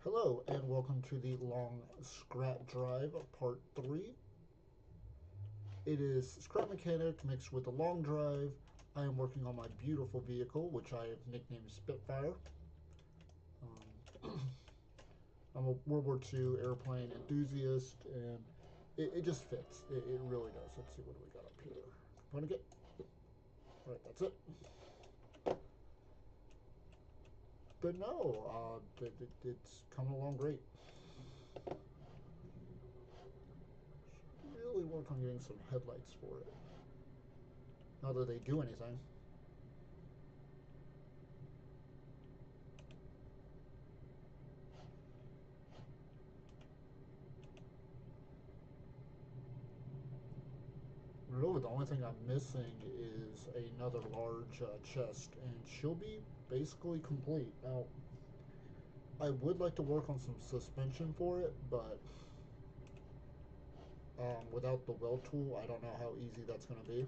Hello and welcome to the long scrap drive part 3. It is scrap mechanic mixed with a long drive. I am working on my beautiful vehicle, which I have nicknamed Spitfire. I'm a World War II airplane enthusiast, and it just fits. It really does. Let's see, what do we got up here? Want to get? All right, that's it. But no, it's coming along great. Really work on getting some headlights for it. Not that they do anything. Really, the only thing I'm missing is another large chest, and she'll be basically complete. Now, I would like to work on some suspension for it, but without the weld tool, I don't know how easy that's going to be.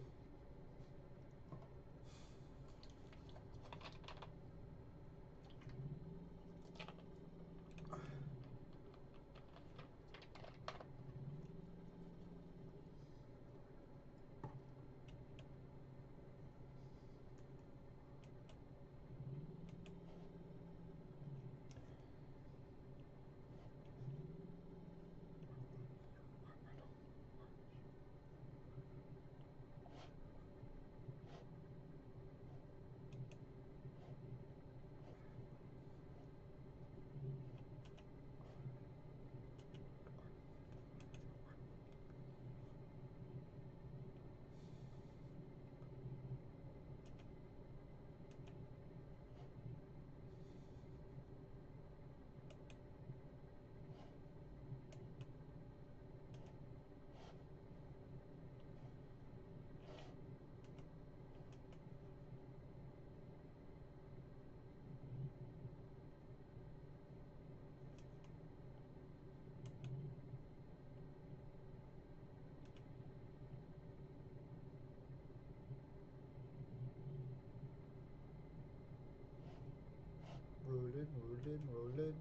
Rolling.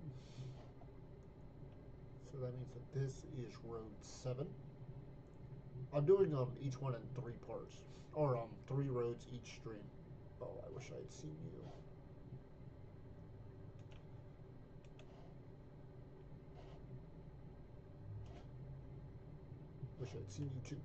So that means that this is road 7. I'm doing each one in 3 parts, or 3 roads each stream. Oh, I wish I had seen you. Wish I had seen you too.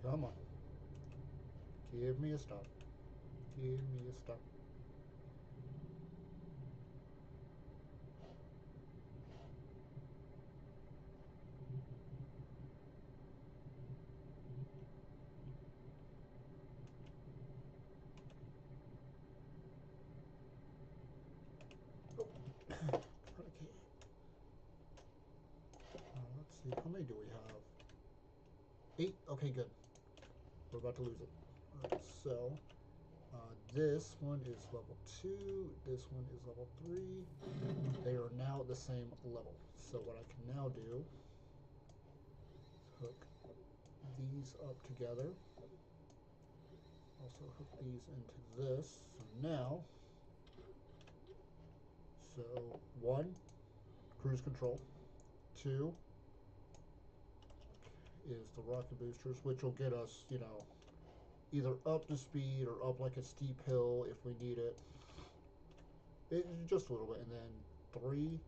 Come on. Give me a stop. Give me a stop. Oh. Okay. Let's see. How many do we have? 8? Okay, good. We're about to lose it. Alright, so this one is level 2. This one is level 3. They are now at the same level. So what I can now do is hook these up together. Also hook these into this. So now, so 1, cruise control. 2 is the rocket boosters, which will get us, either up to speed or up like a steep hill if we need it. Just a little bit. And then 3,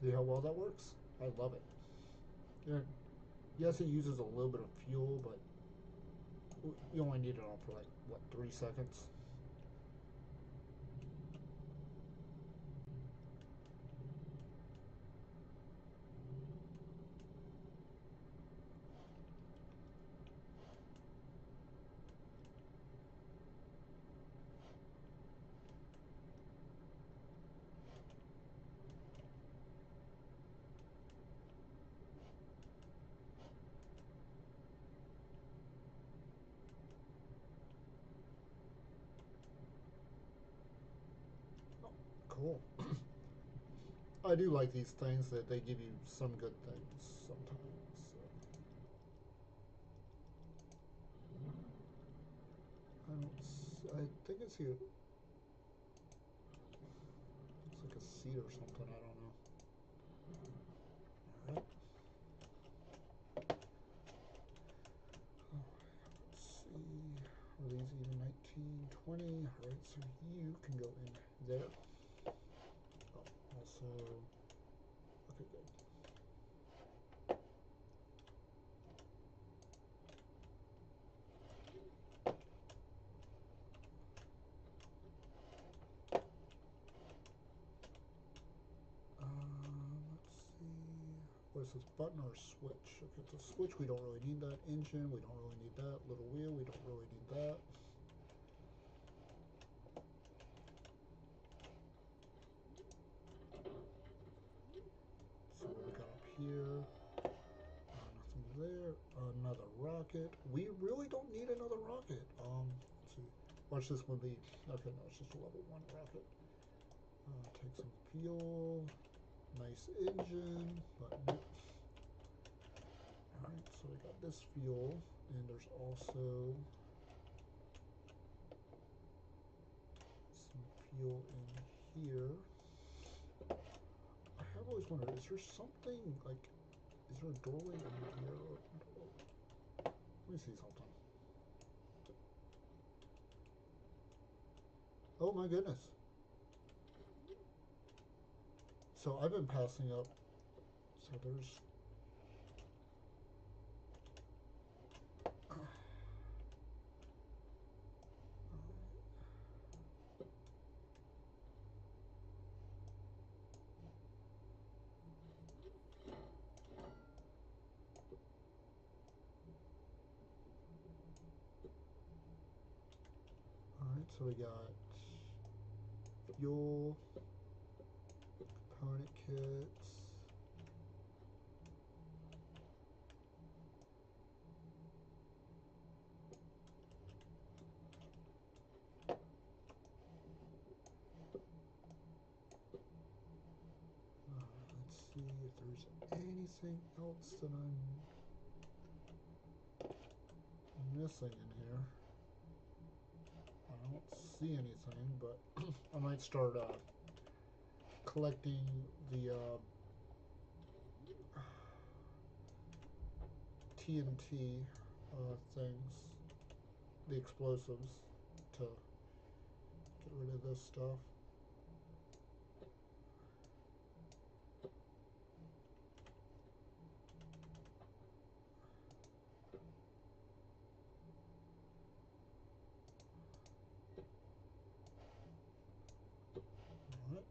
See how well that works? I love it. Yeah. Yes, it uses a little bit of fuel, but you only need it on for like, what, 3 seconds? Oh, cool. I do like these things that they give you some good things sometimes. So. I think it's here. It's like a seat or something. I don't know. All right. Let's see. Are these even 19, 20? All right. So you can go in there. Oh, also. Okay, good. Let's see. What is this, button or switch? Okay, it's a switch. We don't really need that. Engine, we don't really need that. Little wheel, we don't really need that. So what we got up here? Nothing there. Another rocket. We really don't need another rocket. Let's see. Watch this one be. Okay, no, it's just a level 1 rocket. Take some fuel. Nice engine, but nope. Alright, so we got this fuel, and there's also some fuel in here. I have always wondered, is there something, like, is there a doorway in here? Let me see something. Oh my goodness. So I've been passing up, so there's... Alright, so we got fuel, component kits. Let's see if there's anything else that I'm missing in here. I don't see anything, but I might start collecting the TNT things, the explosives, to get rid of this stuff. All right.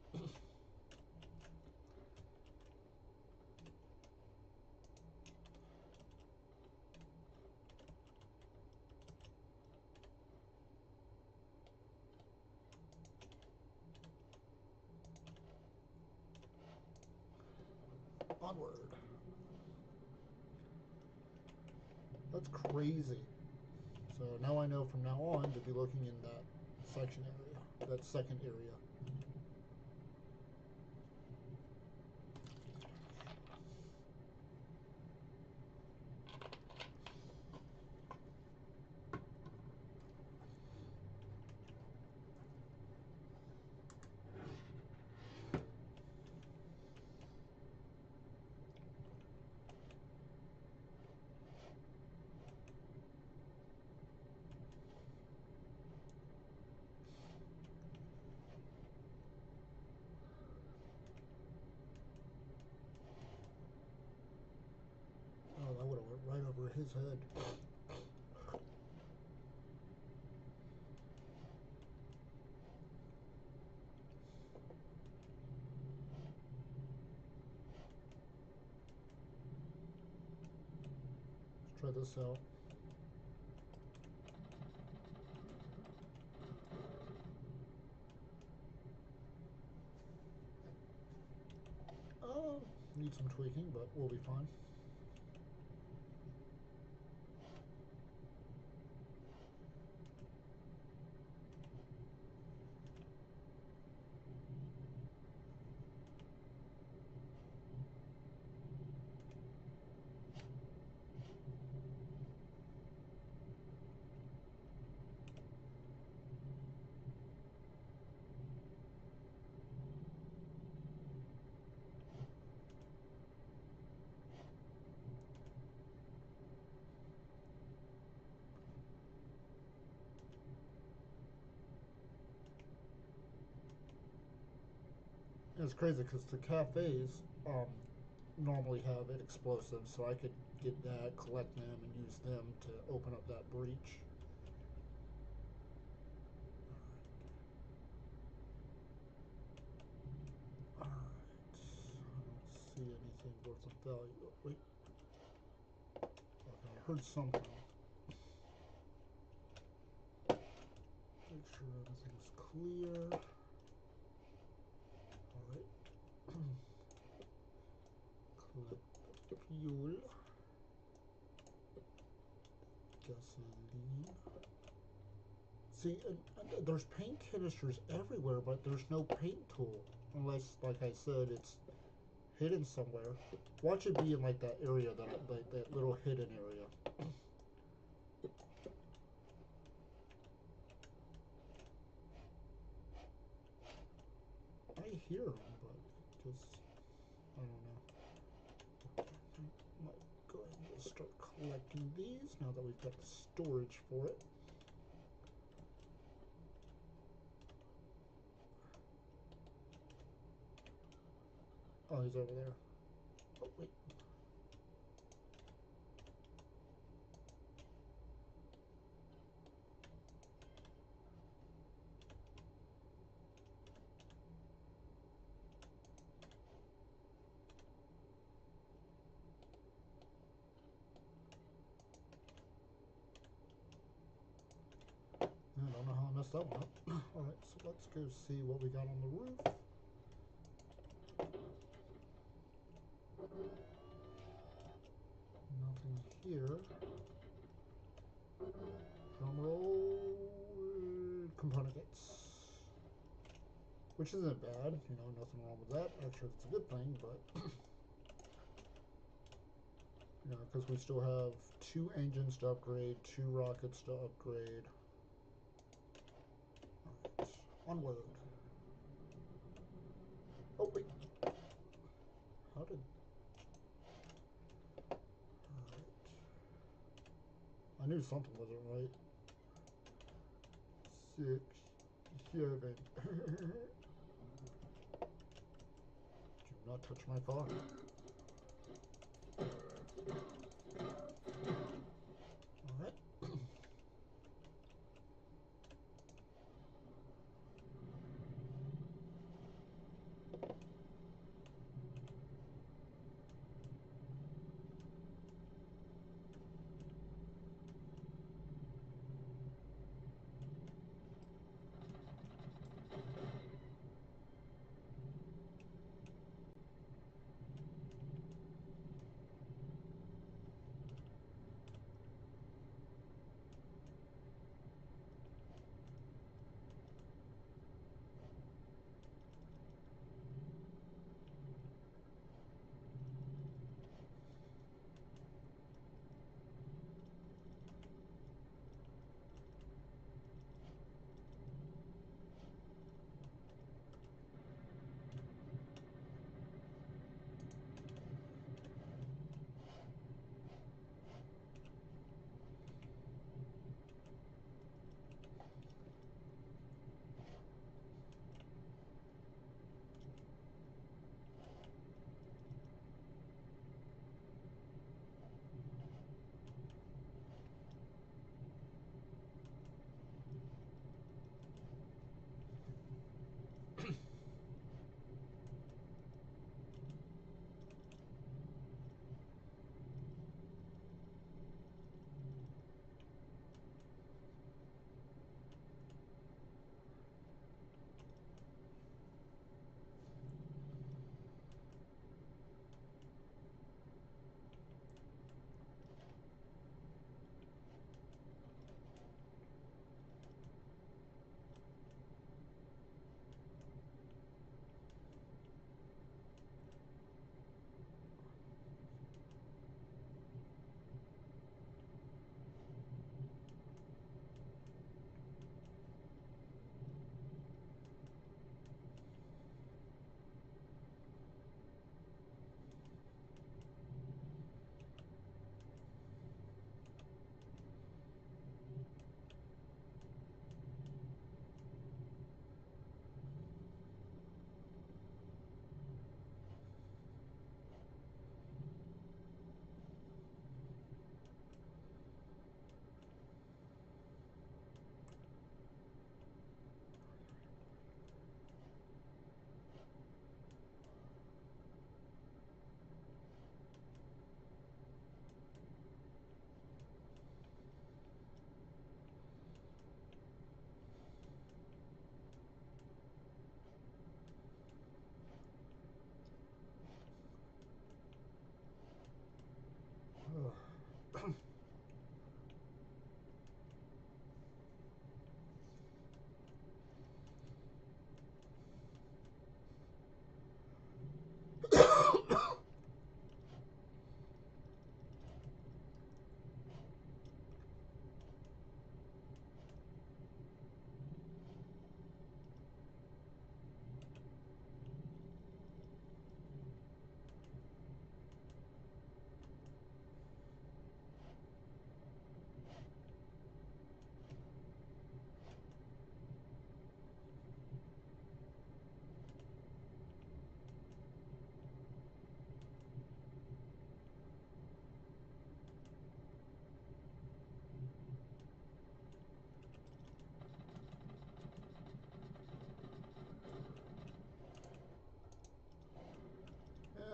Onward. That's crazy. So now I know from now on to be looking in that section area, that second area. his head. Let's try this out. Need some tweaking, but we'll be fine. It's crazy because the cafes normally have explosives, so I could get that, collect them, and use them to open up that breach. Alright. I don't see anything worth of value. Oh, wait. Okay, I heard something. Make sure everything's clear. Alright. Collect the fuel. Gasoline. See, and there's paint canisters everywhere, but there's no paint tool. Unless, like I said, it's hidden somewhere. Watch it be in like that area, that little hidden area. I hear them, but just, I don't know. I might go ahead and start collecting these now that we've got the storage for it. Oh, he's over there. Oh, wait. I don't know how I messed that one up. Alright, so let's go see what we got on the roof. Nothing here. Drum roll. Component gates. Which isn't bad, you know, nothing wrong with that. Actually, it's a good thing, but you know, because we still have 2 engines to upgrade, 2 rockets to upgrade. Alright, onward. Oh, wait. How did... Alright. I knew something wasn't right. 6, 7. Do not touch my phone. Alright.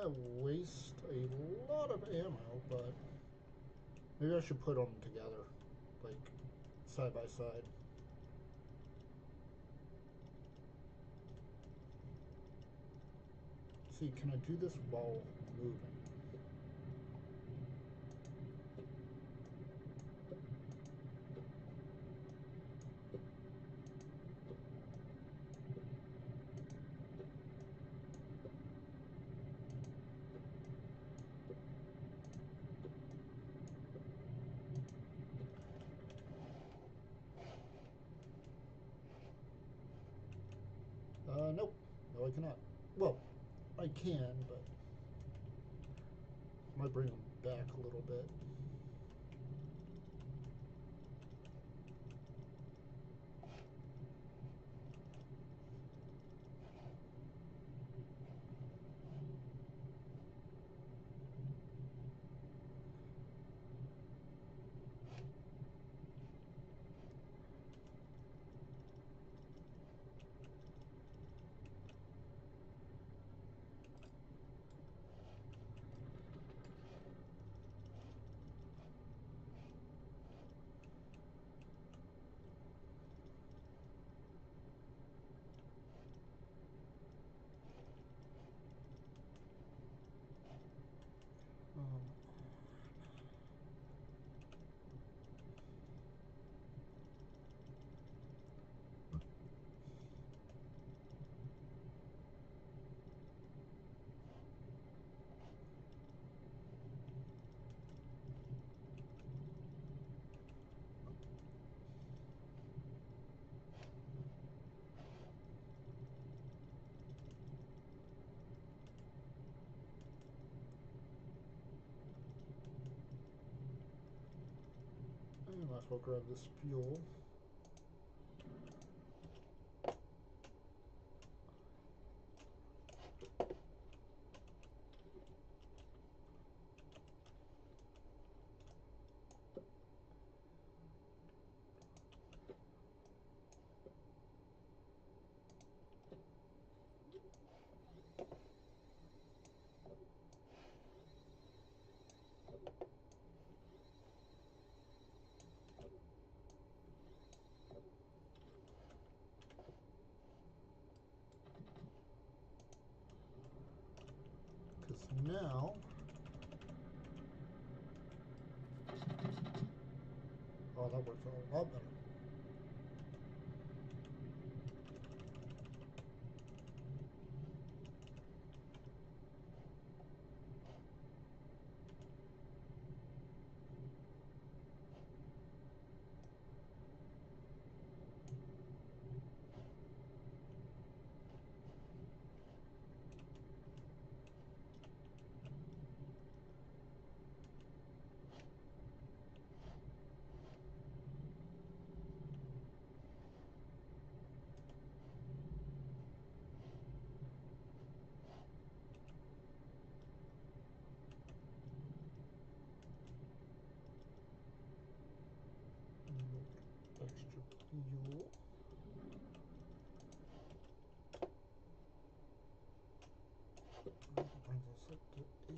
gonna waste a lot of ammo, but maybe I should put them together, like side by side. See, can I do this while moving? Nope. No, I cannot. Well, I can, but I might bring them back a little bit. Um, and might as well grab this fuel. Because now, oh, that works a lot better. Extra fuel. Bring this up to 8.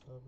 7.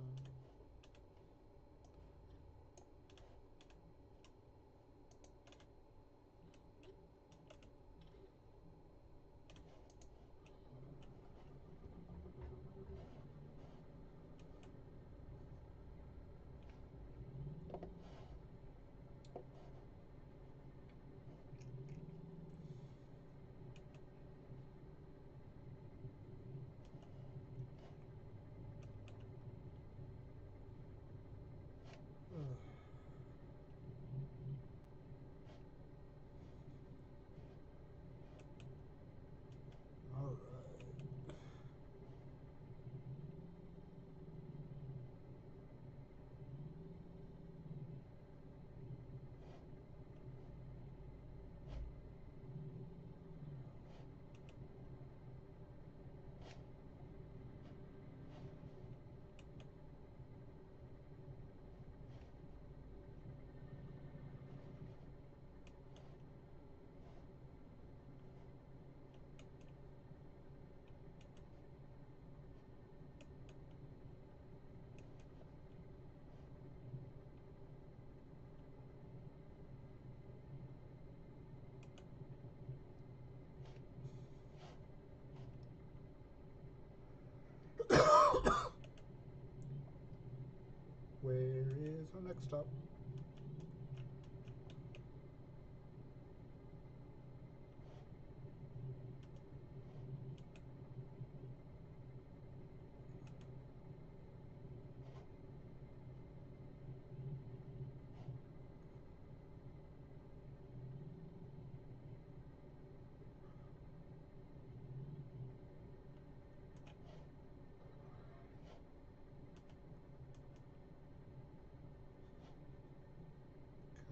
stop.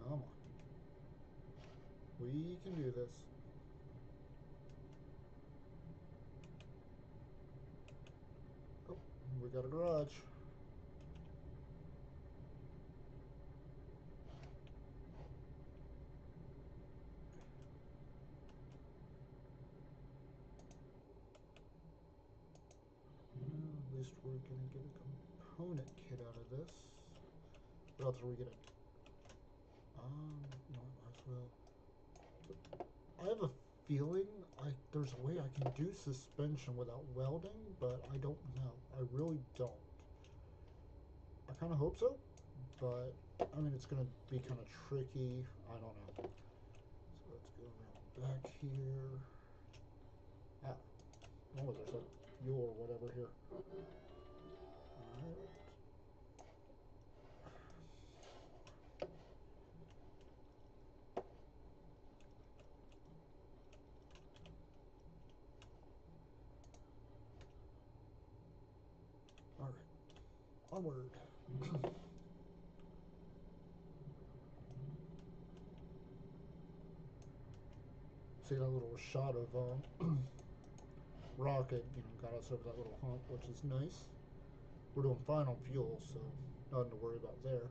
Come on. We can do this. Oh, we got a garage. Well, at least we're gonna get a component kit out of this. What else are we getting? No, might as well. I have a feeling there's a way I can do suspension without welding, but I don't know. I really don't. I kind of hope so, but I mean, it's going to be kind of tricky. I don't know. So let's go around back here. Ah, what was there? Fuel or whatever here. Alright. Alright. Onward. See that little shot of rocket, got us over that little hump, which is nice. We're doing fine on fuel, so nothing to worry about there.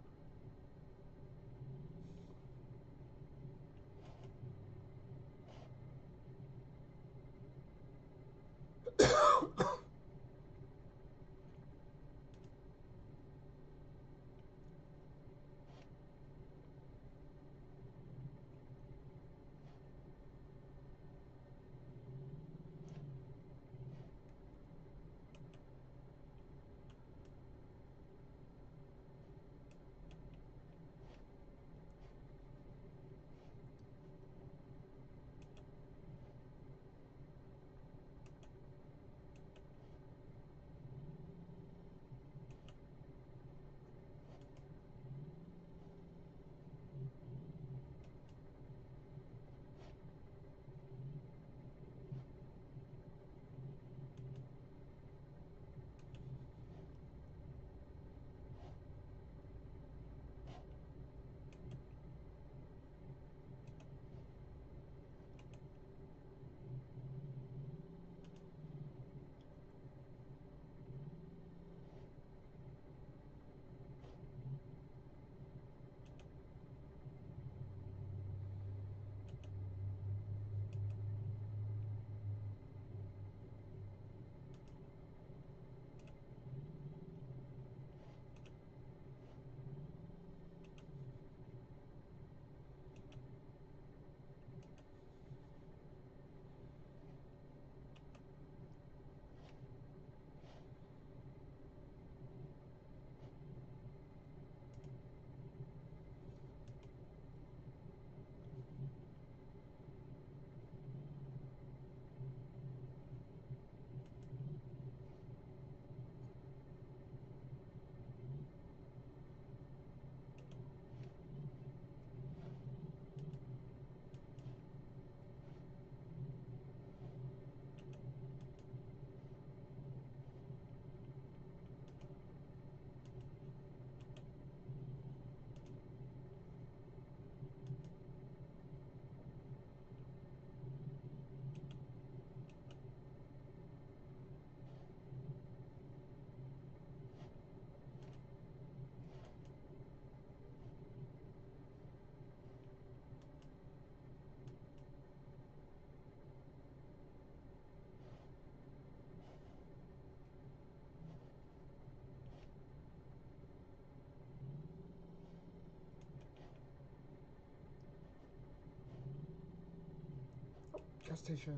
Gas station.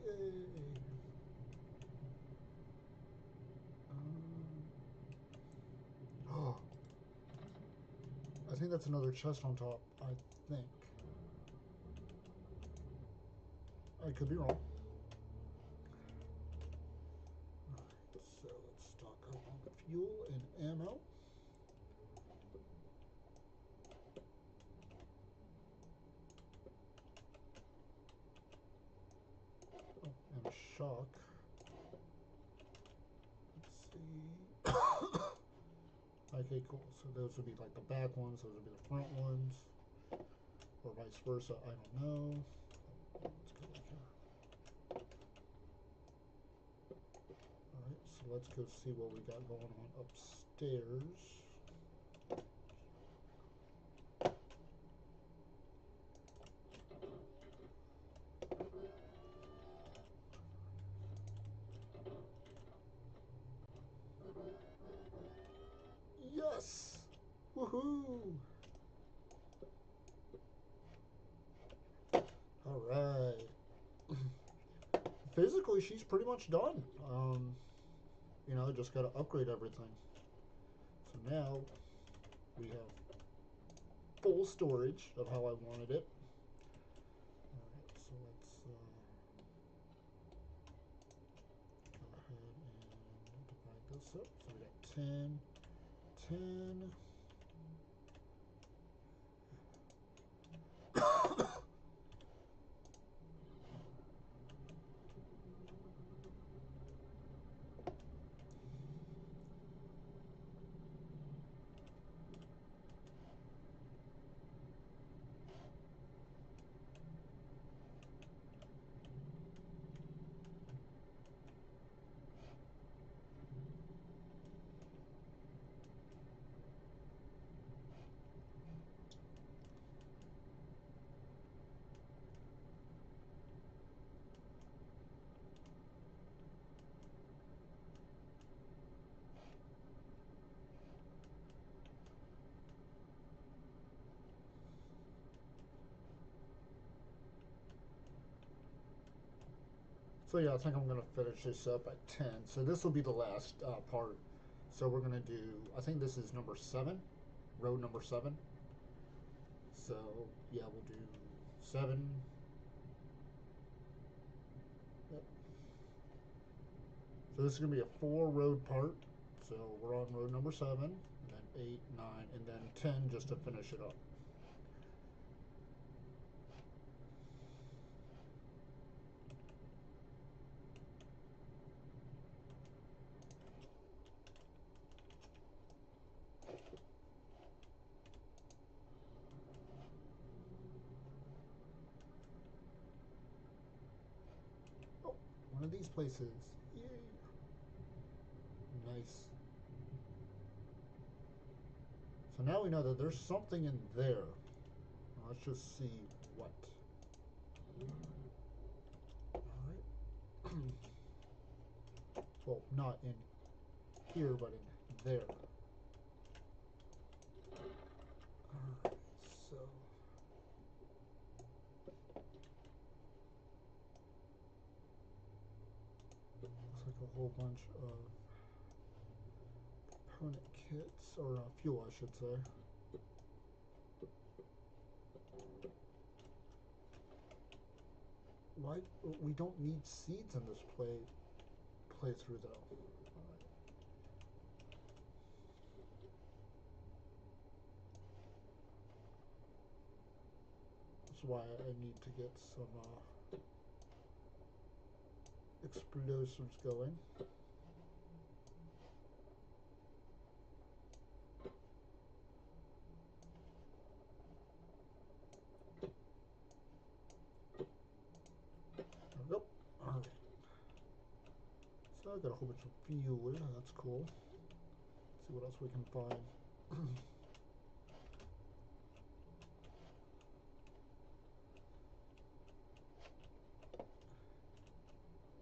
Yay. Oh, I think think that's another chest on top. I think. I could be wrong. Alright, so let's stock up on fuel and ammo. Oh, and shock. Let's see. Okay, cool. So those would be like the back ones, those would be the front ones. Or vice versa, I don't know. Let's go back here. Alright, so let's go see what we got going on upstairs. Yes! Woohoo! Alright. Physically, she's pretty much done. You know, just gotta upgrade everything. So now we have full storage of how I wanted it. Alright, so let's go ahead and divide this up. So we got 10, 10. So yeah, I think I'm gonna finish this up at 10. So this will be the last part. So we're gonna do, I think this is number 7, road number 7. So yeah, we'll do 7. Yep. So this is gonna be a 4 road part. So we're on road number 7, and then 8, 9, and then 10 just to finish it up. Oh, one of these places. Yay! Nice. So now we know that there's something in there. Let's just see what. Alright. Well, not in here, but in there. Alright, so. Looks like a whole bunch of component kits, or fuel, I should say. Why we don't need seeds in this playthrough though. That's why I need to get some explosives going. There we go. Alright. So I got a whole bunch of fuel. That's cool. Let's see what else we can find.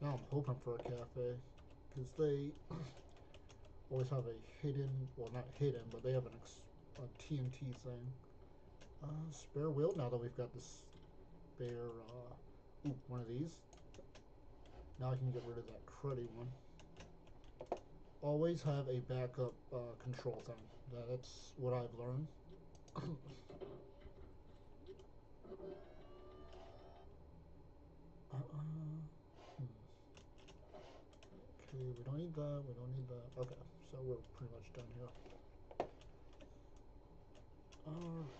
Now I'm hoping for a cafe, because they always have a hidden, well not hidden, but they have a TNT thing. Spare wheel, now that we've got this spare, one of these. Now I can get rid of that cruddy one. Always have a backup control thing. That's what I've learned. Okay, we don't need that, we don't need that. Okay, so we're pretty much done here. Alright.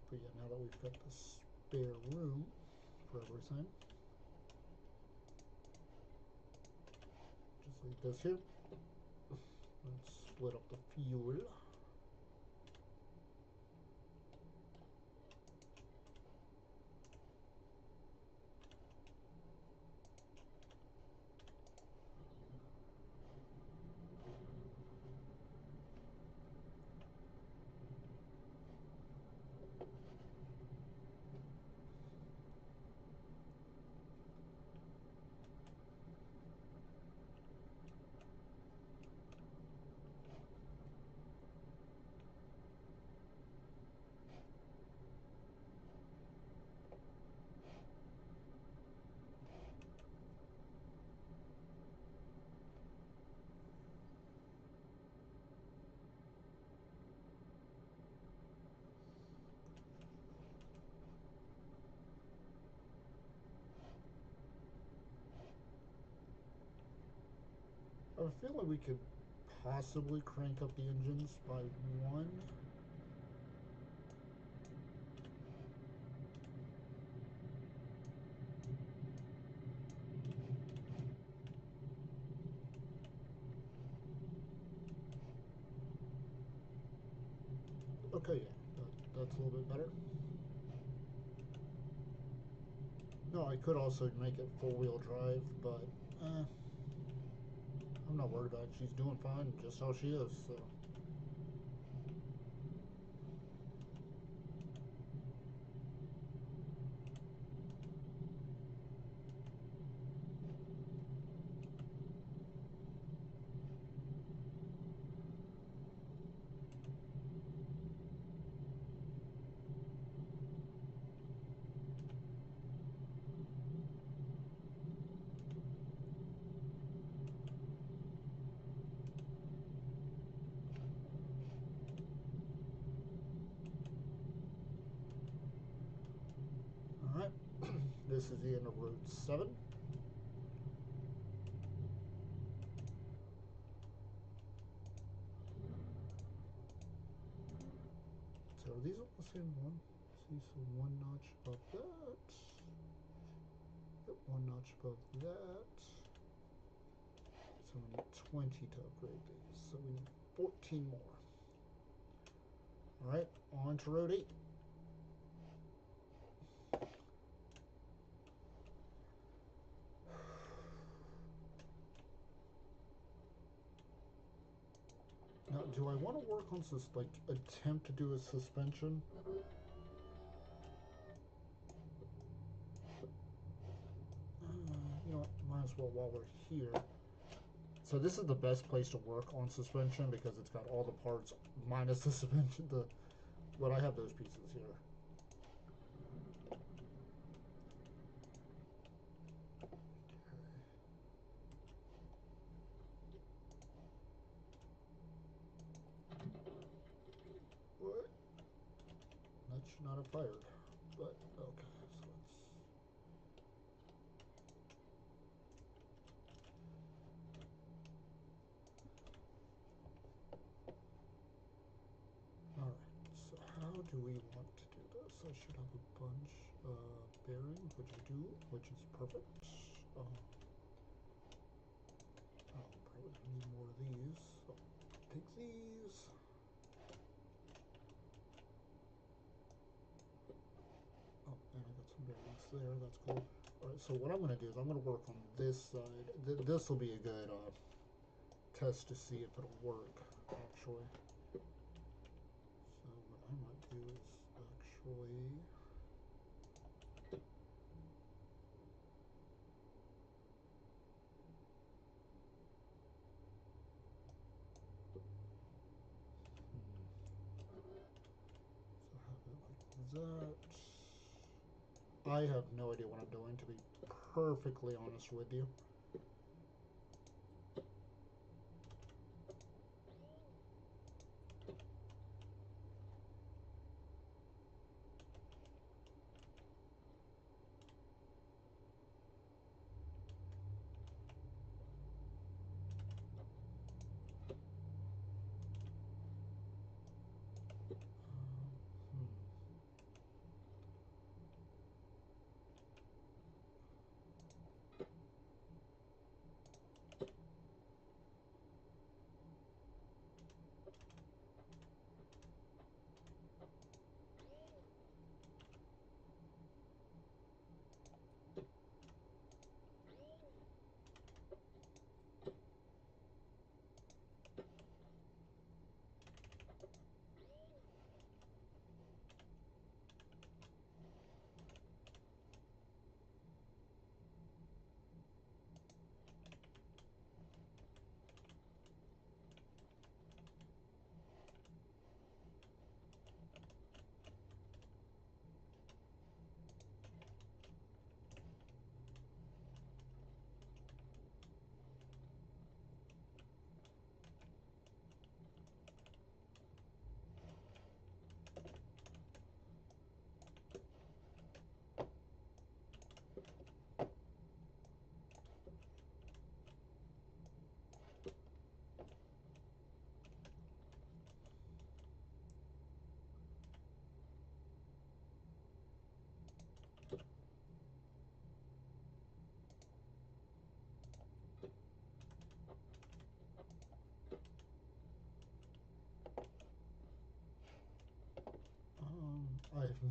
But yeah, now that we've got the spare room for everything, just leave this here. Let's split up the fuel. I feel like we could possibly crank up the engines by one. Okay, yeah, that's a little bit better. No, I could also make it four-wheel drive, but I'm not worried about it. She's doing fine, just how she is, so. Alright, this is the end of Route 7. So are these all the same one? See, so one notch above that. Yep, one notch above that. So we need 20 to upgrade these. So we need 14 more. Alright, on to Road 8. Now, do I want to work on this, like, attempt to do a suspension? You know what, might as well while we're here. So this is the best place to work on suspension because it's got all the parts minus the suspension. But I have those pieces here. What? That should not have fired. But okay, so let's. Alright, so how do we want to do this? I should have a bunch of bearings, which I do, which is perfect. I'll probably need more of these. So take these. Oh, and I got some bearings there. That's cool. Alright, so what I'm going to do is I'm going to work on this side. This will be a good test to see if it'll work, actually. So what I might do is actually... So have it like that. I have no idea what I'm doing, to be perfectly honest with you.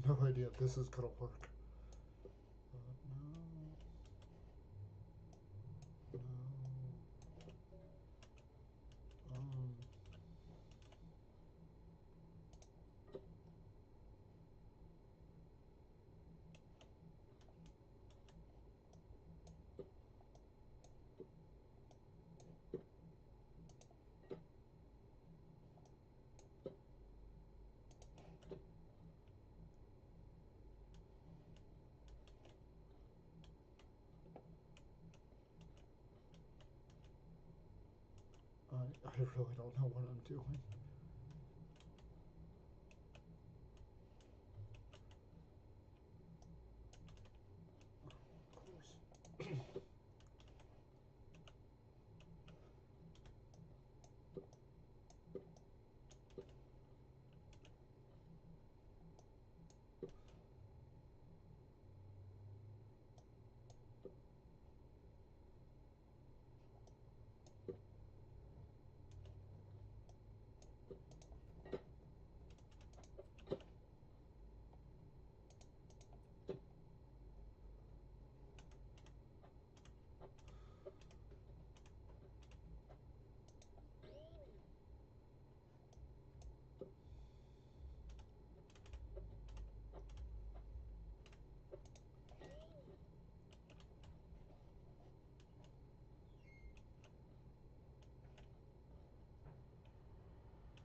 no idea if this is gonna work. No. No. Um. I really don't know what I'm doing. Of course.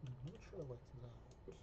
Let me try like that.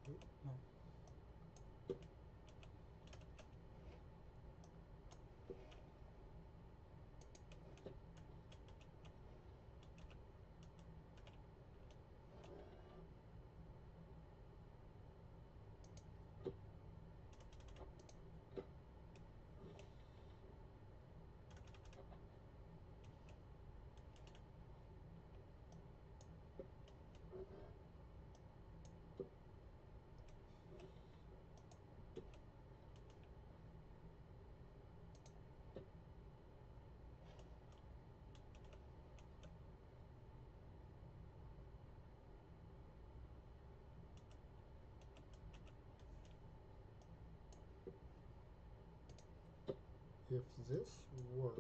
Wait, no. If this works,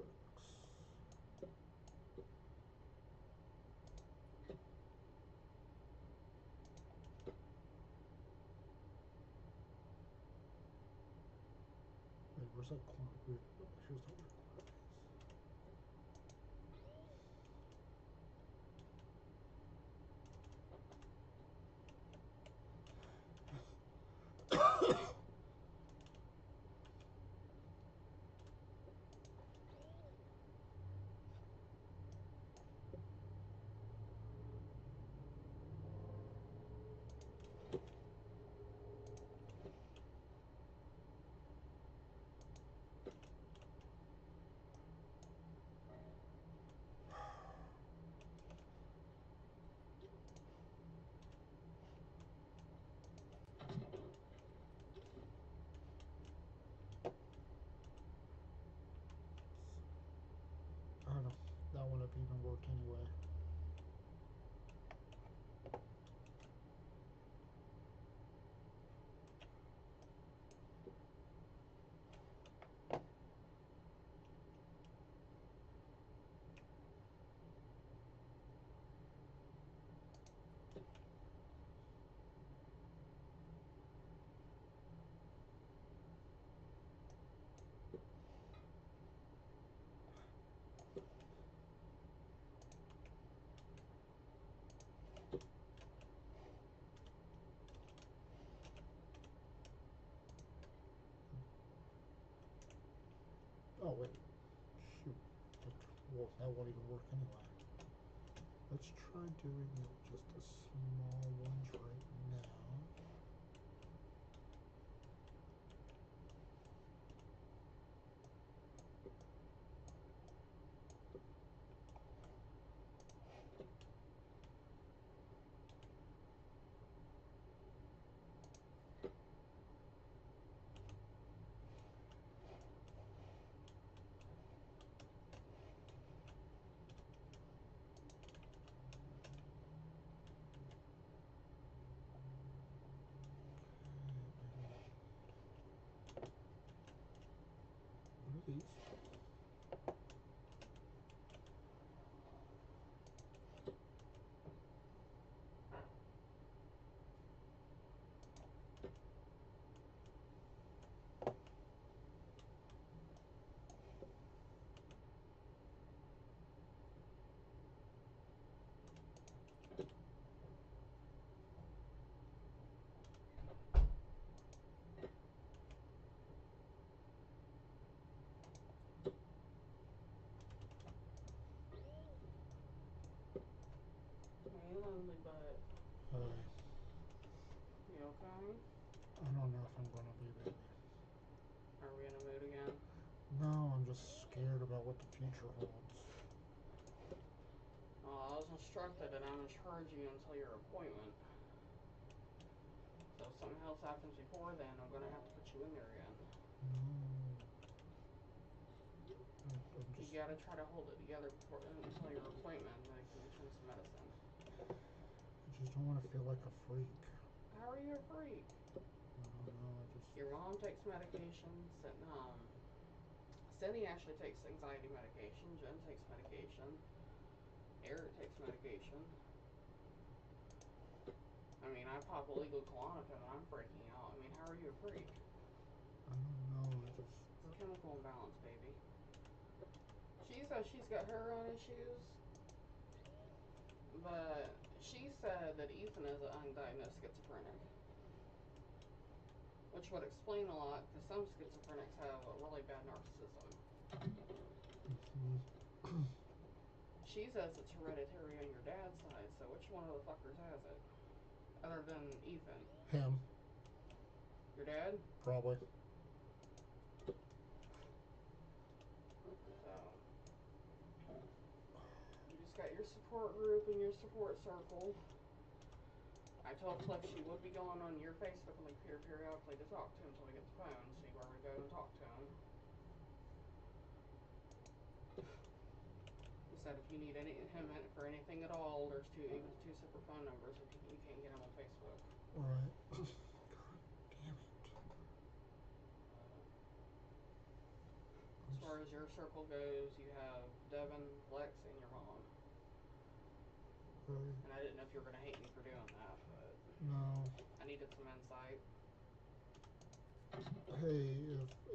wait, where's that corner? Wait, oh, here's the weird corner. I don't know. That wouldn't have even worked anyway. Oh, wait. Shoot. Well, that won't even work anyway. Let's try doing it just a small ones right now. One of these. Hey, lovely butt. You okay? I don't know if I'm gonna be, baby. Are we in a mood again? No, I'm just scared about what the future holds. I was instructed that I'm in charge of you until your appointment. So if something else happens before then, I'm gonna have to put you in there again. No. I'm You just. gotta try to hold it together until your appointment, then I can get you some medicine. I just don't want to feel like a freak. How are you a freak? I don't know. I just. Your mom takes medication. Cindy actually takes anxiety medication. Jen takes medication. Eric takes medication. I mean, I pop illegal Klonopin and I'm freaking out. I mean, how are you a freak? I don't know. I just. It's chemical imbalance, baby. She says she's got her own issues, but she said that Ethan is an undiagnosed schizophrenic, which would explain a lot because some schizophrenics have a really bad narcissism. Mm-hmm. She says it's hereditary on your dad's side, so which one of the fuckers has it? Other than Ethan. Him. Your dad? Probably. So, you just got your support group and your support circle. I told Cliff she would be going on your Facebook and like periodically to talk to him until we get the phone, so you where to go and talk to him. He said if you need him for anything at all, there's even two separate phone numbers if you can't get him on Facebook. Right. God damn it. As far as your circle goes, you have Devin, Lex, and your mom. Right. And I didn't know if you were going to hate me for doing that, but No. I needed some insight. Hey,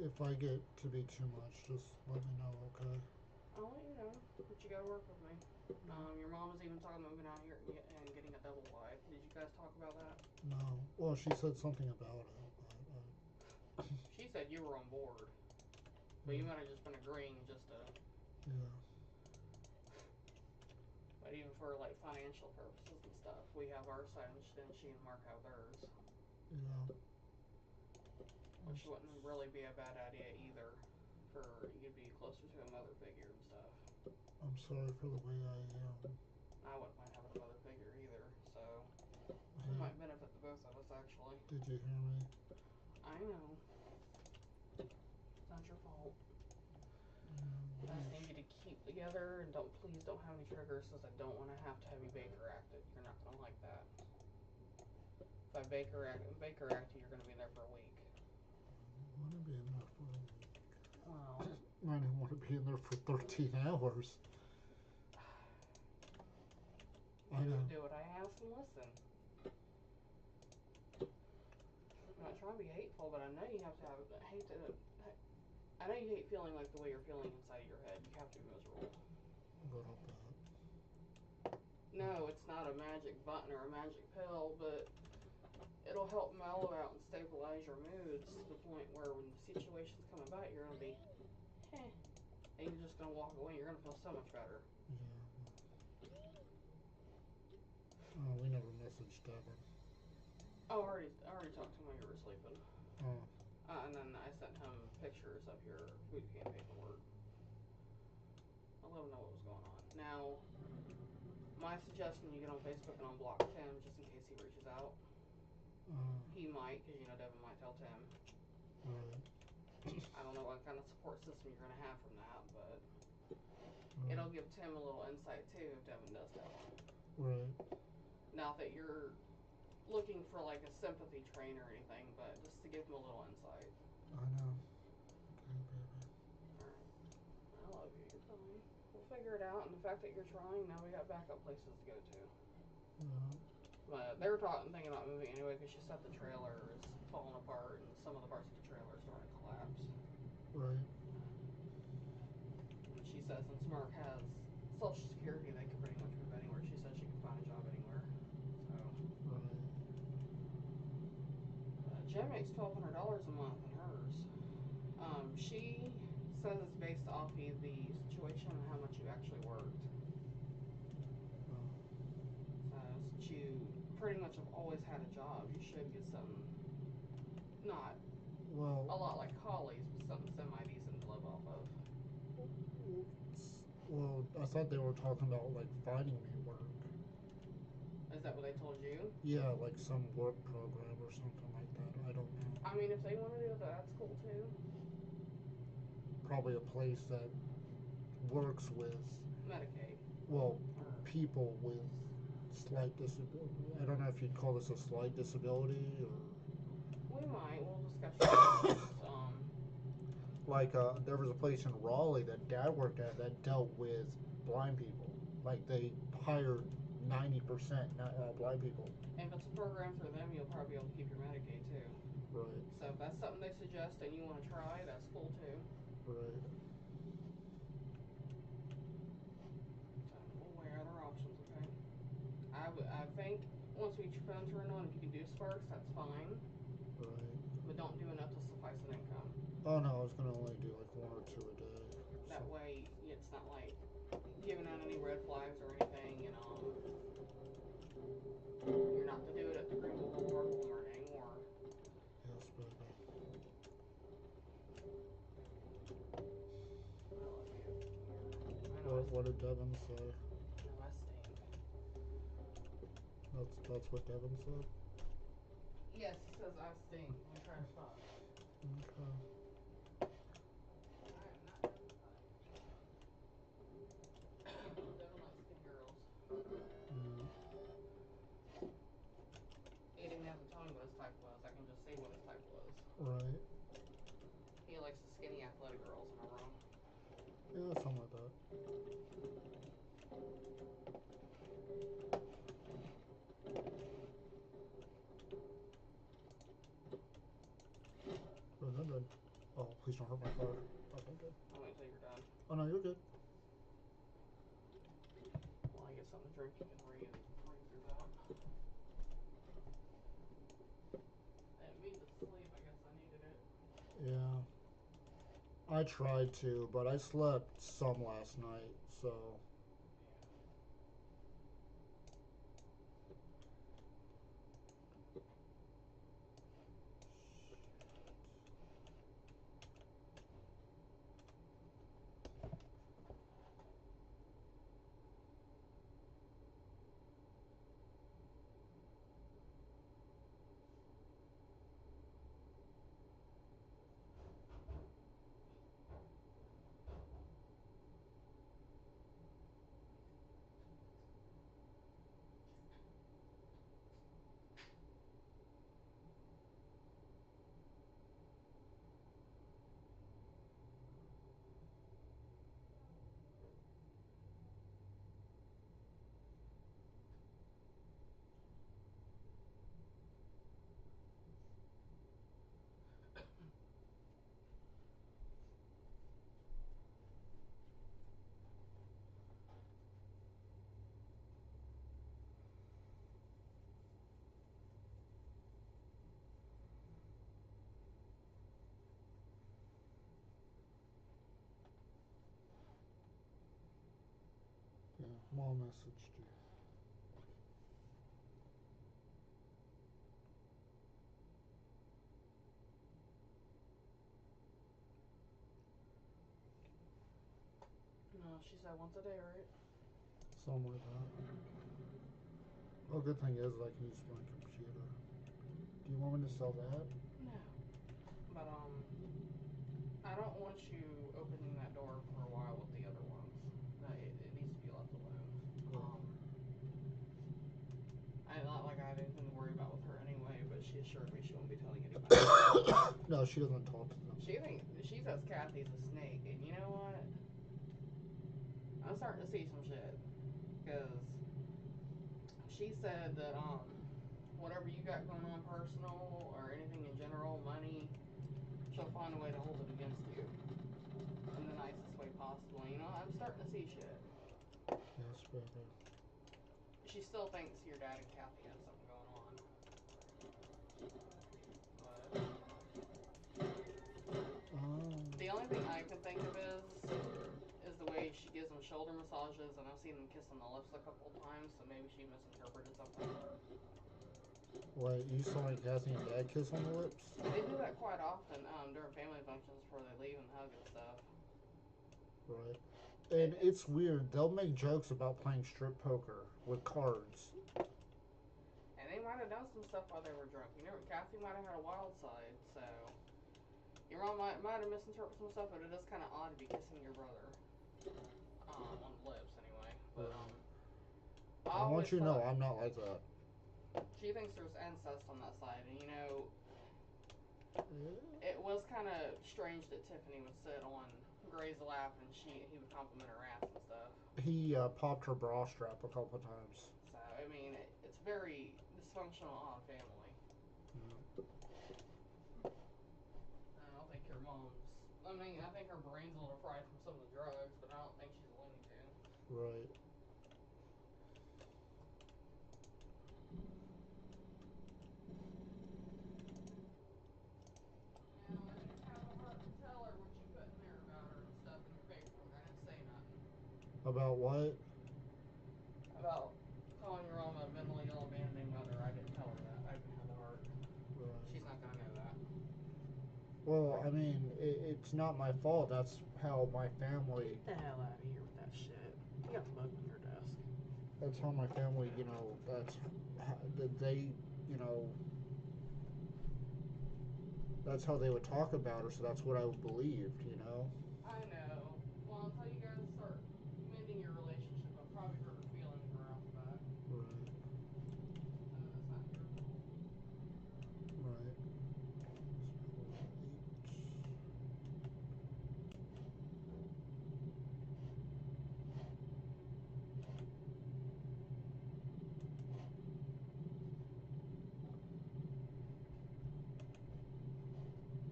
if I get to be too much, just let me know, okay? I'll let you know, but you got to work with me. Your mom was even talking about moving out here and getting a double wide. Did you guys talk about that? No. Well, she said something about it. She said you were on board, but you might have just been agreeing just to. Yeah. But even for like financial purposes and stuff, we have our side, and then she and Mark have theirs. Yeah. Which wouldn't really be a bad idea either. For you'd be closer to a mother figure and stuff. I'm sorry for the way I am. I wouldn't mind having a mother figure either, so Hey, it might benefit the both of us actually. did you hear me? I know. It's not your fault. Yeah, I just need you to keep together and please don't have any triggers because I don't want to have you Baker acted. You're not gonna like that. If I Baker act you, you're gonna be there for a week. I want to be in there for a week. Well, I didn't want to be in there for 13 hours. I know. do what I ask and listen. I'm not trying to be hateful, but I know you have to hate to. I know you hate feeling like the way you're feeling inside of your head. You have to be miserable. Good up that. No, it's not a magic button or a magic pill, but it'll help mellow out and stabilize your moods to the point where when the situations come about, you're gonna be, heh. and you're just gonna walk away. You're gonna feel so much better. Yeah. Oh, we never messaged Devin. Oh, I already talked to him while you were sleeping. Oh. And then I sent him pictures of your boot camp paperwork. I let him know what was going on. Now, my suggestion: you get on Facebook and unblock Tim just in case he reaches out. He might, because you know Devin might tell Tim. Right. I don't know what kind of support system you're gonna have from that, but Right. it'll give Tim a little insight too if Devin does tell him. Right. Not that you're looking for like a sympathy train or anything, but just to give him a little insight. I know. Okay, baby. Alright. I love you. You're fine. We'll figure it out, and the fact that you're trying, now we got backup places to go to. Yeah. But they were thinking about moving anyway because she said the trailer is falling apart and some of the parts of the trailer are starting to collapse. Right. And she says since Mark has Social Security, they could pretty much move anywhere. She says she can find a job anywhere. So. Right. Jen makes $1,200 a month in hers. She says it's based off of the situation and how much you actually worked. Since you pretty much have always had a job, you should get something not a lot like Holly's, but something semi-decent to live off of. Well, I thought they were talking about like finding me work. Is that what they told you? Yeah, like some work program or something like that. I don't know. I mean, if they want to do that, that's cool too. Probably a place that works with Medicaid. well, people with slight disability. I don't know if you'd call this a slight disability or. We might. We'll discuss your options. Like there was a place in Raleigh that Dad worked at that dealt with blind people. Like they hired 90% blind people. If it's a program through them, you'll probably be able to keep your Medicaid too. Right. So if that's something they suggest and you want to try, that's cool too. Right. So we'll weigh out our options, okay? I think once we get your phone turned on, if you can do Sparks, that's fine. Right. But don't do enough to suffice an income. Oh no, I was gonna only do like 1 or 2 a day. That way, it's not like giving out any red flags or anything, and you're not to do it at the Greenville Boulevard Walmart anymore. Yes, baby. I love you. What did Devin say? No, I stink. That's what Devin said. Yes, he says I stink. Let me try to fuck. Okay. I am not done fucking. Devin likes skinny girls. Mm. He didn't have to tell me what his type was. I can just say what his type was. Right. He likes the skinny athletic girls. Am I wrong? Yeah, something like that. Good, good. Oh, please don't hurt my car. Okay, good. I'll wait until you're done. Oh no, you're good. While I get something to drink, you can read through that. I didn't mean to sleep. I guess I needed it. Yeah. I tried to, but I slept some last night, so. Mom messaged you. No, she said once a day, right? Something like that. Oh, good thing is I can use my computer. Do you want me to sell that? No. But I don't want you opening that door for a while with the other ones. No, it needs to be left alone. Right. I not like I had anything to worry about with her anyway, but she assured me she won't be telling anybody. No, she doesn't talk to them. She says Kathy's a snake, and you know what? I'm starting to see some shit because she said that whatever you got going on personal or anything in general, money, she'll find a way to hold it against you in the nicest way possible. You know, I'm starting to see shit. Yes, baby. She still thinks your dad and Kathy have something going on, but the only thing I can think of is the way she gives them shoulder massages, and I've seen them kiss on the lips a couple of times, so maybe she misinterpreted something. Wait, you saw my Kathy and Dad kiss on the lips? They do that quite often during family functions before they leave and hug and stuff. Right. And it's weird. They'll make jokes about playing strip poker with cards. And they might have done some stuff while they were drunk. You know, Kathy might have had a wild side, so your mom might have misinterpreted some stuff, but it is kind of odd to be kissing your brother on the lips, anyway. But I I always want you to know thought I'm not like that. she thinks there's incest on that side, and you know, Yeah. it was kind of strange that Tiffany would sit on Gray's lap and he would compliment her ass and stuff. He popped her bra strap a couple times. So I mean, it's very dysfunctional odd family. Yeah. I don't think your mom's. I mean, I think her brain's a little fried from some of the drugs, but I don't think she's a Looney Tune. Right. Now, I didn't have the heart to tell her what you put in there about her and stuff in your paperwork. I didn't say nothing About what? about calling your mom a mentally ill, abandoning mother. I didn't tell her that. I didn't have the heart. Right. She's not gonna know that. Well, I mean, it's not my fault. That's how my family. Get the hell out of here with that shit. You got a bug on your desk. That's how my family. That's how, they. You know, that's how they would talk about her. So that's what I believed. I know. Well, until you guys start mending your relationship, I'll probably hurt her feelings right off the bat. Right. So that's not your fault. Right. So, 8.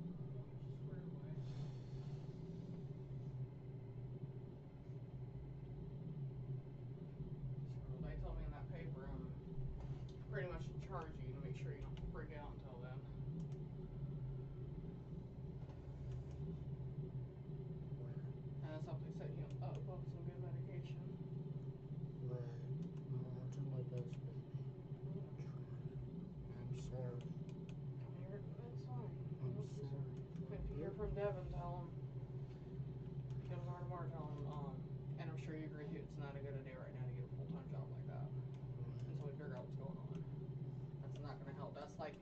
We'll get you squared away. So they told me in that paper I'm pretty much in charge of you to make sure you don't freak out until then. Where? And that's how they set you up with some good medication. Right. No, I'll do my best, baby. Yeah. I'm sorry. It's fine. I'm Don't be sorry. sorry. If you hear from Devin, tell him. If he comes over tomorrow, tell him. And I'm sure you agree too. It's not a good idea right now to get a full time job like that Right. until we figure out what's going on. That's not going to help. That's like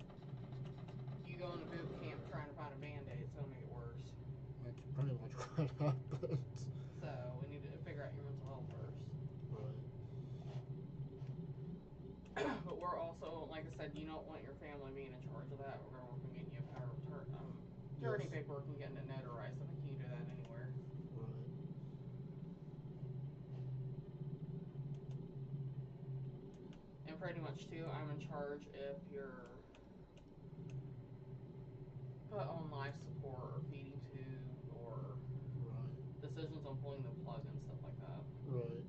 you going to boot camp trying to find a band aid. It's going to make it worse. That's pretty much what happened. So we need to figure out your mental health first. Right. But we're also, like I said, you don't want your family being in charge of that. We're going to work on getting you a power of attorney Yes. paperwork and getting it notarized. I think you can do that anywhere. Right. And pretty much too, I'm in charge if you're put on life support or feeding tube or Right. decisions on pulling the plug and stuff like that. Right.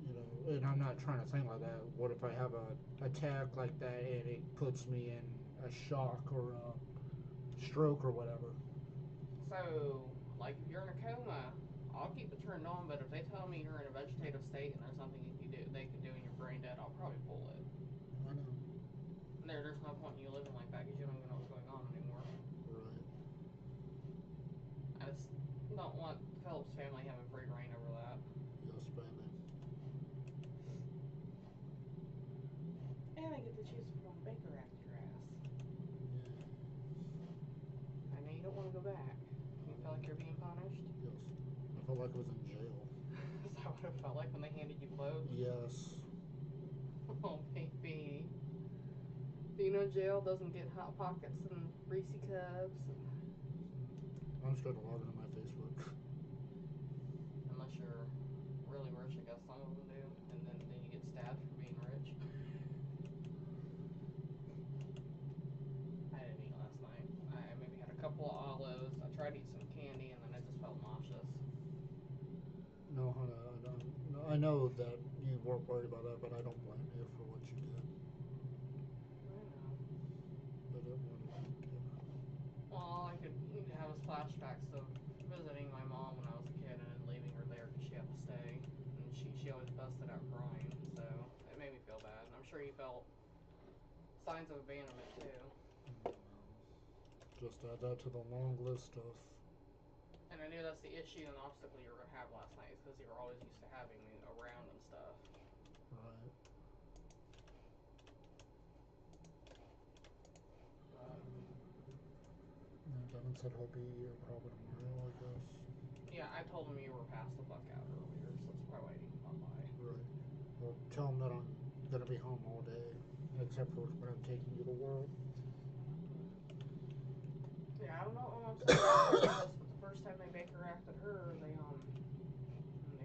And I'm not trying to think like that. What if I have a attack like that and it puts me in a shock or a stroke or whatever? So, like if you're in a coma, I'll keep it turned on. But if they tell me you're in a vegetative state and there's nothing you can do, they can probably pull it. I know. There's no point in you living like that because you don't even know what's going on anymore. Right. I just don't want Philip's family having free reign over that. Yes, baby. And I get to choose if I want to Baker act your ass. Yes. I know you don't want to go back. Do you feel like you're being punished? Yes. I felt like I was in jail. Is that what it felt like when they handed you clothes? Yes. Oh, baby. Do you know jail doesn't get Hot Pockets and Reese Cups? I'm scared to log into my Facebook. Unless you're really rich, I guess some of them do. And then you get stabbed for being rich. I didn't eat last night. I maybe had a couple of olives. I tried to eat some candy, and then I just felt nauseous. No, honey, I know that you weren't worried about that, but I don't blame you for what you did. I know. I didn't want to eat you. Well, all I could have was flashbacks of visiting my mom when I was a kid and then leaving her there because she had to stay. And she always busted out crying, so it made me feel bad. And I'm sure you felt signs of abandonment too. No. Just add that to the long list of. And I knew that's the issue and obstacle you were going to have last night is because you were always used to having me around and stuff. Right. But And Devin said he'll be here probably tomorrow, I guess. yeah, I told him you were passed the fuck out earlier, so that's probably why he didn't come by. Right. Well, tell him that I'm gonna be home all day, except for when I'm taking you to work. Yeah, I don't know how much the backer was, but the first time they Baker acted her, they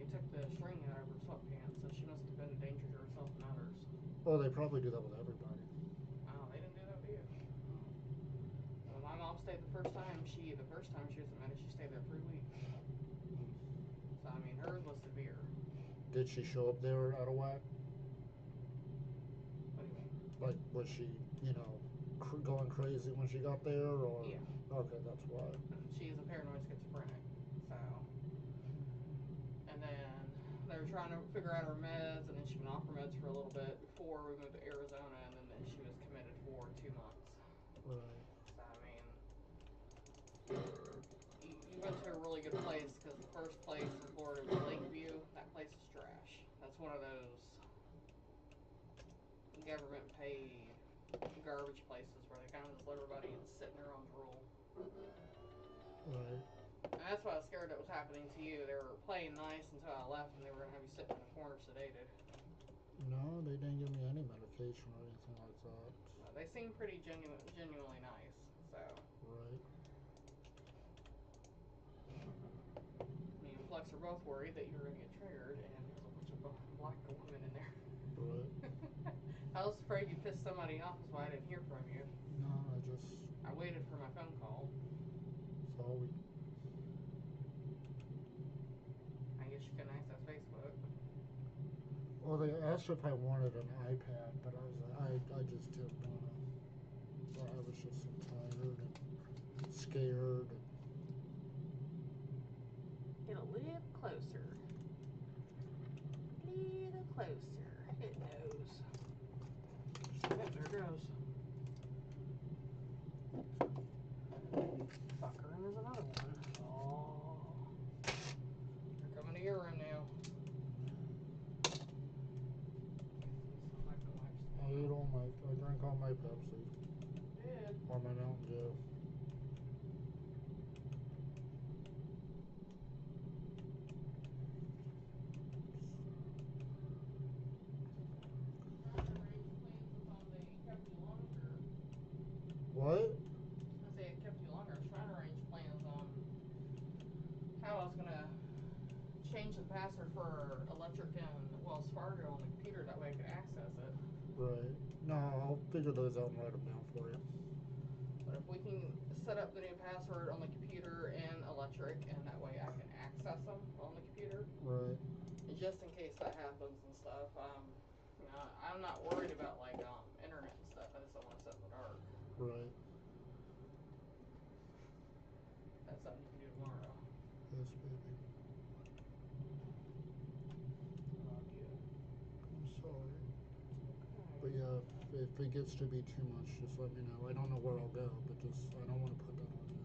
took the string out of her sweatpants, so she must have been a danger to herself and others. Oh, they probably do that with everybody. Oh, they didn't do that with you. Oh. When my mom stayed the first time she was admitted, she stayed there 3 weeks. Hmm. So I mean, hers was severe. Did she show up there out of whack? What do you mean? Like, was she, going crazy when she got there, or? Yeah. Okay, that's why. She's a paranoid schizophrenic. So, and then they were trying to figure out her meds, and then she's been off her meds for a little bit before we moved to Arizona, and then she was committed for 2 months. Right. So I mean, you went to a really good place because the first place in Florida was Lakeview. That place is trash. That's one of those government paid garbage places where they kind of just let everybody sit in their own drool. Right. And that's why I was scared that was happening to you. They were playing nice until I left, and they were gonna have you sitting in a corner sedated. No, they didn't give me any medication or anything like that. They seem pretty genuinely nice. So Right. me and Flex are both worried that you were gonna get triggered, and there's a bunch of black women in there. Right. I was afraid you pissed somebody off, that's why I didn't hear from you. No, I waited for my phone call. saw we. I guess you couldn't access Facebook. Well, they asked if I wanted an iPad, but I was like, I just didn't want to. I was just so tired and scared. Get a little closer. Little closer. It knows. Yep, there it goes. Fucker, and there's another one. Oh. They're coming to your room now. I drank all my Pepsi. Did. Or my Mountain Dew. Trying to arrange plans with them. They kept you longer. What? I say it kept you longer. I was trying to arrange plans on how I was gonna change the password for electric and Wells Fargo on the computer. That way I could access it. Right. No, I'll figure those out and write them down for you. But if we can set up the new password on the computer and electric, and that way I can access them on the computer, Right. just in case that happens and stuff. I'm not worried about like internet and stuff. I just don't want to sit in the dark. Right. That's something you can do tomorrow. Yes, baby. I love you. I'm sorry. But yeah, if it gets to be too much, just let me know. I don't know where I'll go, but just I don't want to put that on you.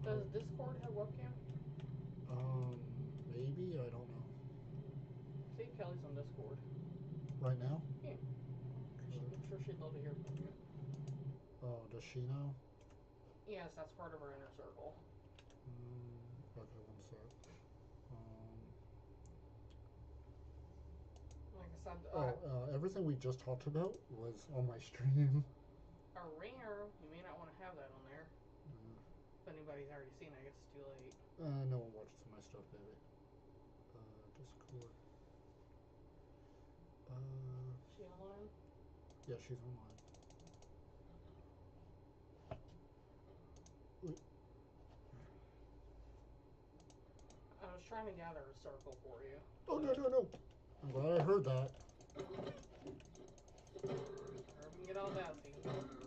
Does Discord have webcam? Maybe I don't know. See if Kelly's on Discord. Right now? Yeah. Okay. I'm sure she'd love to hear from you. Oh, does she know? Yes, that's part of her inner circle. Okay, one sec. Um, Like I said, everything we just talked about was on my stream. a ringer, you may not want to have that on there. Uh, If anybody's already seen it, I guess it's too late. no one watches my stuff, baby. Discord. Is she online? Yeah, she's online. Wait. I was trying to gather a circle for you. Oh, no, no, no. I'm glad I heard that. Or we can get all that so you can talk to her.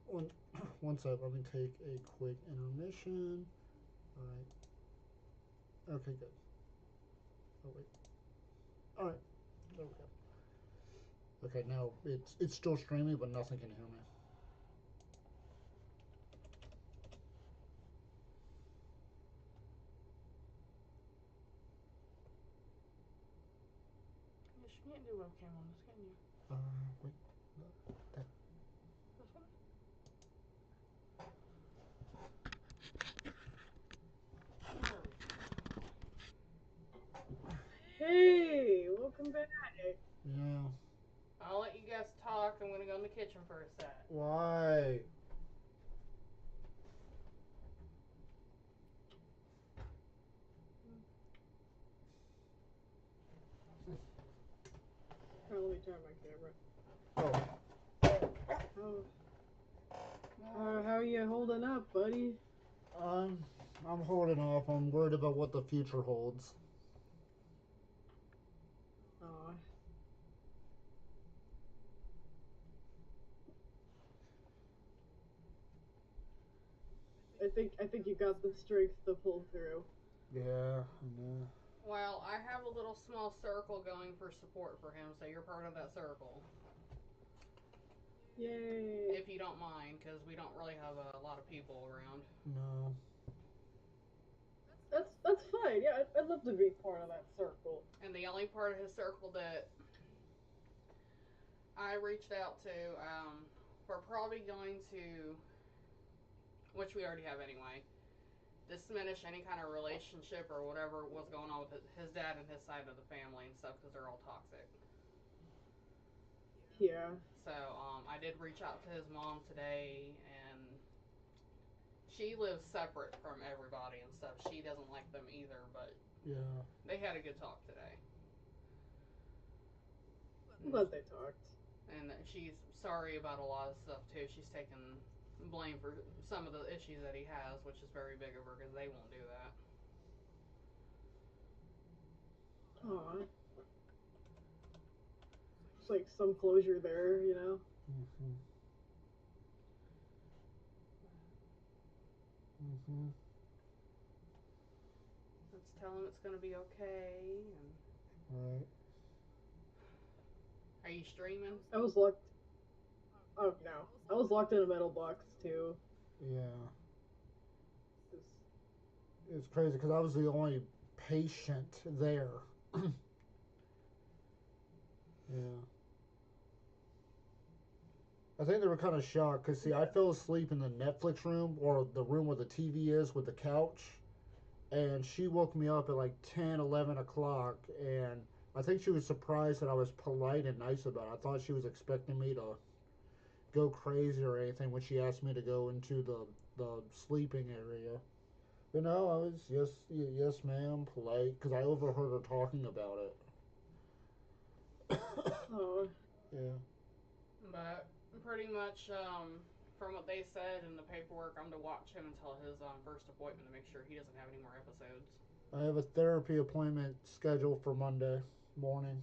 One, one sec. Let me take a quick intermission. All right. Okay, good. Oh wait. All right. There we go. Okay, now it's still streaming, but nothing can hear me. Yes, you can't do webcam on this, can you? Wait. That. This one? Hey, welcome back. Yeah. I'll let you guys talk. I'm gonna go in the kitchen for a sec. Why? Oh, let me turn my camera. Oh. How you holding up, buddy? I'm I'm holding off. I'm worried about what the future holds. Aw. I think you got the strength to pull through. Yeah, I know. Well, I have a little small circle going for support for him, so you're part of that circle. Yay. If you don't mind, because we don't really have a lot of people around. No. That's fine. Yeah, I'd love to be part of that circle. And the only part of his circle that I reached out to, we're probably going to, which we already have anyway, diminish any kind of relationship or whatever was going on with his dad and his side of the family and stuff because they're all toxic. Yeah. So I did reach out to his mom today, and she lives separate from everybody and stuff. She doesn't like them either, but Yeah. they had a good talk today. I'm glad they talked. And she's sorry about a lot of stuff too. She's taken blame for some of the issues that he has, which is very big of her because they won't do that. Aw. It's like some closure there, you know? Mhm. Mhm. Let's tell him it's gonna be okay. And Right. are you streaming? I was locked. Oh no, I was locked in a metal box too. Yeah. Just... It's crazy because I was the only patient there. Yeah. I think they were kind of shocked because, see, Yeah. I fell asleep in the Netflix room or the room where the TV is with the couch. And she woke me up at like 10, 11 o'clock. And I think she was surprised that I was polite and nice about it. I thought she was expecting me to go crazy or anything when she asked me to go into the sleeping area. But no, I was yes, ma'am, polite because I overheard her talking about it. Oh. Yeah. But pretty much, from what they said in the paperwork, I'm to watch him until his first appointment to make sure he doesn't have any more episodes. I have a therapy appointment scheduled for Monday morning.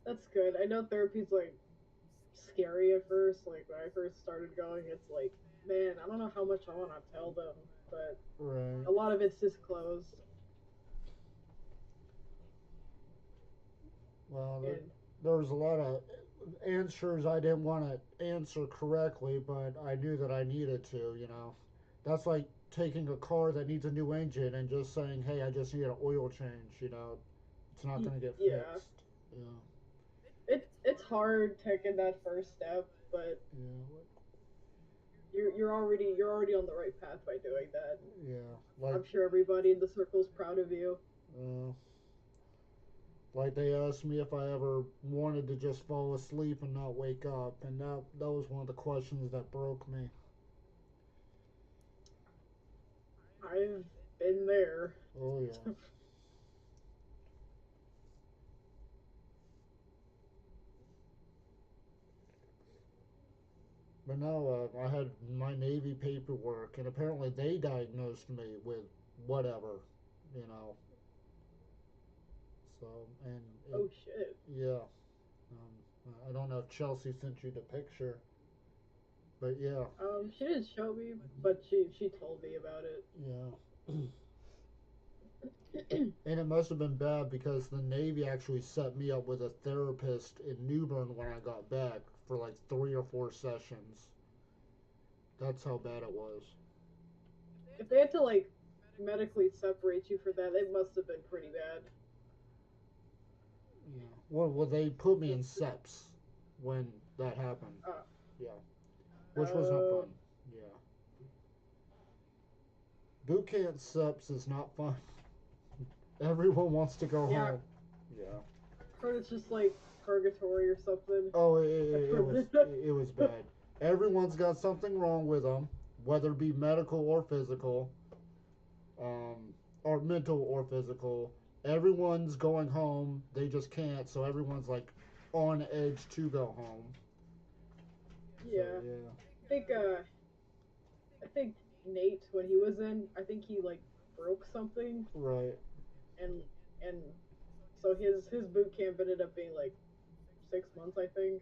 That's good. I know therapy's like scary at first. Like when I first started going, it's like, man, I don't know how much I want to tell them, but Right. a lot of it's disclosed. Well, And there was a lot of answers I didn't want to answer correctly, but I knew that I needed to, you know. That's like taking a car that needs a new engine and just saying, hey, I just need an oil change, you know. It's not going to get yeah, fixed. Yeah. it's hard taking that first step, but Yeah. you're already on the right path by doing that. Yeah. Like, I'm sure everybody in the circle's proud of you. uh, like they asked me if I ever wanted to just fall asleep and not wake up, and that was one of the questions that broke me. I've been there. Oh yeah. But no, I had my Navy paperwork, and apparently they diagnosed me with whatever, you know. So, and it, Oh shit. yeah. I don't know if Chelsea sent you the picture, but yeah, She didn't show me, but she told me about it. yeah. And it must have been bad because the Navy actually set me up with a therapist in Newbern when I got back for like 3 or 4 sessions. That's how bad it was. If they had to like medically separate you for that, it must have been pretty bad. Yeah. Well, they put me in SEPs when that happened. Uh, Yeah. Which wasn't uh, fun. Yeah. Boot camp SEPs is not fun. Everyone wants to go yeah, home. Yeah. heard it's just like purgatory or something. Oh, I've it was heard. it was bad. Everyone's got something wrong with them, whether it be medical or physical, or mental or physical. Everyone's going home. They just can't. So everyone's like on edge to go home. So Yeah, yeah. I think I think Nate when he was in, I think he like broke something Right. and and so his boot camp ended up being like 6 months, I think,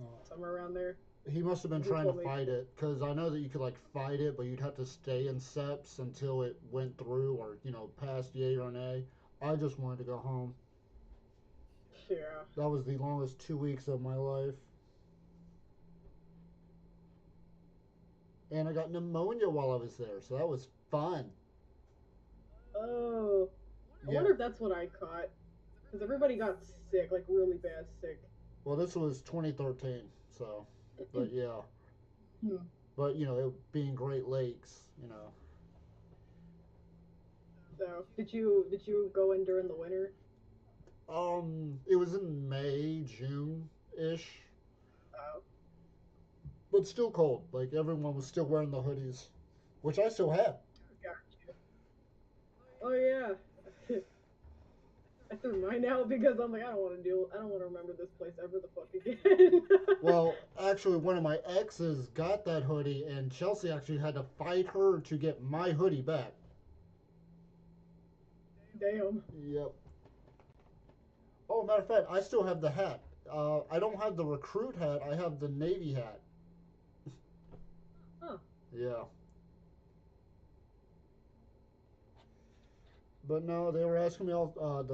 Uh, somewhere around there. he must have been And he trying to told me, fight it because I know that you could like fight it, but you'd have to stay in SEPs until it went through or passed yay or nay. I just wanted to go home. yeah. That was the longest 2 weeks of my life, and I got pneumonia while I was there, so that was fun. Oh, I Yeah. wonder if that's what I caught because everybody got sick, like really bad sick. Well, this was 2013, so, but yeah, Hmm. but it being Great Lakes. So did you go in during the winter? It was in May, June ish, Oh, but still cold. Like everyone was still wearing the hoodies, which I still have. gotcha. Oh yeah. I threw mine out because I'm like I don't want to remember this place ever the fuck again. Well, actually, one of my exes got that hoodie, and Chelsea actually had to fight her to get my hoodie back. Damn. Yep. Oh, matter of fact, I still have the hat. I don't have the recruit hat. I have the Navy hat. Huh. Yeah. But no, they were asking me all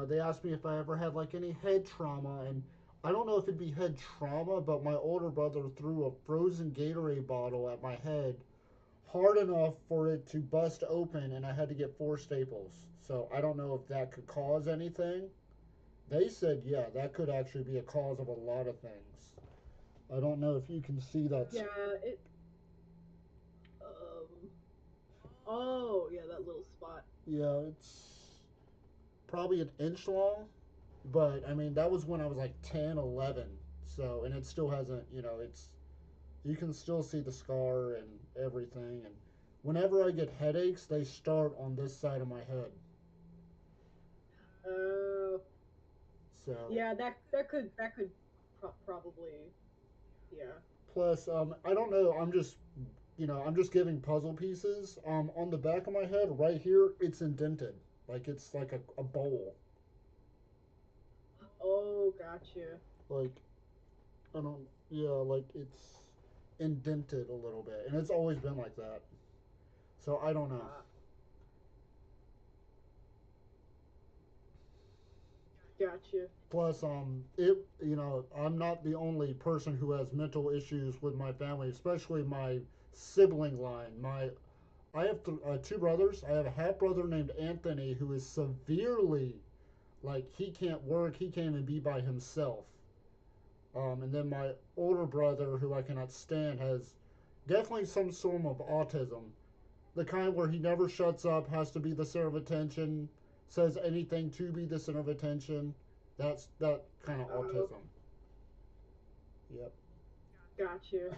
they asked me if I ever had like any head trauma, and I don't know if it'd be head trauma, but my older brother threw a frozen Gatorade bottle at my head hard enough for it to bust open, and I had to get 4 staples. So I don't know if that could cause anything. They said, yeah, that could actually be a cause of a lot of things. I don't know if you can see that. Yeah. It. Um. Oh yeah, that little spot. Yeah, it's probably an inch long, but I mean, that was when I was like 10, 11. So, and it still hasn't, you can still see the scar and everything. And whenever I get headaches, they start on this side of my head. Uh. So, Yeah. That could probably. Yeah. plus, I don't know, I'm just giving puzzle pieces. On the back of my head, right here, it's indented. Like it's like a bowl. Oh, gotcha. Like I don't. Yeah, like it's indented a little bit, and it's always been like that. So I don't know. Uh, gotcha. Plus, I'm not the only person who has mental issues with my family, especially my sibling line. I have two brothers. I have a half brother named Anthony who is severely, like, he can't work. He can't even be by himself. And then my older brother, who I cannot stand, has definitely some form of autism. The kind where he never shuts up, has to be the center of attention, says anything to be the center of attention. That's that kind of Oh, autism. Yep. gotcha.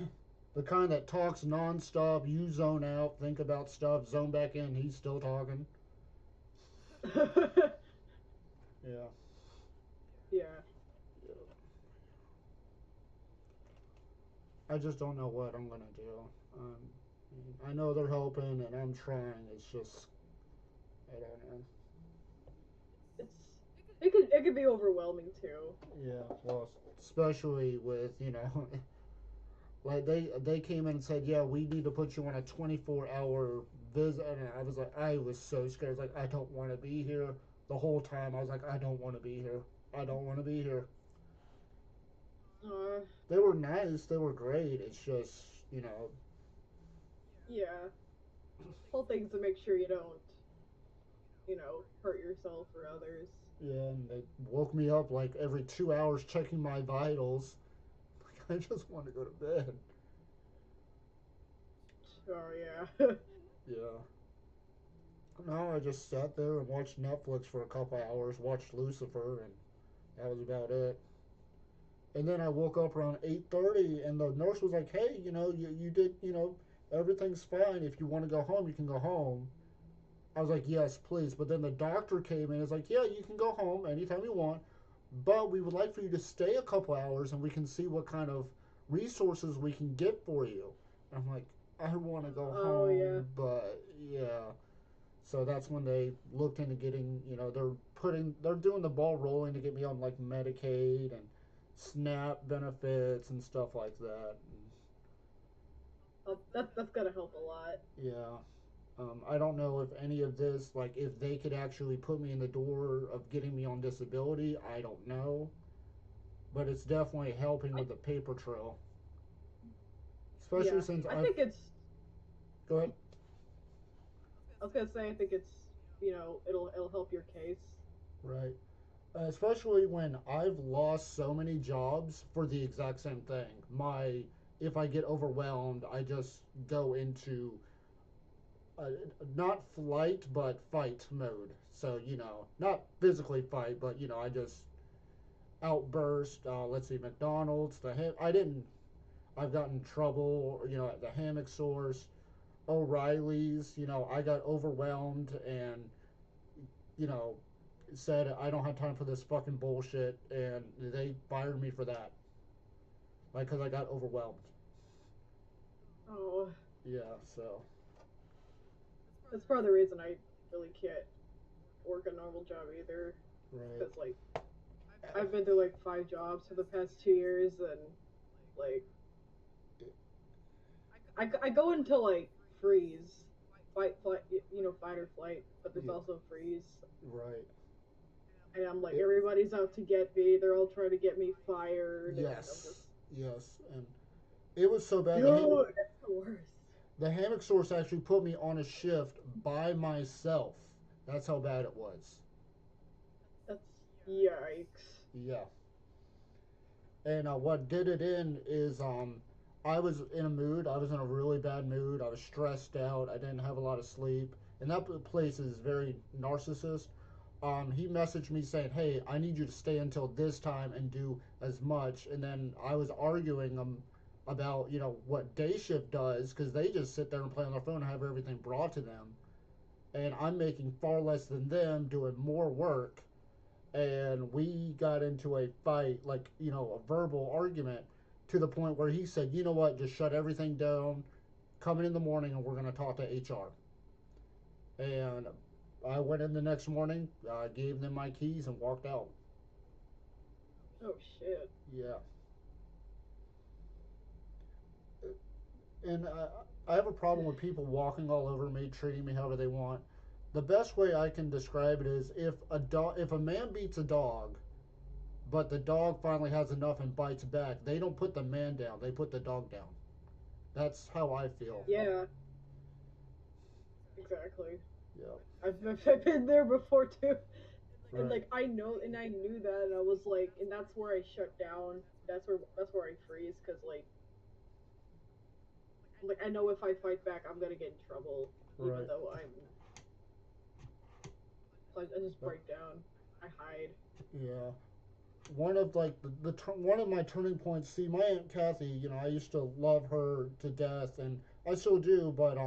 The kind that talks nonstop, you zone out, think about stuff, zone back in, he's still talking. Yeah. Yeah. Yeah. I just don't know what I'm gonna do. I know they're helping, and I'm trying. It's just I don't know. It's it could be overwhelming too. Yeah. Well, especially with like they came in and said, yeah, we need to put you on a 24-hour visit, and I was so scared. I was like, I don't want to be here. The whole time I was like, I don't want to be here. I don't want to be here. Uh, They were nice. They were great. It's just yeah. Whole things to make sure you don't, hurt yourself or others. yeah, and they woke me up like every 2 hours checking my vitals. Like I just want to go to bed. Oh yeah. Yeah. No, I just sat there and watched Netflix for a couple hours, watched Lucifer, and that was about it. And then I woke up around 8:30, and the nurse was like, "Hey, you did, everything's fine. If you want to go home, you can go home." I was like, "Yes, please." But then the doctor came in and was like, "Yeah, you can go home anytime you want, but we would like for you to stay a couple hours, and we can see what kind of resources we can get for you." And I'm like, "I want to go Oh yeah. home, but yeah." So that's when they looked into getting, they're doing the ball rolling to get me on like Medicaid and SNAP benefits and stuff like that. And That's gonna help a lot. yeah, I don't know if any of this, like, if they could actually put me in the door of getting me on disability. I don't know, but it's definitely helping I with the paper trail, especially Yeah. since I I've. think it's. Go ahead. I was gonna say I think it's. It'll help your case. Right. Especially when I've lost so many jobs for the exact same thing. If I get overwhelmed, I just go into uh, not flight but fight mode. So not physically fight, but I just outburst. Let's see, McDonald's. I didn't. I've gotten in trouble. At the hammock source, O'Reilly's. I got overwhelmed and you know said I don't have time for this fucking bullshit, and they fired me for that, like because I got overwhelmed. Oh, Yeah, so that's part of the reason I really can't work a normal job either. right. Because like I've been through like 5 jobs for the past 2 years, and like I go into like freeze, fight, fight or flight. But there's Yeah, also freeze, right. and I'm like It, everybody's out to get me. They're all trying to get me fired, and I'm just, yes, and it was so bad. dude, that's the worst. The hammock source actually put me on a shift by myself. That's how bad it was. That's yikes. Yeah. And what did it in is I was in a mood. I was in a really bad mood. I was stressed out. I didn't have a lot of sleep. And that place is very narcissist. He messaged me saying, "Hey, I need you to stay until this time and do as much." And then I was arguing about what day shift does, because they just sit there and play on their phone and have everything brought to them. And I'm making far less than them, doing more work, and we got into a fight, like a verbal argument, to the point where he said, "You know what? Just shut everything down. Come in the morning, and we're going to talk to HR." And I went in the next morning, gave them my keys, and walked out. Oh shit. Yeah, and I have a problem with people walking all over me, treating me however they want. The best way I can describe it is if a man beats a dog, but the dog finally has enough and bites back, they don't put the man down; they put the dog down. That's how I feel. Yeah, exactly. Yeah. I've been there before too. And Right. like I knew that, and I was like, and that's where I shut down. That's where I freeze, because like I know if I fight back, I'm gonna get in trouble, even Right. though I just But, break down. I hide. yeah. One of like one of my turning points. See, my aunt Kathy, I used to love her to death, and I still do. But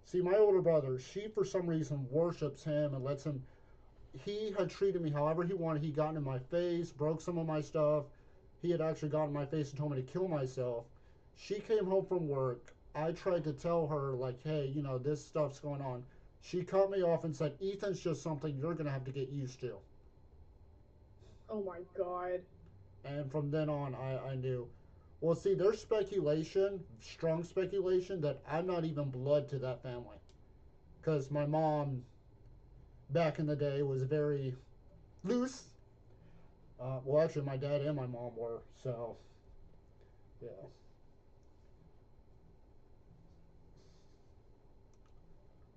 see, my older brother, she for some reason worships him and lets him. He had treated me however he wanted. He got in my face, broke some of my stuff. He had actually gotten in my face and told me to kill myself. She came home from work. I tried to tell her like, hey, this stuff's going on. She cut me off and said, Ethan's just something you're gonna have to get used to. Oh my god. And from then on, I knew. Well, see, there's speculation, strong speculation, that I'm not even blood to that family. Because my mom, back in the day, was very loose. Well, actually, my dad and my mom were. So, yeah.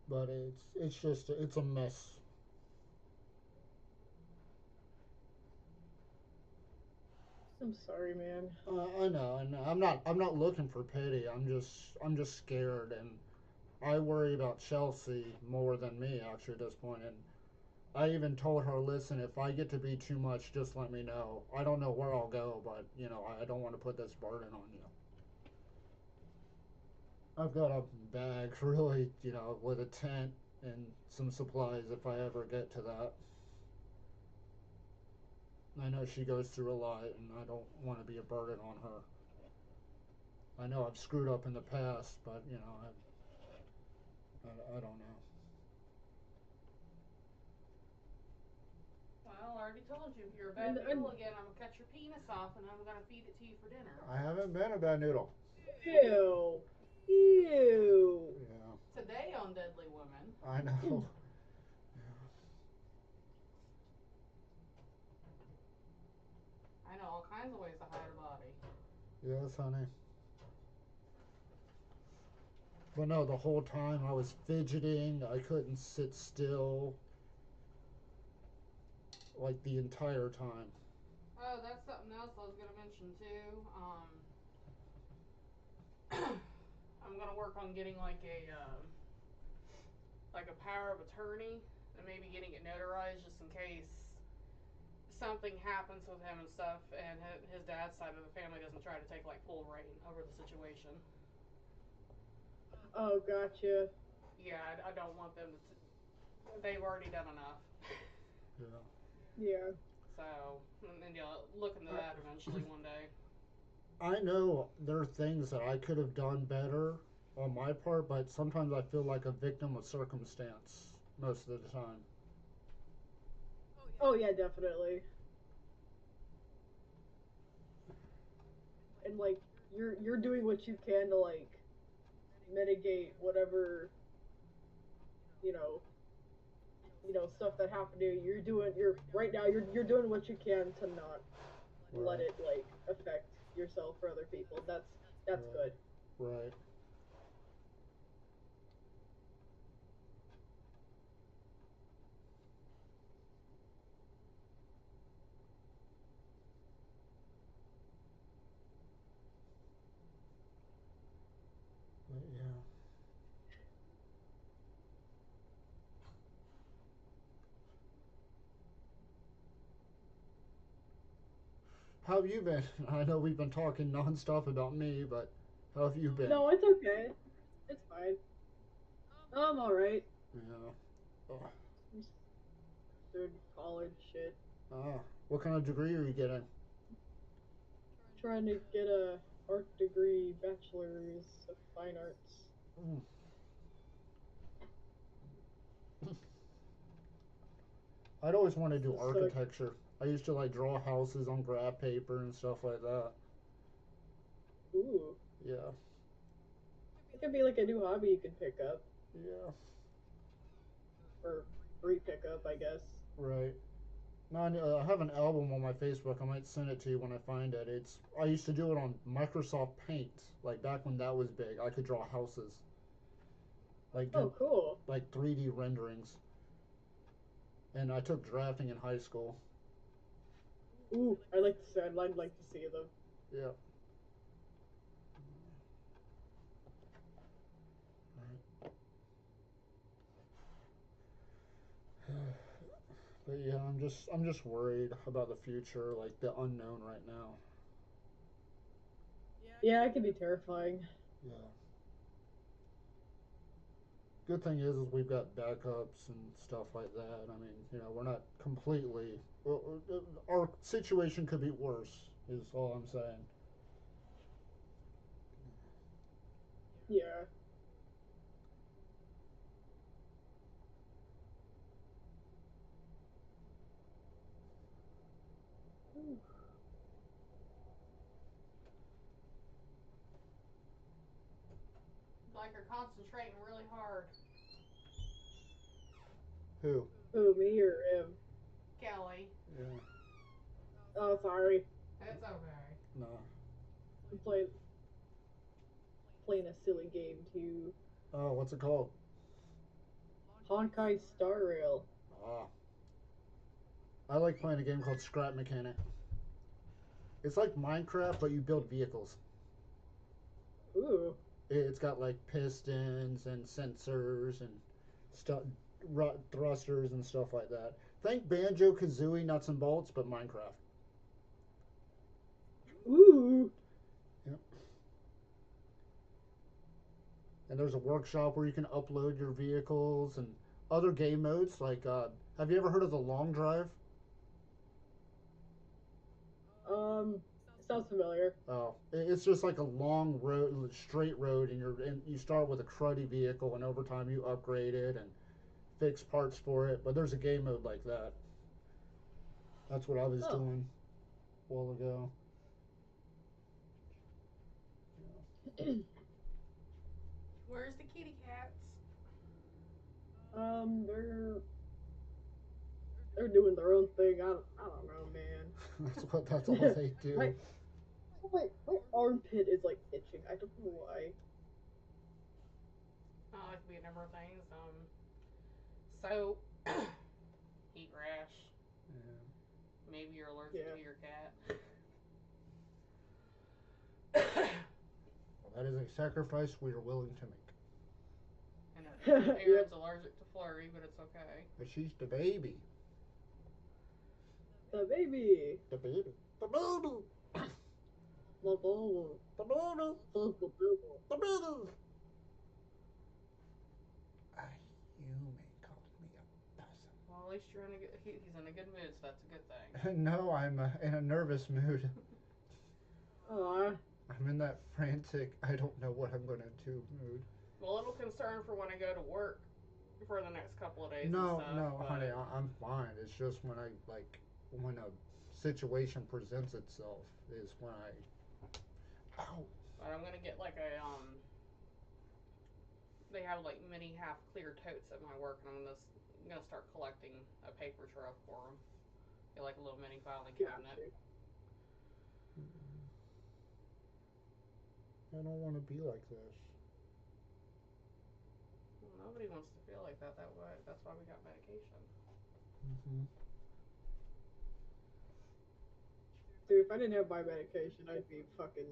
But it's just it's a mess. I'm sorry, man. I know, and I'm not looking for pity. I'm just scared, and I worry about Chelsea more than me actually at this point. And I even told her, listen, if I get to be too much, just let me know. I don't know where I'll go, but I don't want to put this burden on you. I've got a bag, really, with a tent and some supplies if I ever get to that. I know she goes through a lot, and I don't want to be a burden on her. I know I've screwed up in the past, but I don't know. Well, I already told you, if you're a bad And noodle again, I'm gonna cut your penis off and I'm gonna feed it to you for dinner. I haven't been a bad noodle. ew, ew. Yeah, Today on Deadly Women, I know. I know all kinds of ways to hide a body. Yes, honey. But no, the whole time I was fidgeting. I couldn't sit still, like the entire time. Oh, that's something else I was gonna mention too. I'm gonna work on getting like a power of attorney and maybe getting it notarized just in case something happens with him and stuff, and his dad's side of the family doesn't try to take like full reign over the situation. Oh, gotcha. Yeah, I don't want them to. They've already done enough. Yeah. Yeah. So, and yeah, look into that eventually one day. I know there are things that I could have done better on my part, but sometimes I feel like a victim of circumstance most of the time. Oh yeah, definitely. And like you're doing what you can to like mitigate whatever you know stuff that happened to you. You're right now. You're doing what you can to not let Right. it like affect yourself or other people. That's Right. good. Right. But yeah. How have you been? I know we've been talking nonstop about me, but how have you been? No, it's okay. It's fine. I'm all right. Yeah. Oh. Just doing college shit. Ah. What kind of degree are you getting? Trying to get a art degree, bachelor's of fine arts. Mm. I'd always want to do So architecture. I used to like draw houses on graph paper and stuff like that. ooh, Yeah. It could be like a new hobby you could pick up Yeah, or free pickup, I guess. right. No, I have an album on my Facebook. I might send it to you when I find it. It's I used to do it on Microsoft Paint, like back when that was big. I could draw houses, like Oh, do cool. like 3D renderings. And I took drafting in high school. Ooh, I like to see. I'd like to see them. Yeah. But yeah, I'm just worried about the future, like the unknown right now. Yeah, it can be terrifying. Yeah. Good thing is we've got backups and stuff like that. I mean, we're not completely. Well, our situation could be worse. Is all I'm saying. Yeah. Ooh. Like you're concentrating really hard. Who? Who, me or him? Kelly. Yeah. Oh, sorry. It's okay. No. I'm playing a silly game too. Oh, what's it called? Honkai Star Rail. Ah, I like playing a game called Scrap Mechanic. It's like Minecraft, but you build vehicles. Ooh. It's got like pistons and sensors and stuff, thrusters and stuff like that. Think Banjo Kazooie nuts and bolts, but Minecraft. Ooh. Yep. And there's a workshop where you can upload your vehicles and other game modes. Like, have you ever heard of the Long Drive? Sounds familiar. Oh, it's just like a long road, straight road, and you start with a cruddy vehicle, and over time you upgrade it and fix parts for it. But there's a game mode like that. That's what I was Oh. doing a while ago. Where's the kitty cats? They're doing their own thing. I don't know, That's all man. they my do. my armpit is like itching. I don't know why. Oh, it could be a number of things. Soap, heat rash. Yeah. Maybe you're allergic Yeah. to your cat. Well, that is a sacrifice we are willing to make. And Yep. Aaron's allergic to Flurry, but it's okay. But she's the baby. The baby. The baby. The baby. The baby. The baby. The baby. The baby. Uh, you may call me a person. Well, at least you're in a good. He's in a good mood, so that's a good thing. No, I'm in a nervous mood. Aw. I'm in that frantic, I don't know what I'm going to do mood. I'm a little concerned for when I go to work for the next couple of days and No, stuff. no, But honey, I'm fine. It's just when a situation presents itself is when ow. but I'm gonna get like a They have like mini half clear totes at my work, and I'm gonna start collecting a paper trail for them. Get like a little mini filing cabinet. Gotcha. I don't want to be like this. Well, nobody wants to feel like that way. That's why we got medication. Mm-hmm. Dude, if I didn't have my medication, I'd be fucking.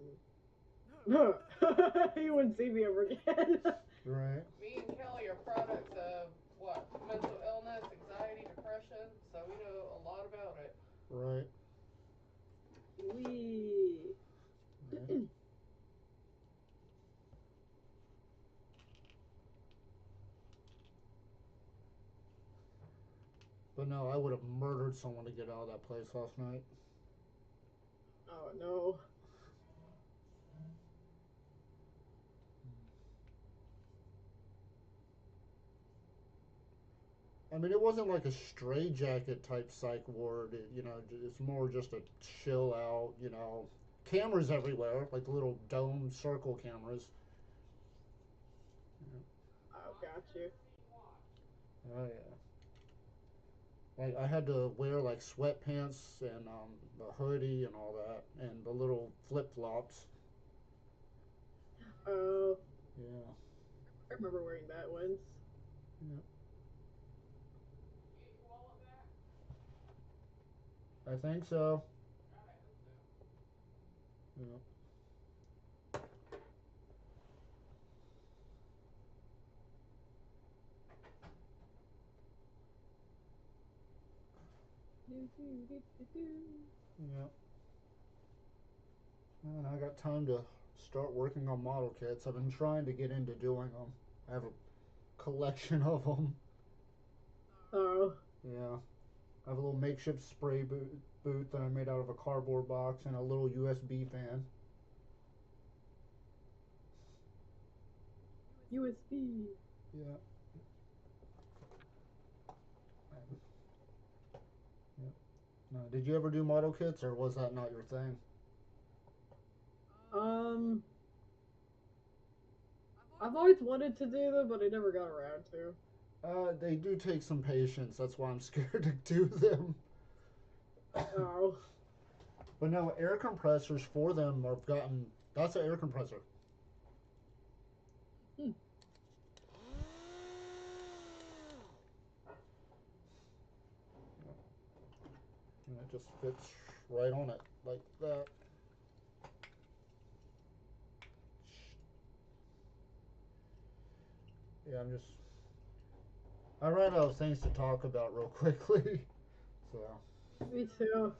You wouldn't see me ever again. Right. Me and Kelly are products of what? Mental illness, anxiety, depression. So we know a lot about it. Right. Wee. Right. But no, I would have murdered someone to get out of that place last night. Oh no. I mean, it wasn't like a stray jacket type psych ward. It's more just a chill out. Cameras everywhere, like the little dome circle cameras. Got you. Oh yeah. Like I had to wear like sweatpants and a hoodie and all that, and the little flip flops. Oh, Yeah. I remember wearing that once. Yeah. You get your wallet back? I think so. God, I hope so. Yeah. Do, do, do, do, do. Yeah. And I got time to start working on model kits. I've been trying to get into doing them. I have a collection of them. Oh, Yeah. I have a little makeshift spray booth that I made out of a cardboard box and a little USB fan. USB. Yeah. Yeah. Did you ever do model kits, or was that not your thing? Um, I've always wanted to do them, but I never got around to. They do take some patience. That's why I'm scared to do them. Oh, But no, air compressors for them have gotten. That's an air compressor. hmm. And it just fits right on it like that. Yeah, I'm just. I ran out of things to talk about real quickly. So, Me too.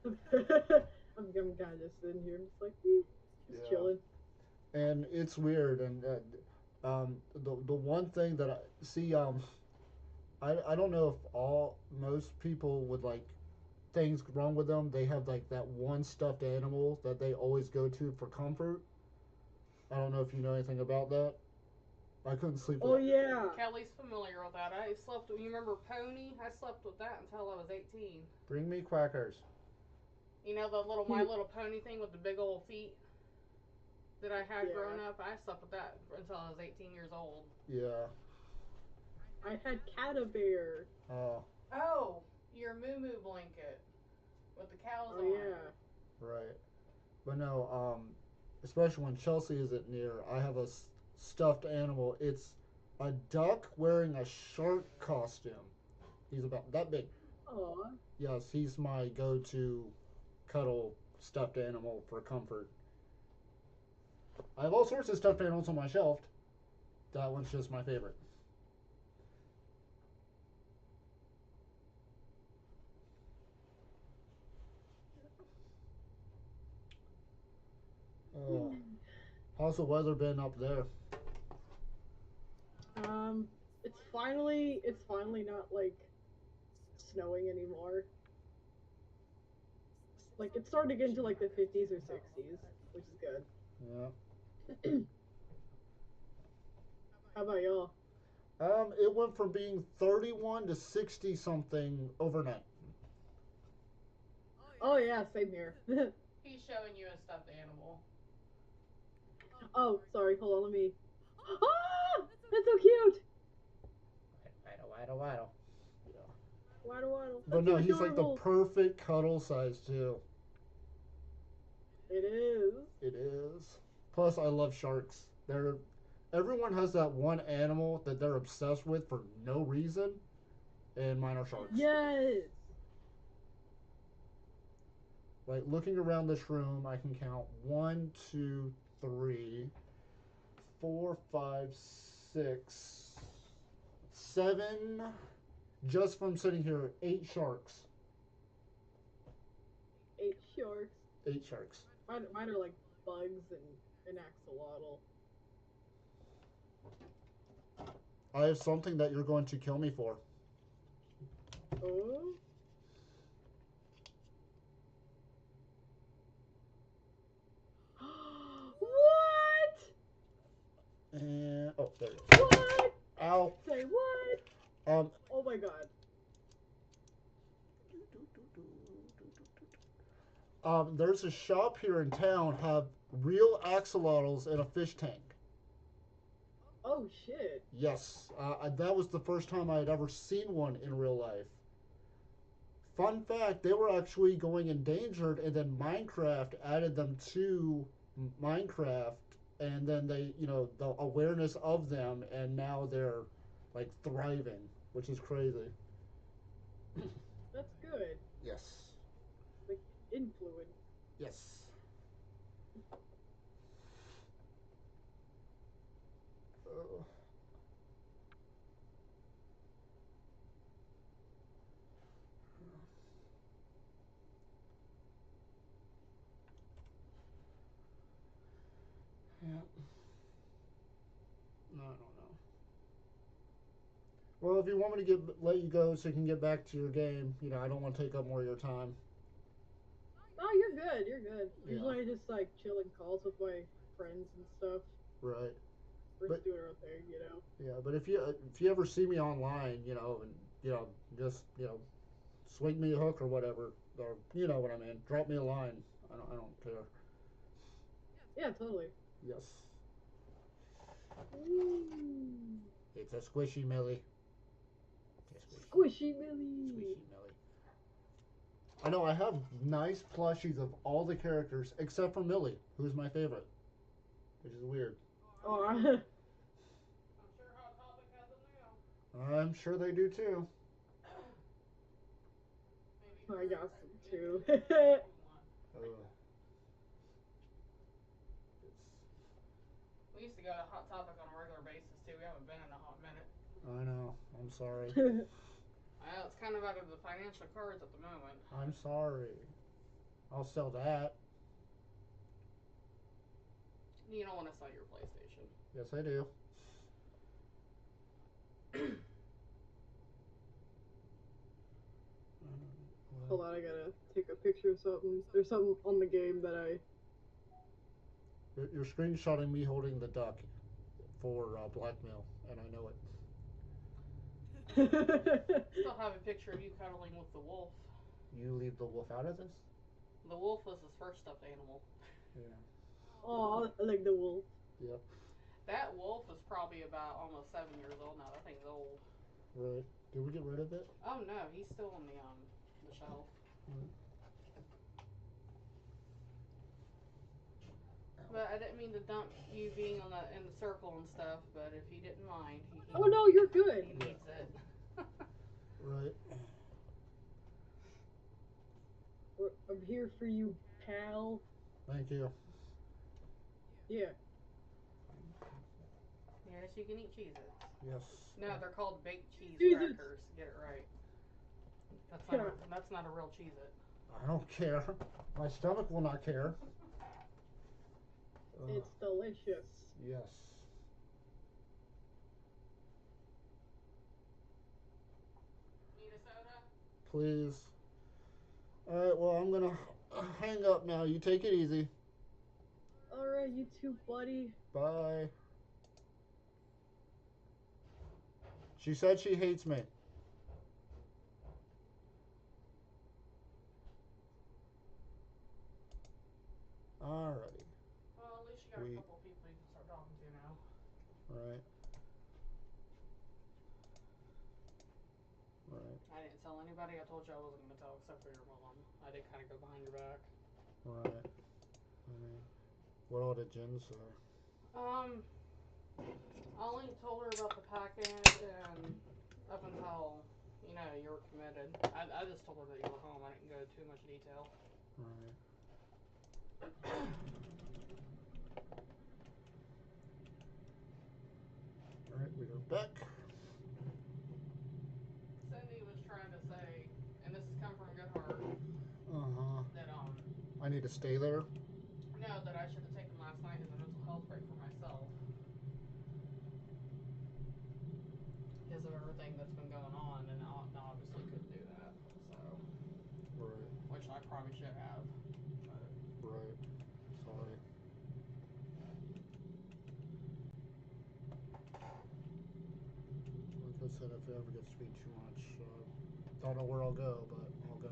I'm kind of just sitting here, just like, just yeah. chilling. And it's weird. And the one thing that I see, I don't know if most people would like things wrong with them. They have like that one stuffed animal that they always go to for comfort. I don't know if you know anything about that. I couldn't sleep Oh with. yeah. Kelly's familiar with that. I slept with, you remember Pony? I slept with that until I was 18. Bring me quackers. You know the little My Little Pony thing with the big old feet that I had growing Yeah. up? I slept with that until I was 18 years old. Yeah. I had Catabear. Oh, Oh, your moo moo blanket with the cows Oh on it. yeah. right. But no, especially when Chelsea isn't near, I have a stuffed animal. It's a duck wearing a shark costume. He's about that big. Oh. Yes, he's my go-to cuddle stuffed animal for comfort. I have all sorts of stuffed animals on my shelf. That one's just my favorite. Uh, how's the weather been up there? Um, it's finally not like snowing anymore. Like it's starting to get into like the 50s or 60s, which is good. Yeah. How about y'all? It went from being 31 to 60 something overnight. Oh yeah, same here. He's showing you a stuffed animal. Oh, sorry. Hold on. Let me. Ah, that's so cute. Waddle, waddle, waddle. Yeah. Waddle waddle. But That's no, so he's like the adorable. perfect cuddle size too. It is. It is. Plus, I love sharks. They're everyone has that one animal that they're obsessed with for no reason, and mine are sharks. Yes. Like looking around this room, I can count one, two, three, four, five, six, seven. Just from sitting here, eight sharks. 8 sharks. Eight sharks. Mine are like bugs and an axolotl. I have something that you're going to kill me for. Oh. What? And oh, there you go. What? Ow. Say what? Um. Oh my god. There's a shop here in town have real axolotls in a fish tank. Oh shit. Yes, that was the first time I had ever seen one in real life. Fun fact: they were actually going endangered, and then Minecraft added them to Minecraft, and then they, the awareness of them, and now they're like thriving, which is crazy. That's good. Yes. Like influence. Yes. Uh, yeah. No, I don't know. Well, if you want me to let you go so you can get back to your game, I don't want to take up more of your time. Oh, you're good. You're good. Yeah. Usually I just like chill in calls with my friends and stuff. Right. We're But just doing our thing. yeah, but if you ever see me online, and just swing me a hook or whatever, or you know what I mean, drop me a line. I don't care. Yeah, totally. Yes. Ooh. It's a squishy Millie. It's a Squishy Millie. squishy Millie. I know I have nice plushies of all the characters except for Millie, who's my favorite, which is weird. Oh, I'm sure Hot Topic has them now. I'm sure they do too. Maybe I Barry got Craig some can get you too. one if you want. Uh, We used to go to Hot Topic on a regular basis too. We haven't been in a hot minute. I know. I'm sorry. Well, it's kind of out of the financial cards at the moment. I'm sorry. I'll sell that. You don't want to sell your PlayStation. Yes, I do. Hold on, I gotta take a picture of something. There's something on the game that I. You're screenshotting me holding the duck for blackmail, and I know it. Still have a picture of you cuddling with the wolf. You leave the wolf out of this? The wolf was his first stuffed animal. Yeah. Oh, I like the wolf. Yep. That wolf is probably about almost 7 years old now. That thing's old. Right. Did we get rid of it? Oh no, he's still on the shelf. Right. But I didn't mean to dump you being on the in the circle and stuff. But if you didn't mind, Oh no, you're good. he needs it. Right. I'm here for you, pal. Thank you. Yeah. Yes, you can eat Cheez-Its. Yes. No, they're called baked cheese Cheez-Its. crackers. Get it right. Yeah. That's not a real Cheez-It. I don't care. My stomach will not care. It's delicious. Yes. Need a soda? Please. All right. Well, I'm gonna hang up now. You take it easy. Alright, you too, buddy. Bye. She said she hates me. Alrighty. Well, at least you got a couple people you can start talking to now. Right. Right. I didn't tell anybody. I told you I wasn't going to tell except for your mom. I did kind of go behind your back. Right. Right. What all did Jen say? I only told her about the package and up until, you were committed. I just told her that you were home. I didn't go too much detail. Right. Alright, we are back. Cindy was trying to say, and this has come from a good heart, Uh-huh. that I need to stay there? no, that I should have taken last night as a mental health break for myself because of everything that's been going on, and I obviously couldn't do that. So, Right. which I probably should have. But Right. Sorry. Like I said, if it ever gets to be too much, don't know where I'll go, but I'll go.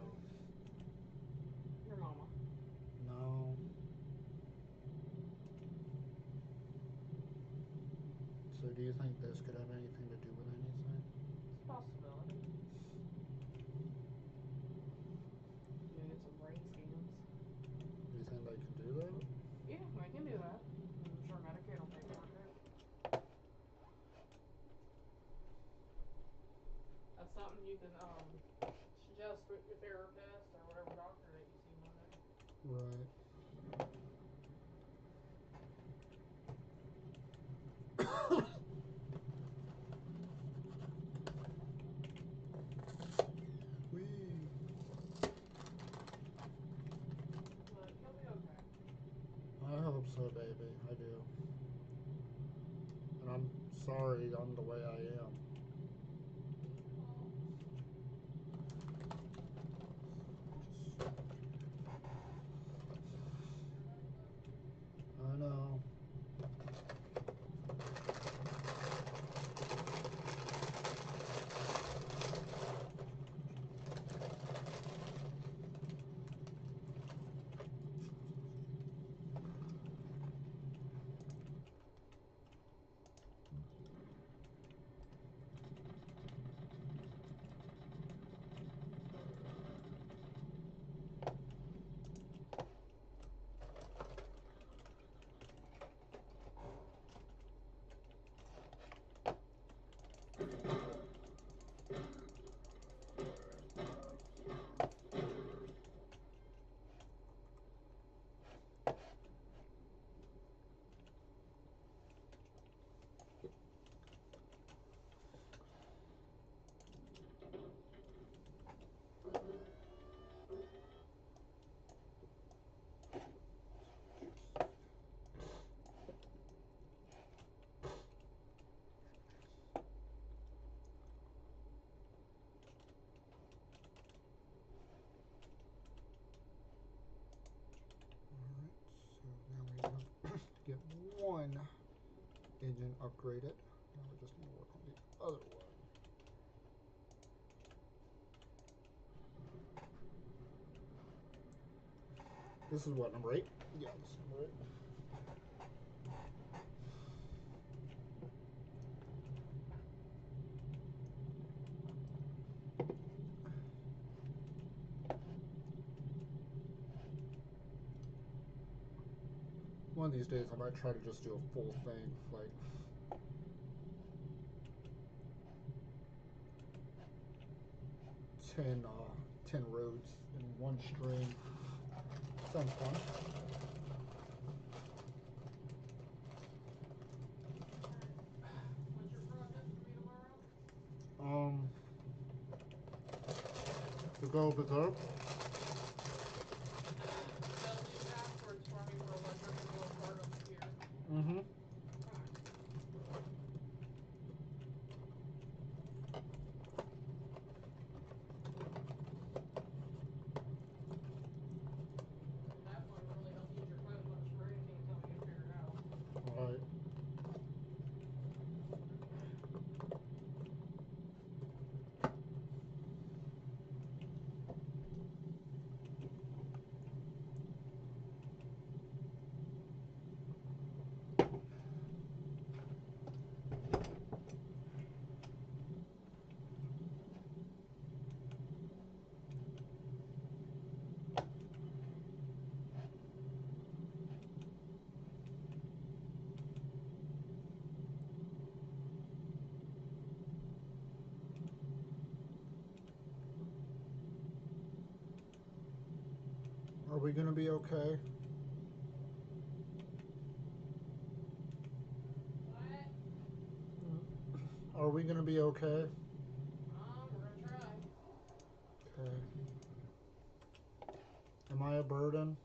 your mama. No. So do you think this could have anything to do with anything? It's a possibility. You gonna get some brain scans? Do you think they can do that? Yeah, we can do that. I'm sure Medicaid will pay for it too. That's something you can suggest with your therapist or whatever doctor that you see Monday. Right. Wee. But you'll be okay. I hope so, baby. I do. And I'm sorry I'm the way I am. Well, everybody loves you. I know. Alright, so now we have to get one engine upgraded. Now we just need to work on the other one. This is what, number 8? Yeah, this is number 8. One of these days I might try to just do a full thing, like 10 roads in one stream. Sounds fun. What's your project for me tomorrow? Um, to go berserk. Build new passwords for me for electrical apartments here. Mm-hmm. Okay. That one really helps use your phone much for anything until we get it figured out. Alright. Are we gonna be okay? What? Are we gonna be okay? We're gonna try. Okay. Am I a burden?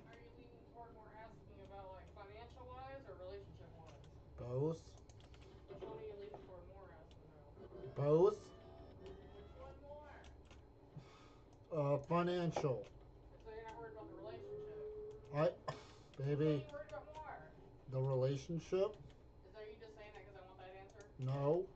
Are you leaning toward more asking about like financial wise or relationship wise? Both. Which one are you leaning toward more asking about? Both. Which one more? Financial. So you're not worried about the relationship. I, Which one are baby, you worried about more? the relationship? Are you just saying that because I want that answer? No.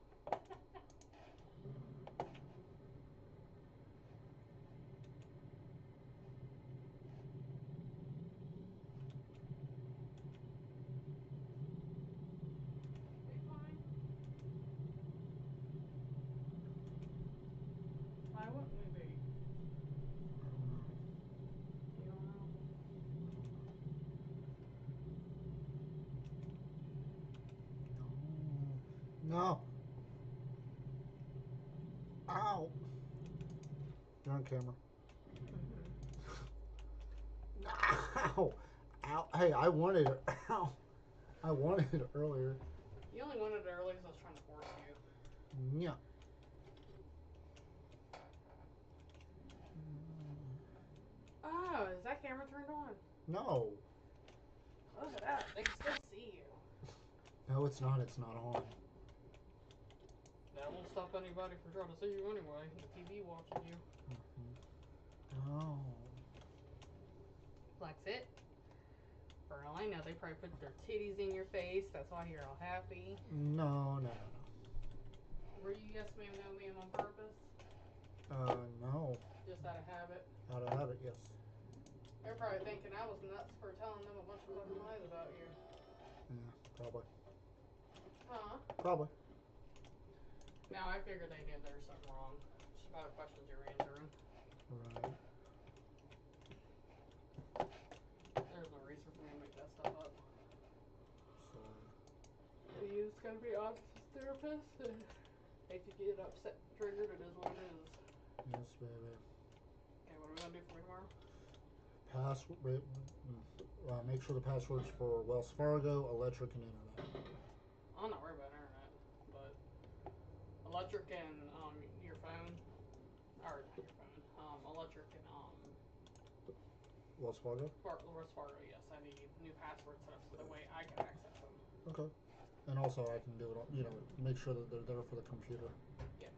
You're on camera. Mm-hmm. Ow! Ow! Hey, I wanted it. Ow! I wanted it earlier. You only wanted it early because I was trying to force you. Yeah. Oh, is that camera turned on? No. Close it up. They can still see you. No, it's not. It's not on. That won't stop anybody from trying to see you anyway. The TV watching you. Oh. Flex it. For all I know, they probably put their titties in your face. That's why you're all happy. No, no, no, Were you yes ma'am, no ma'am on purpose? no. Just out of habit? Out of habit, yes. They're probably thinking I was nuts for telling them a bunch of fucking lies about you. Yeah, probably. Huh? Probably. Now I figured they knew there was something wrong. Just about the questions you were answering. Right. There's no reason for me to make that stuff up. So. You just gotta be honest as a therapist. If you get upset and triggered, it is what it is. Yes, baby. Okay, what are we gonna do for me tomorrow? Make sure the passwords for Wells Fargo, electric, and internet. I'm not worried about internet, but electric and your phone, or not your phone, electric and Wells Fargo? Wells Fargo. Yes, I need new password set up so that way I can access them. Okay. And also, I can do it. Make sure that they're there for the computer. Yeah.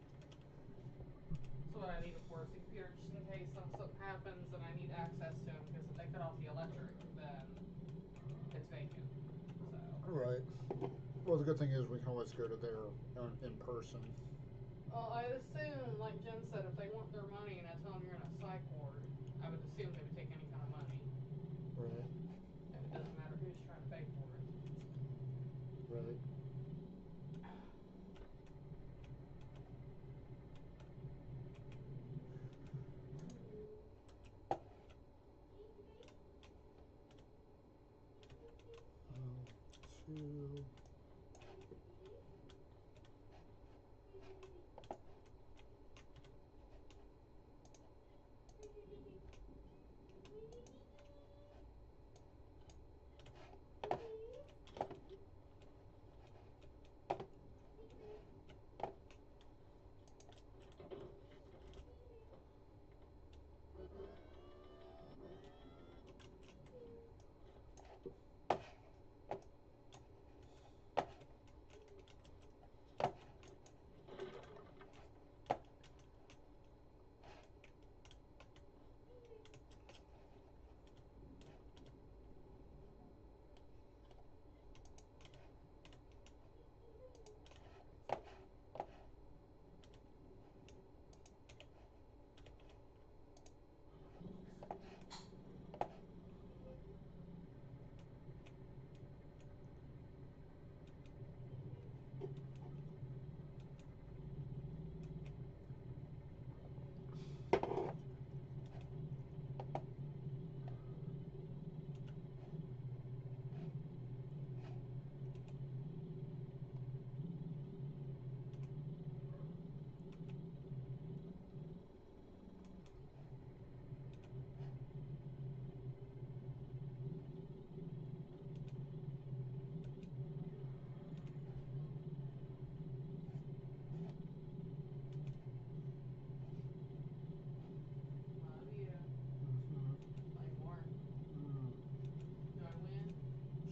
So what I need it for is the computer, just in case something happens and I need access to them. Because if they cut off the electric, then it's vacant. So. Right. Well, the good thing is we can always go to there in person. Well, I assume, like Jen said, if they want their money and I tell them you're in a psych ward, I would assume they would take any kind of money. Right. And it doesn't matter who's trying to pay for it. Right. Two. Love you. Mm-hmm. Play more. Do I win?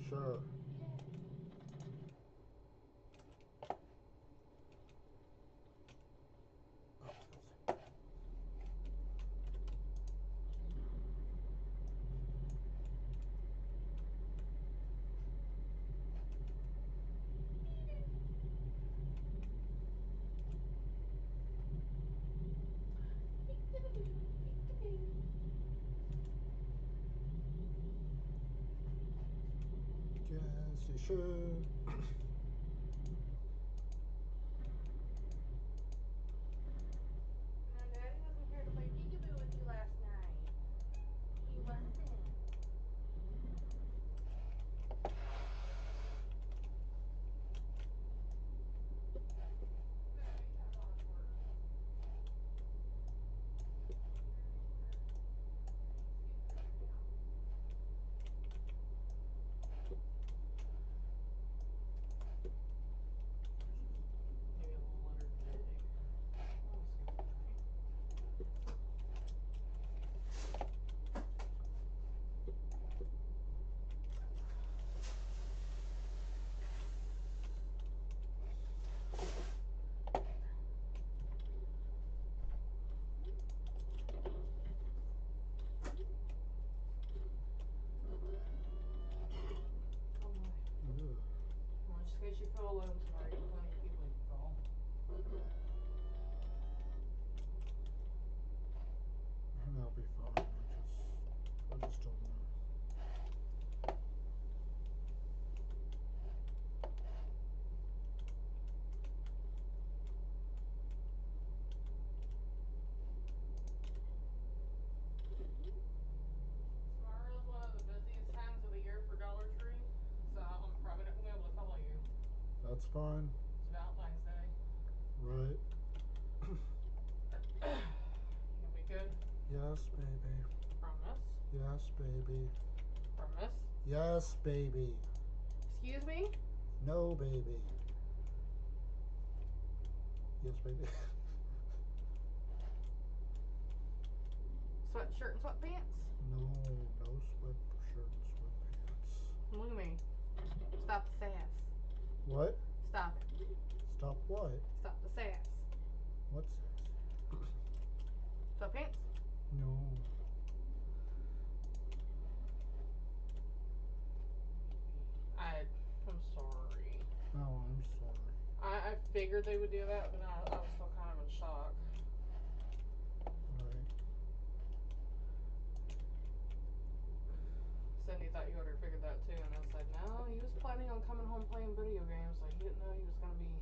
Sure. Yay. Yes, you should. No, Daddy wasn't here to play peekaboo with you last night. He wasn't. Better make that box work. fine. It's Valentine's Day. Right. You gonna be good? Yes, baby. Promise? Yes, baby. Promise? Yes, baby. Excuse me? No, baby. Yes, baby. Sweatshirt and sweatpants? No, no sweatshirt and sweatpants. Look at me. Stop the sass. What? Stop it. Stop what? Stop the sass. What's this? Sweatpants? No. I'm sorry. Oh, I'm sorry. I figured they would do that, but I was still kind of in shock. Right. Cindy thought you already figured that too, and I said, no, he was planning on coming home playing video games, so he didn't know he was going to be...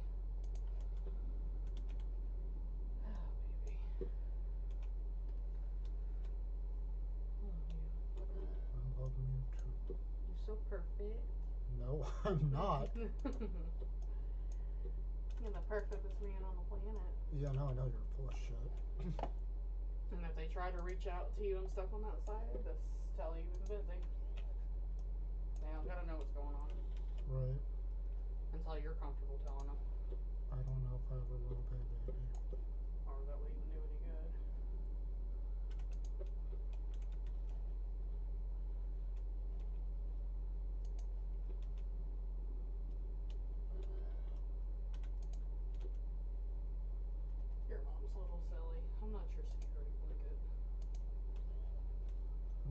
Oh, baby. I love you too. You're so perfect. No, I'm not. You're the perfectest man on the planet. Yeah, no, I know you're full of shit. And if they try to reach out to you and stuff on that side, just tell you've been busy. They don't gotta know what's going on. Right. Until you're comfortable telling them. I don't know if I ever will be, baby. Or that would even do any good. Your mom's a little silly. I'm not your security blanket.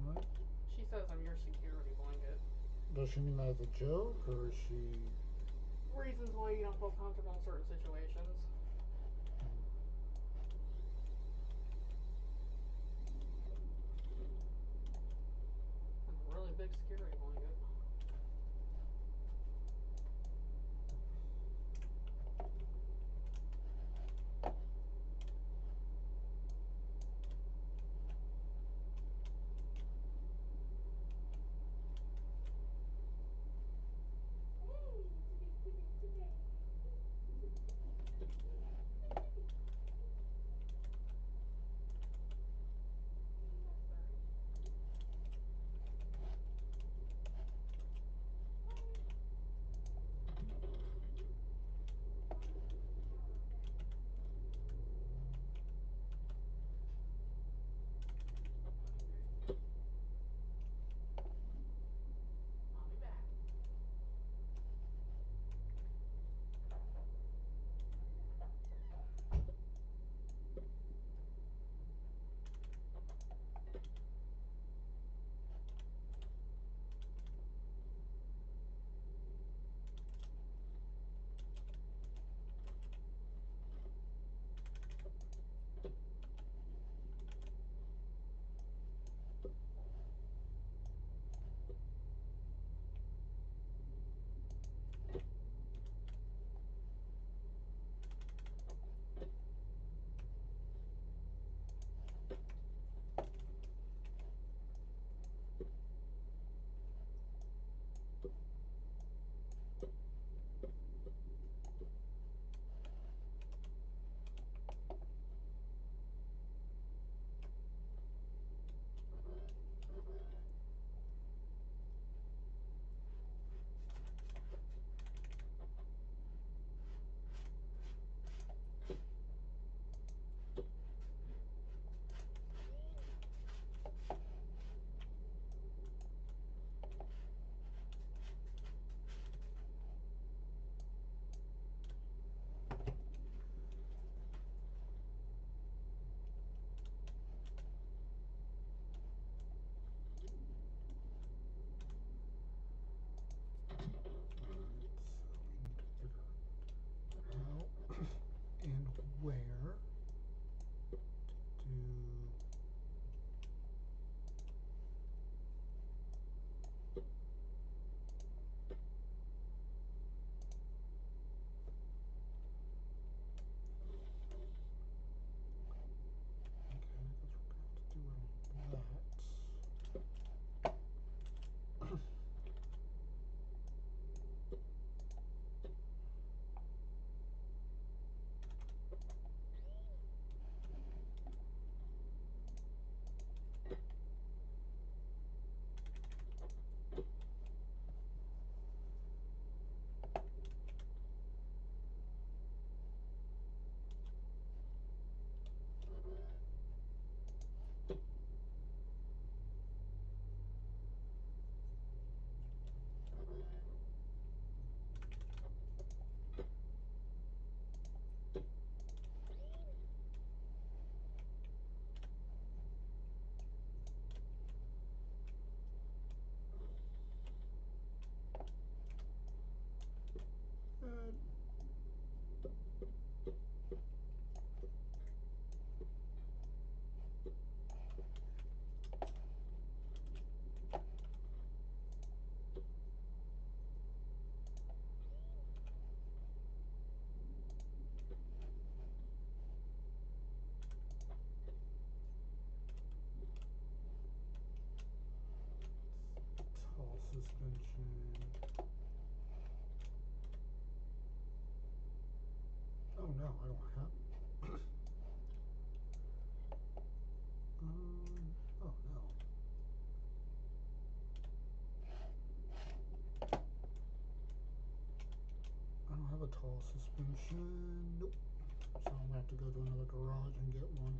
What? She says I'm your security blanket. Does she mean that as a joke, or is she... Reasons why you don't feel comfortable in certain situations. I'm a really big security blanket. I'll be back. And where to do... Okay, I guess we're going to have to do it on that. no, I don't have. Oh no. I don't have a tall suspension. Nope. So I'm gonna have to go to another garage and get one.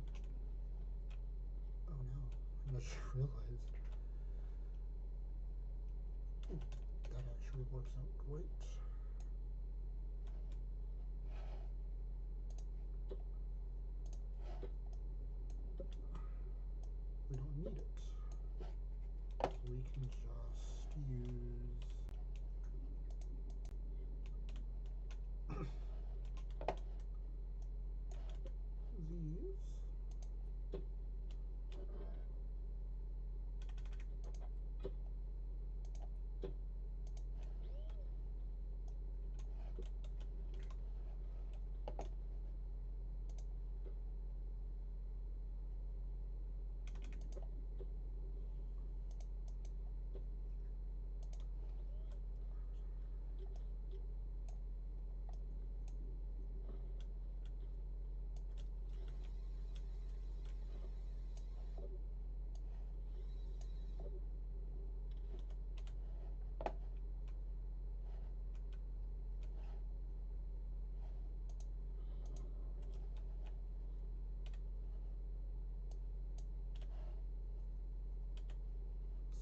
Oh no. I just realized. Ooh, that actually works out great. We don't need it. So we can just use these.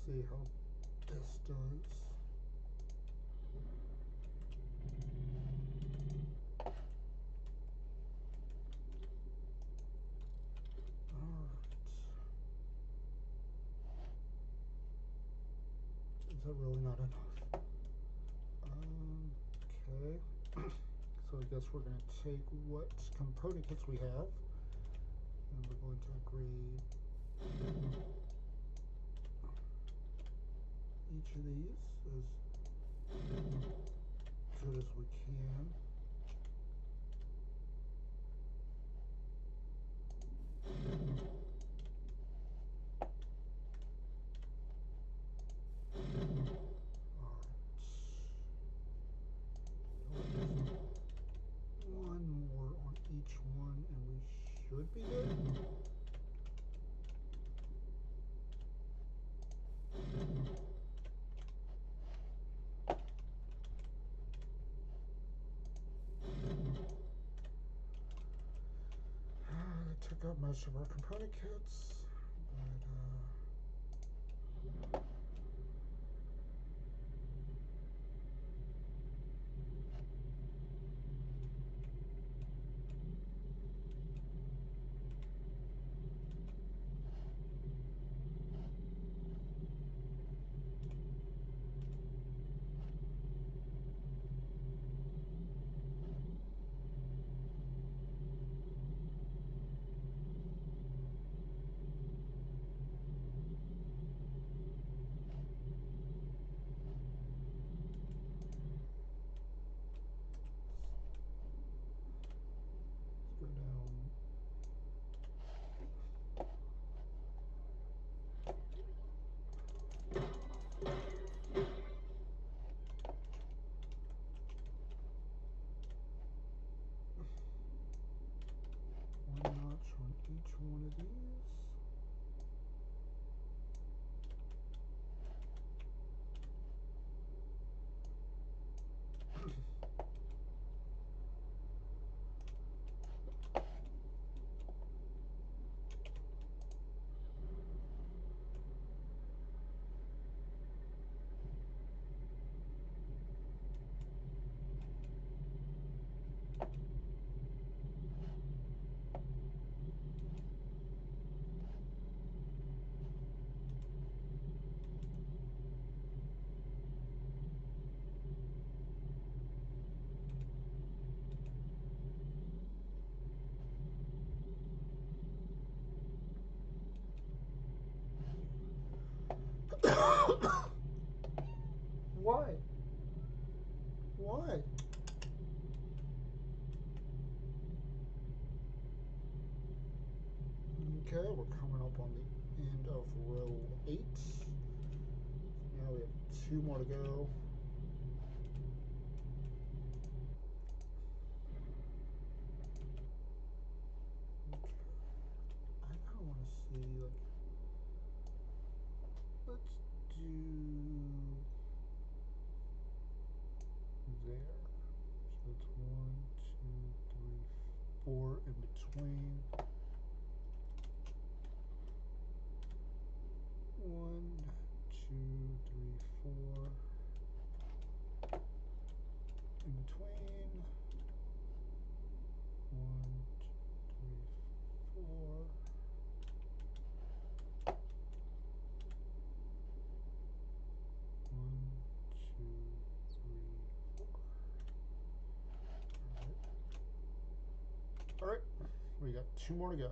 See how this does. Alright. Is that really not enough? Okay. So I guess we're going to take what component kits we have and we're going to upgrade each of these as good as we can. One more on each one and we should be good. That took up most of our component kits, but let's go down. One notch on each one of these. Why? Why? Okay, we're coming up on the end of row 8. Now we have 2 more to go. 2 more to go.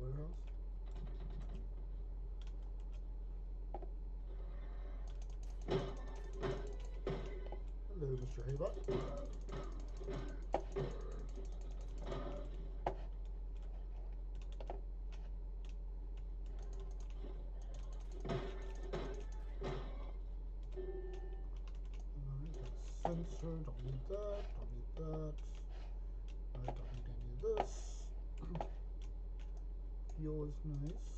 Warehouse. Hello, Mr. Haybot. Sensor, don't need that, don't need that. I don't need any of this. Fuel is nice.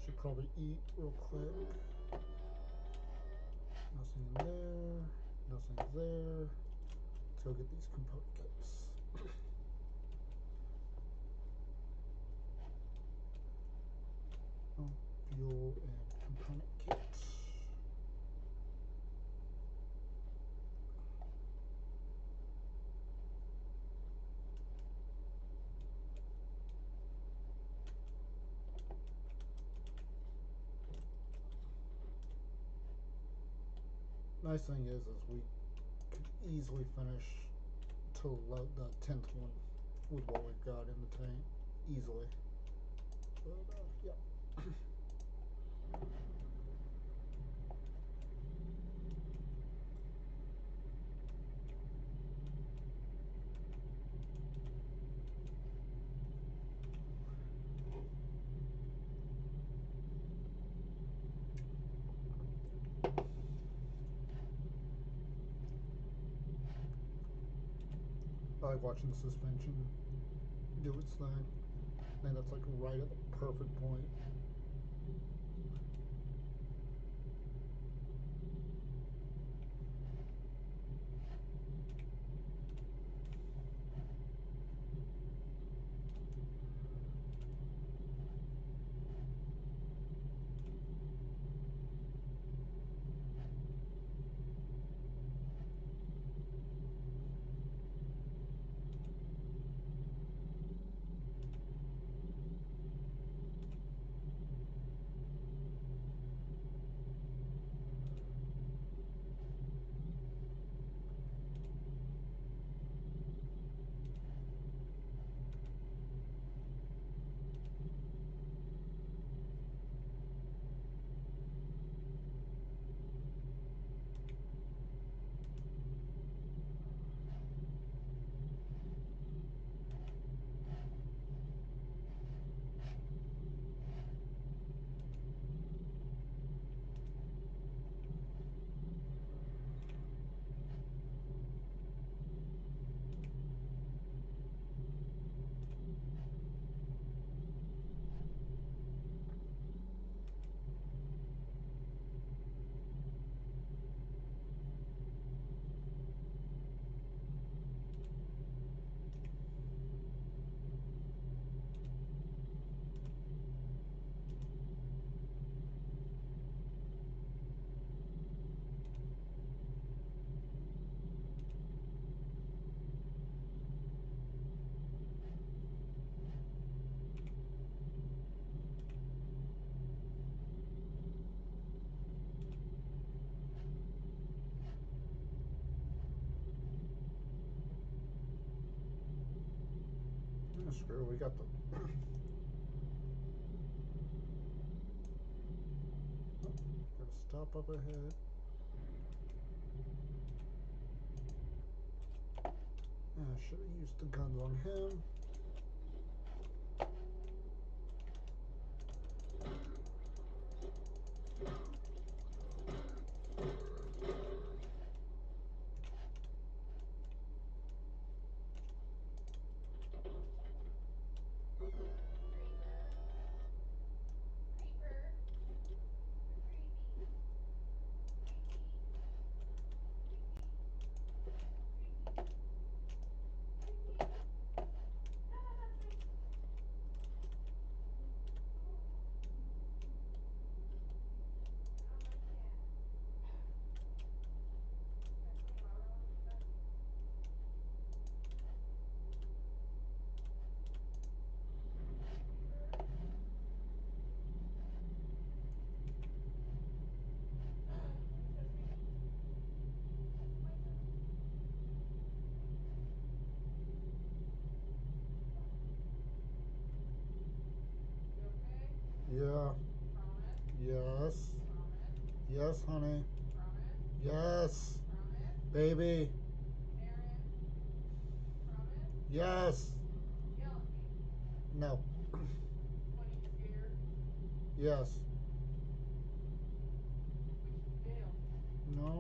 Should probably eat real quick. Nothing in there, nothing there. Let's go get these component kits. Oh, fuel and component kits. Nice thing is we could easily finish till the 10th one with what we've got in the tank. Easily. But, yeah. I like watching the suspension do its thing. I think that's like right at the perfect point. Screw, we got the. Got to stop up ahead. I should have used the guns on him. Yeah. Promise? Yes. Promise? Yes, honey. Promise? Yes. Promise? Baby. Aaron? Promise? Yes. Yell at me. No. When he's scared. Yes. We should jail. No.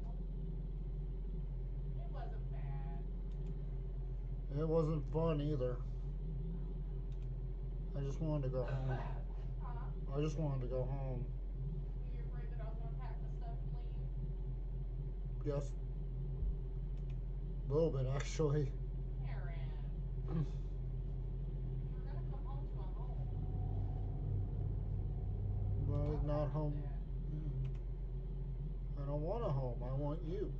Nope. It wasn't bad. It wasn't fun either. I don't know. I just wanted to go home. Huh? I just wanted to go home. Were you afraid that I was going to pack the stuff and leave? Yes. A little bit, actually. Aaron. You were going to come home to a home. But Why it's would I not do home. that? I don't want a home. I want you.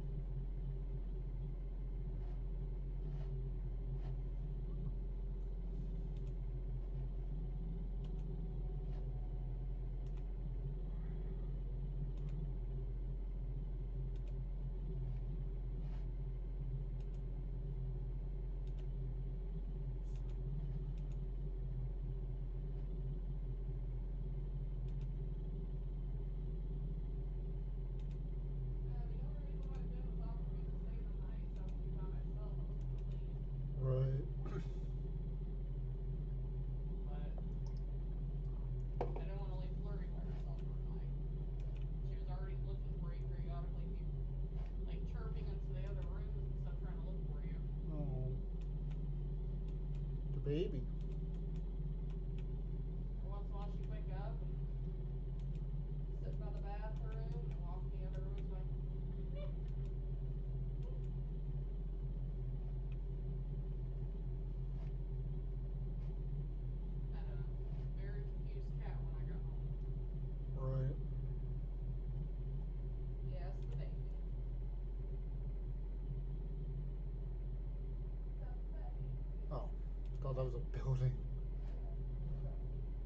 The only reason why Jen was offering me to stay the night so I could be by myself, I wasn't going to leave. Right. But I didn't want to leave Flurry by herself for a night. She was already looking for you periodically, like chirping into the other rooms and stuff, trying to look for you. Oh. The baby. Every once in a while, she'd wake up and sit by the bathroom and walk in the other rooms like, meep, meep. Had a very confused cat when I got home. Right. Yes, the baby. The baby. Oh. I thought that was a building. Yes, the baby. Gross.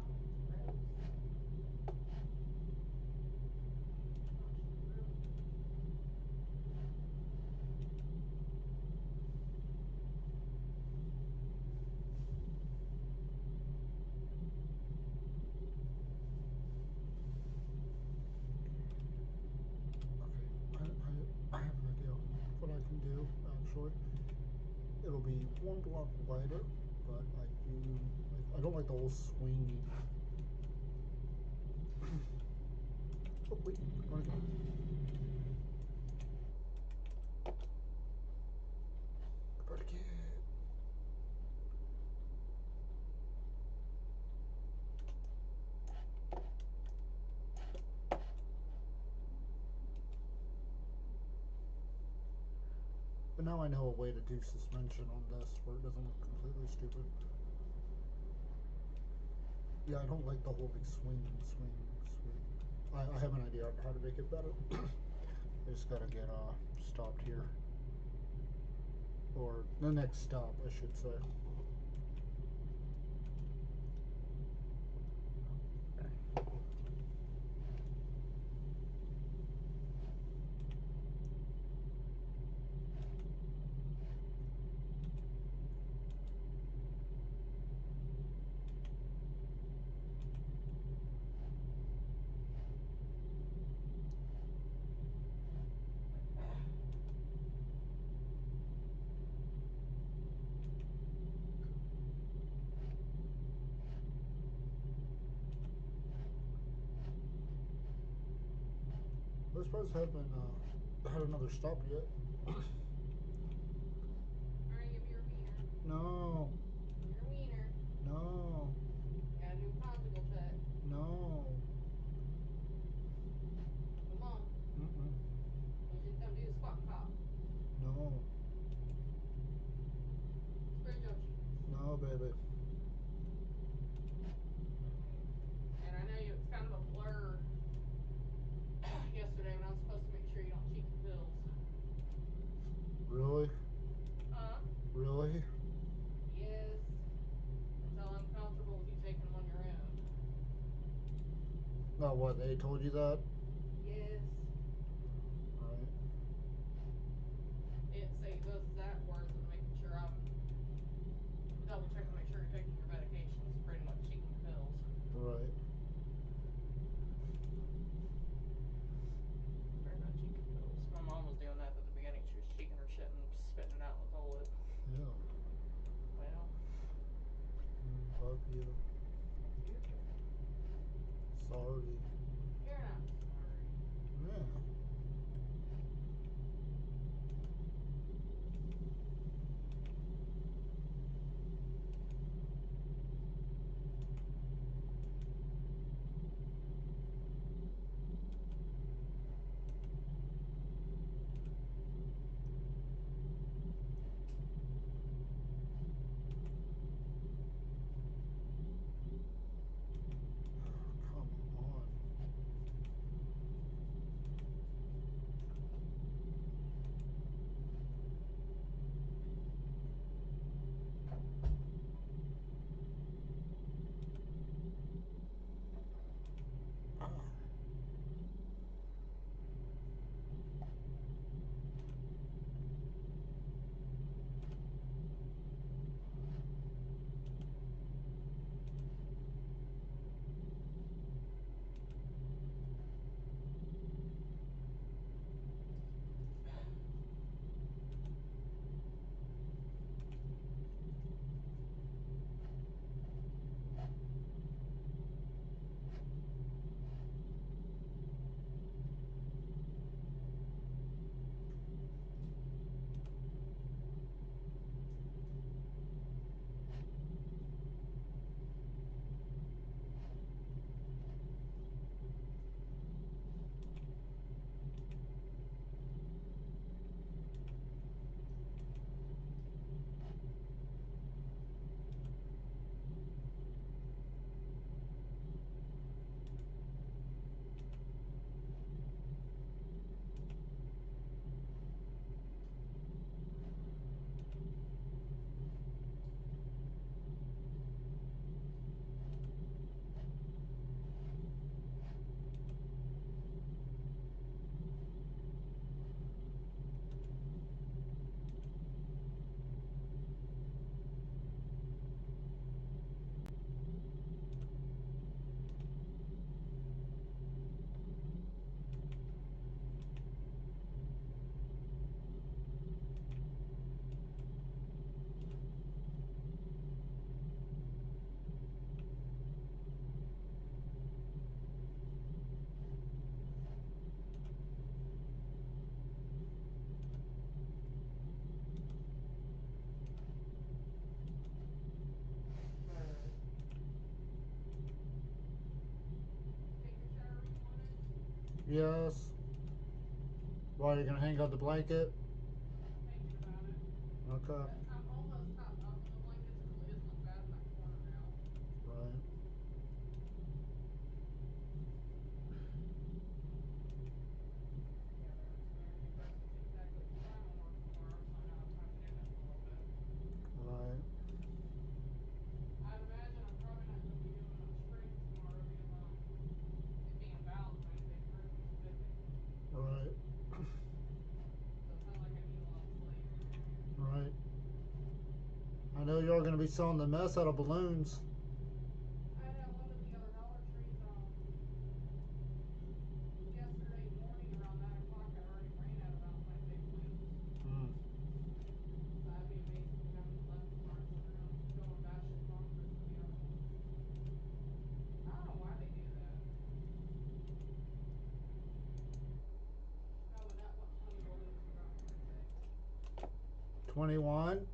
Oh, gross. Oh, she really pushed. Okay. I have an idea what I can do, actually. It'll be one block wider, but I do. I don't like the whole swinging. Oh, wait. Run again. Run again. But now I know a way to do suspension on this where it doesn't look completely stupid. Yeah, I don't like the whole big swing. I have an idea on how to make it better. I just gotta get stopped here. Or the next stop, I should say. Those parts haven't had another stop yet. Alright, give me your wiener. No, Give me your wiener. no, You gotta do a conjugal check. no. Come on. Mm-mm. I need you to come do the squat and pop. No, Spread your cheeks. no, baby. And I know it's kind of a blur yesterday when I was supposed to make sure you don't cheek the pills. Really? Huh? Really? Yes. Until I'm comfortable with you taking them on your own. Not what, they told you that? Yes. Right. They didn't say those exact words, but making sure I'm double checking to make sure you're taking your medications. Pretty much cheeking your pills. Right. Better not cheek your pills. My mom was doing that at the beginning. She was cheeking her shit and spitting it out in the toilet. Yeah. Well, Love you. you too. Sorry. You're not sorry. Yeah. Come on. Ah. Take your shower where you want it. Yes. Why, you gonna hang out the blanket? Thinking about it. Okay. I'm almost topped up on the blankets. It really isn't that bad in that corner now. Right. Yeah, they're gonna be pressing tic tac with time homework tomorrow, so I know I have time to do that for a little bit. Right. I'd imagine I'm probably not going to be doing much training tomorrow because it being Valentine's Day, everyone's busy. Right. So it's not like I need a lot of sleep. Right. I know you're gonna be selling the mess out of balloons. I know one of the other Dollar Trees yesterday morning around 9 o'clock had already ran out of Valentine's Day balloons. Hmm. So I'd be amazed if we have any left tomorrow. So they're going batshit bonkers for the other ones. I don't know why they do that. 21.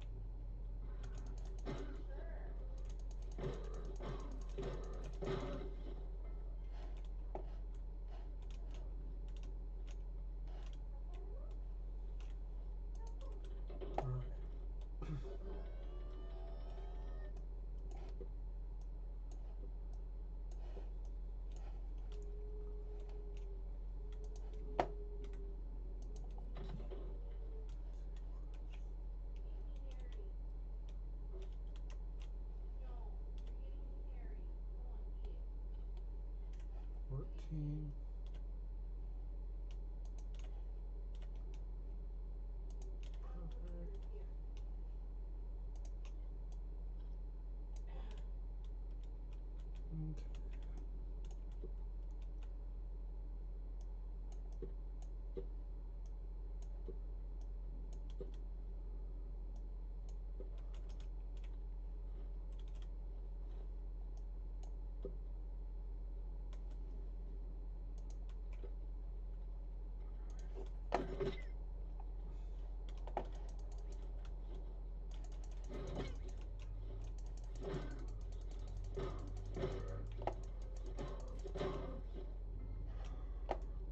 All right. 14. Perfect. Okay.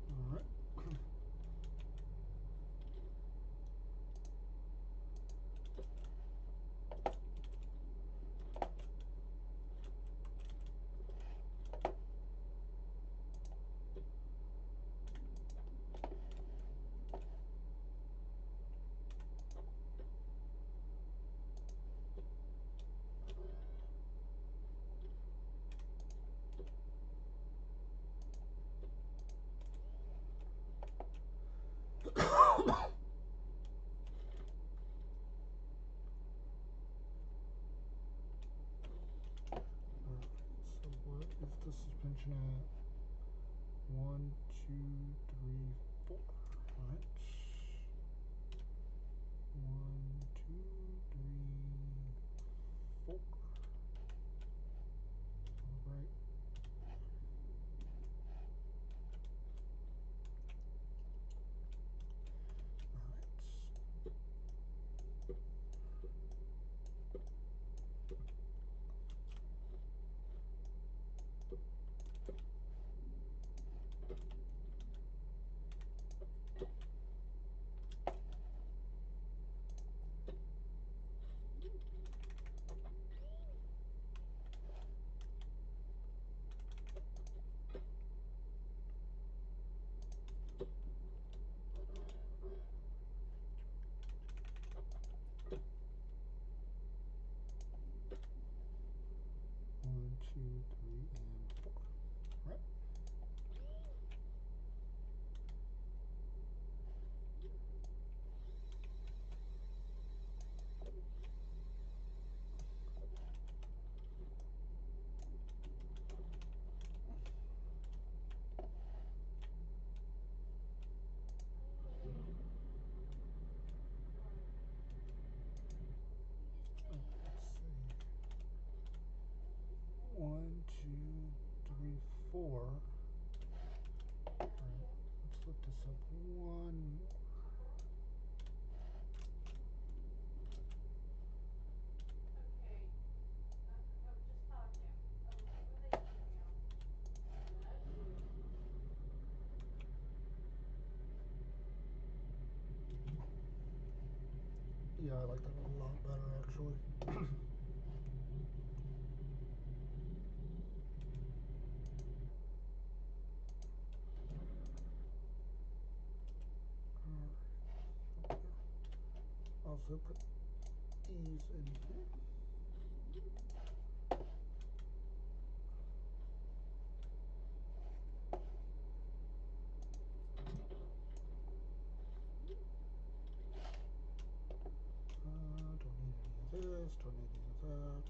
All right. So what is the suspension at? 1, 2, 3, 4. All right. 1, 2, 3, 4. All right. All right. 1, 2, 3, and 4. All right. Let's see. 1, 2, 3, 4. All right. Let's look this up one more. Yeah, I like that a lot better actually. Alright. Also put these in here. Don't need any of this, don't need any of that.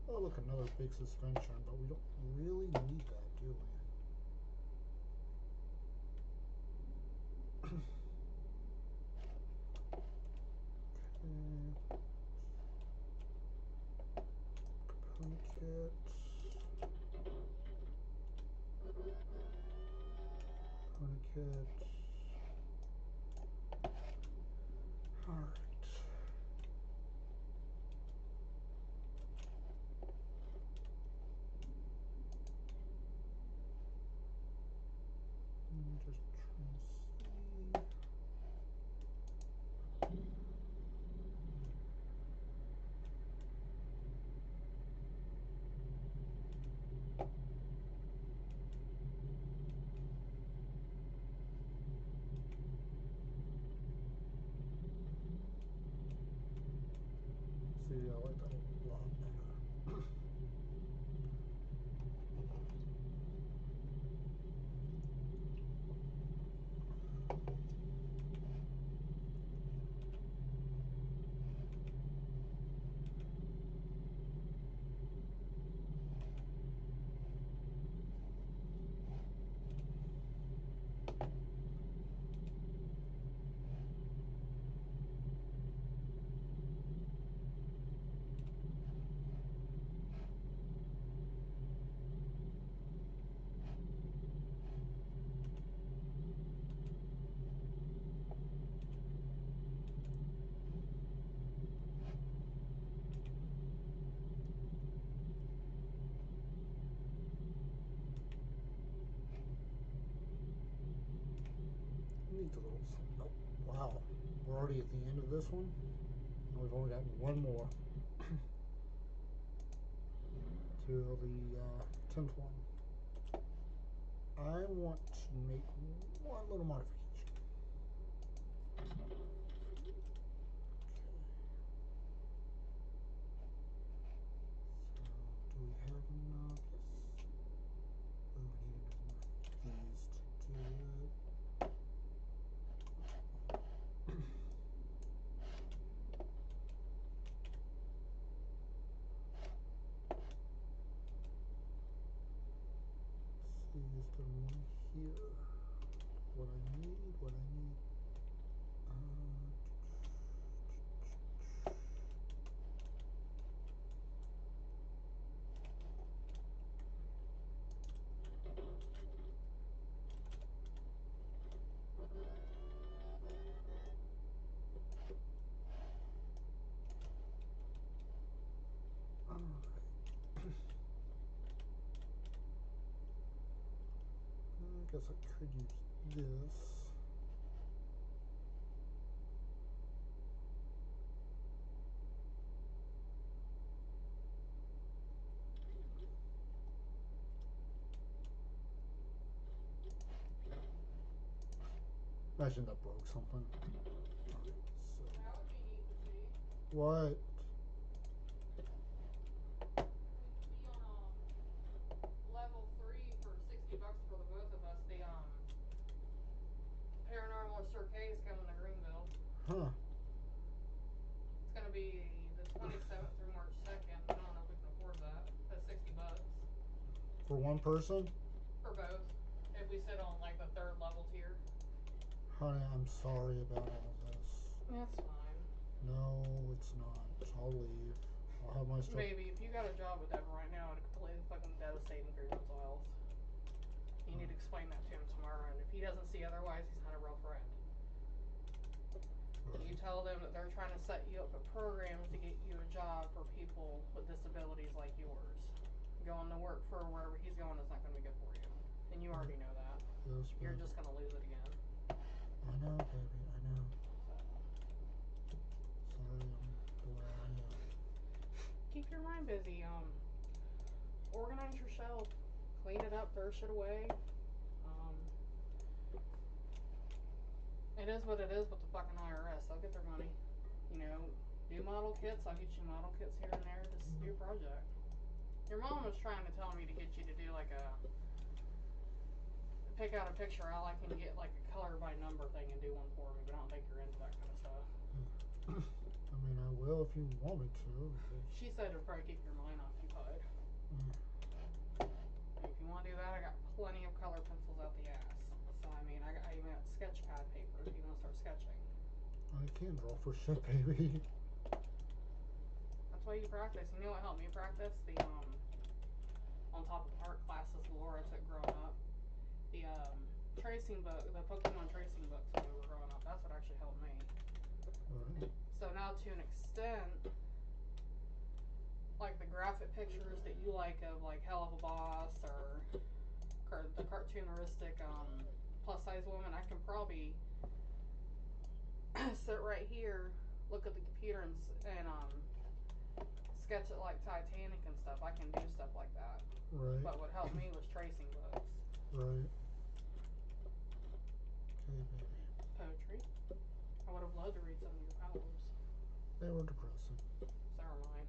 Oh look, another big suspension, but we don't really need that, do we? Okay. Component kit. Component kit. Alright. already at the end of this one, and we've only got one more till the 10th one. I want to make one little modification. Okay. So, do we have enough? Yes. Oh, we need another one of these to do it. See, is there one here? What I need, what I need. Alright. I guess I could use this. Imagine that broke something. Alright, so. That would be neat to see. What? We could be on level 3 for $60 for the both of us. The Paranormal Circade is coming to Greenville. Huh. It's gonna be the 27th through March 2nd. I don't know if we can afford that. That's $60 For one person? for both. If we sit on like the 3rd level tier. Honey, I'm sorry about all this. That's fine. No, it's not. I'll leave. I'll have my stuff. Maybe if you got a job with Devin right now, it'd completely fucking devastating for your mental health. You need to explain that to him tomorrow, and if he doesn't see otherwise, he's not a real friend. You tell them that they're trying to set you up with programs to get you a job for people with disabilities like yours. Going to work for wherever he's going is not going to be good for you. And you already know that. Yes, You're baby. just going to lose it again. I know, baby. I know. Sorry, I'm the way I am. Keep your mind busy. Organize your shelf. Clean it up. Throw shit away. It is what it is with the fucking IRS. They'll get their money. You know, do model kits. I'll get you model kits here and there. Just do a project. Your mom was trying to tell me to get you to do like a pick out a picture I like and get like a color by number thing and do one for me, but I don't think you're into that kind of stuff. I mean, I will if you want me to. She said it'd probably keep your mind occupied. If you want to do that, I got plenty of color pencils out the ass. So I mean, I even got sketch pad paper if you want to start sketching. I can't draw for shit, baby. That's why you practice. You know what helped me practice? The on top of art classes Laura took growing up. The tracing book, the Pokemon tracing books when we were growing up. That's what actually helped me. Right. So now to an extent, like the graphic pictures that you like of like Hell of a Boss or the cartooneristic plus size woman, I can probably sit right here, look at the computer and sketch it like Titanic and stuff. I can do stuff like that. Right. But what helped me was tracing books. Right. Okay, baby. Poetry. I would have loved to read some of your poems. They were depressing. So are mine.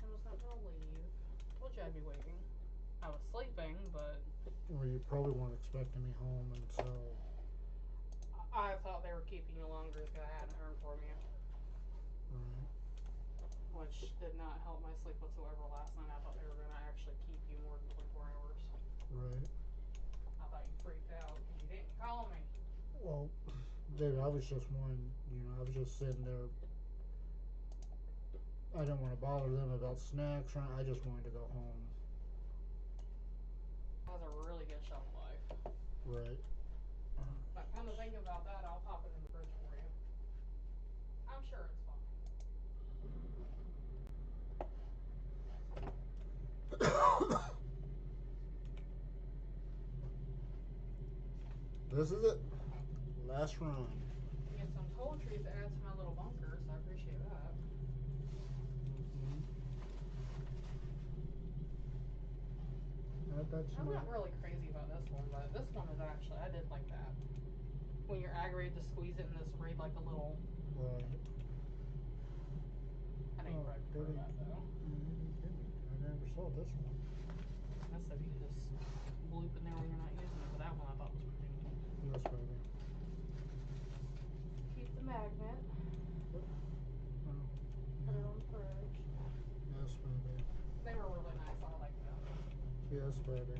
I was not gonna leave. Told you I'd be waiting. I was sleeping, but Well, you probably weren't expecting me home until. I thought they were keeping you longer because I hadn't heard from you. Right. Which did not help my sleep whatsoever last night. I thought they were going to actually keep you more than 24 hours. Right. I thought you freaked out because you didn't call me. Well, David, I was just one. I was just sitting there. I didn't want to bother them about snacks. I just wanted to go home. That has a really good shelf life. Right. But come to think about that, I'll pop it in the fridge for you. I'm sure it's fine. this is it. Last run. Get some toiletries to add to my little bunker, so I appreciate that. Mm-hmm. Add that to I'm my... not really crazy about this one, but this one is actually, I did like that. When you're aggravated, to squeeze it and just read like a little. Right. I know you probably prefer that though. I never saw this one. That stuff you can just bloop in there when you're not using it, but that one I thought was pretty neat. Yes, baby. Keep the magnet. Oh. Put it on the fridge. Yes, baby. They were really nice. I like them. Yes, baby.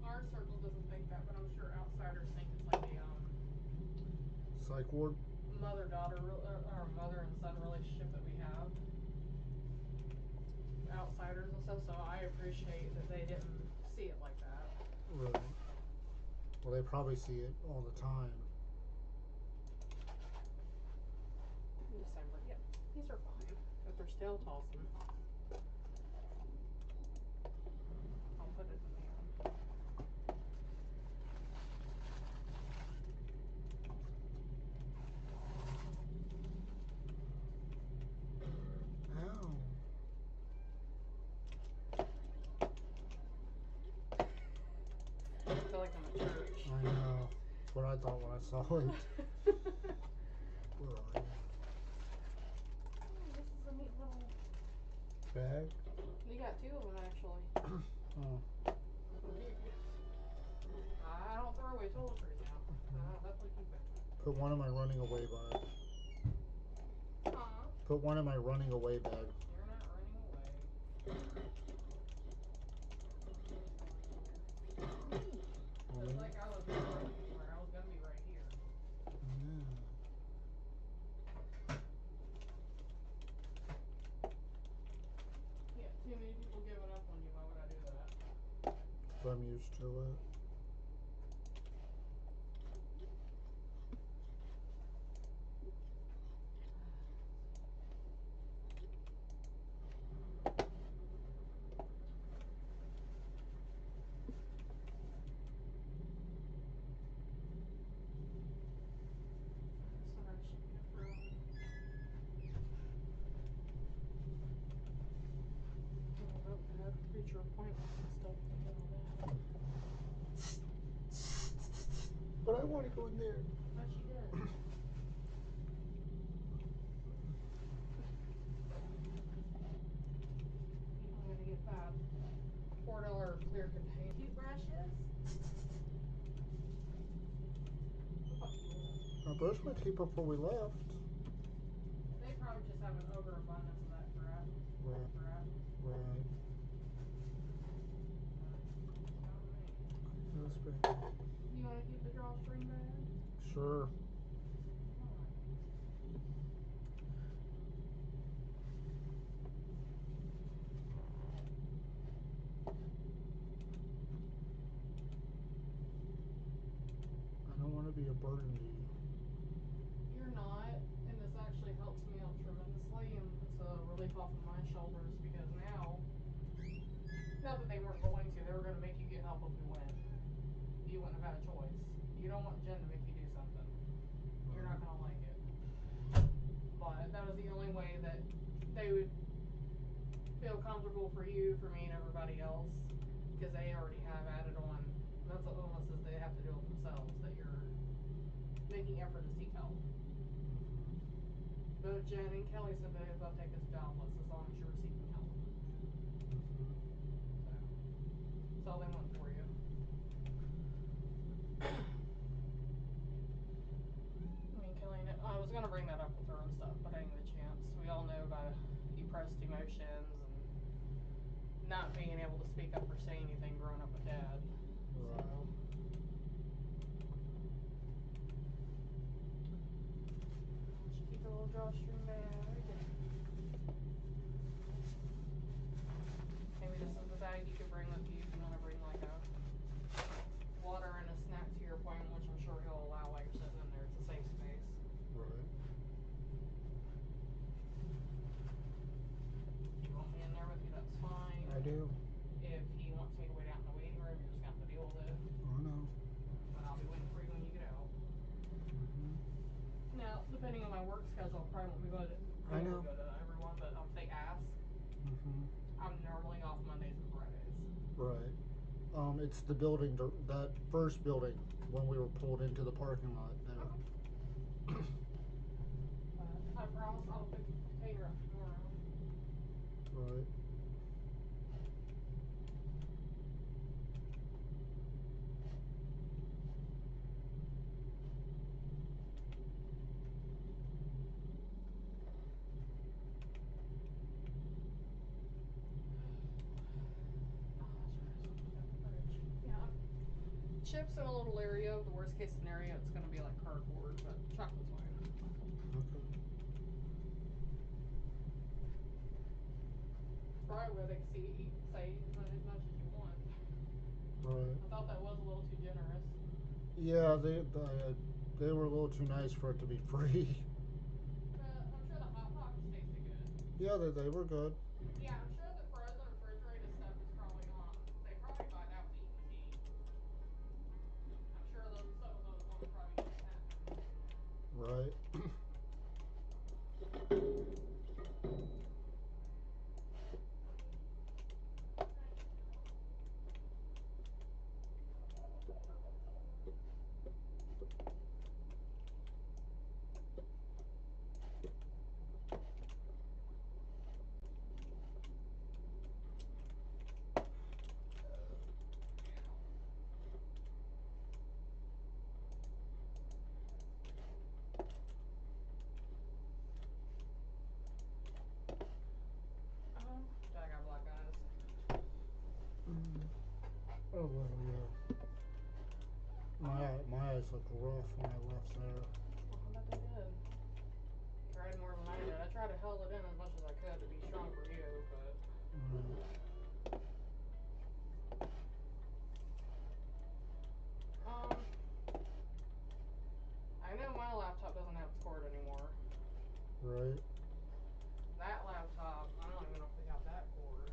Our circle doesn't think that, but I'm sure outsiders think it's like a Psych ward. mother-daughter or mother and son relationship that we have. Outsiders and stuff, so I appreciate that they didn't see it like that. Right. Well, they probably see it all the time. December, yeah, these are fine, but they're still tossing. I'll put it in there. Ow. I feel like I'm at church. I know. That's what I thought when I saw it. Where are you? Oh, this is a neat little Bag? You got two of them actually. Oh. I don't throw away toiletries now. I'll definitely keep it. Put one in my running away bag. Huh? Put one in my running away bag. You're not running away. Just like I was never going anywhere. I was gonna be right here. Yeah. Yeah, too many people giving up on you. Why would I do that? I'm used to it. Sorry, I should get a phone. Oh, I have future appointments and stuff. Forget all that. But I want to go in there. But she did. I'm gonna get that $4 clear container. Toothbrushes? I brushed my teeth before we left. They probably just have an overabundance of that crap. Right. Right. Not me. Yes, baby. You want to keep the drawstring bag? Sure. I don't want to be a burden to you. You're not, and this actually helps me out tremendously and puts a relief off of my shoulders because now, not that they weren't going to, they were going to make you get help if we went. You wouldn't have had a choice. You don't want Jen to make you do something. You're not going to like it. But that was the only way that they would feel comfortable for you, for me, and everybody else because they already have added on mental illnesses they have to deal with themselves that you're making effort to seek help. Both Jen and Kelly said they they'll take us jobless as long as you're seeking help. So, that's all they want for you. I mean, Kelly, I was going to bring that up with her and stuff, but I didn't get a chance. We all know about depressed emotions and not being able to speak up or say anything growing up with Dad. Right. So, keep a little drawstring bag. do. If he wants me to wait out in the waiting room, you're just gonna have to deal with it. I know. But I'll be waiting for you when you get out. Hmm. Now, depending on my work schedule, I'll probably won't be good. I Able know. to go to everyone, but if they ask, Hmm. I'm normally off Mondays and Fridays. Right. It's the building, that first building when we were pulled into the parking lot there. Okay. But I promise I'll pick you up tomorrow. Right. Yeah. Chips in a little area. The worst case scenario, it's gonna be like cardboard, but chocolate's fine. Okay. It's probably where they can say as much as you want. Right. I thought that was a little too generous. Yeah, they were a little too nice for it to be free. But I'm sure the hot pockets tasted good. Yeah, they were good. Yeah, I'm sure the frozen refrigerated stuff is probably they probably buy that with EBT. I'm sure those some of those ones probably get sent. Right. I got black eyes. Mm. Oh well, yeah. My eyes look rough when I left there. Well, I bet they did. Cried more than I did. I tried to hold it in as much as I could to be strong for you, but Right. um, I know my laptop doesn't have its cord anymore. Right. That laptop, I don't even know if we have that cord.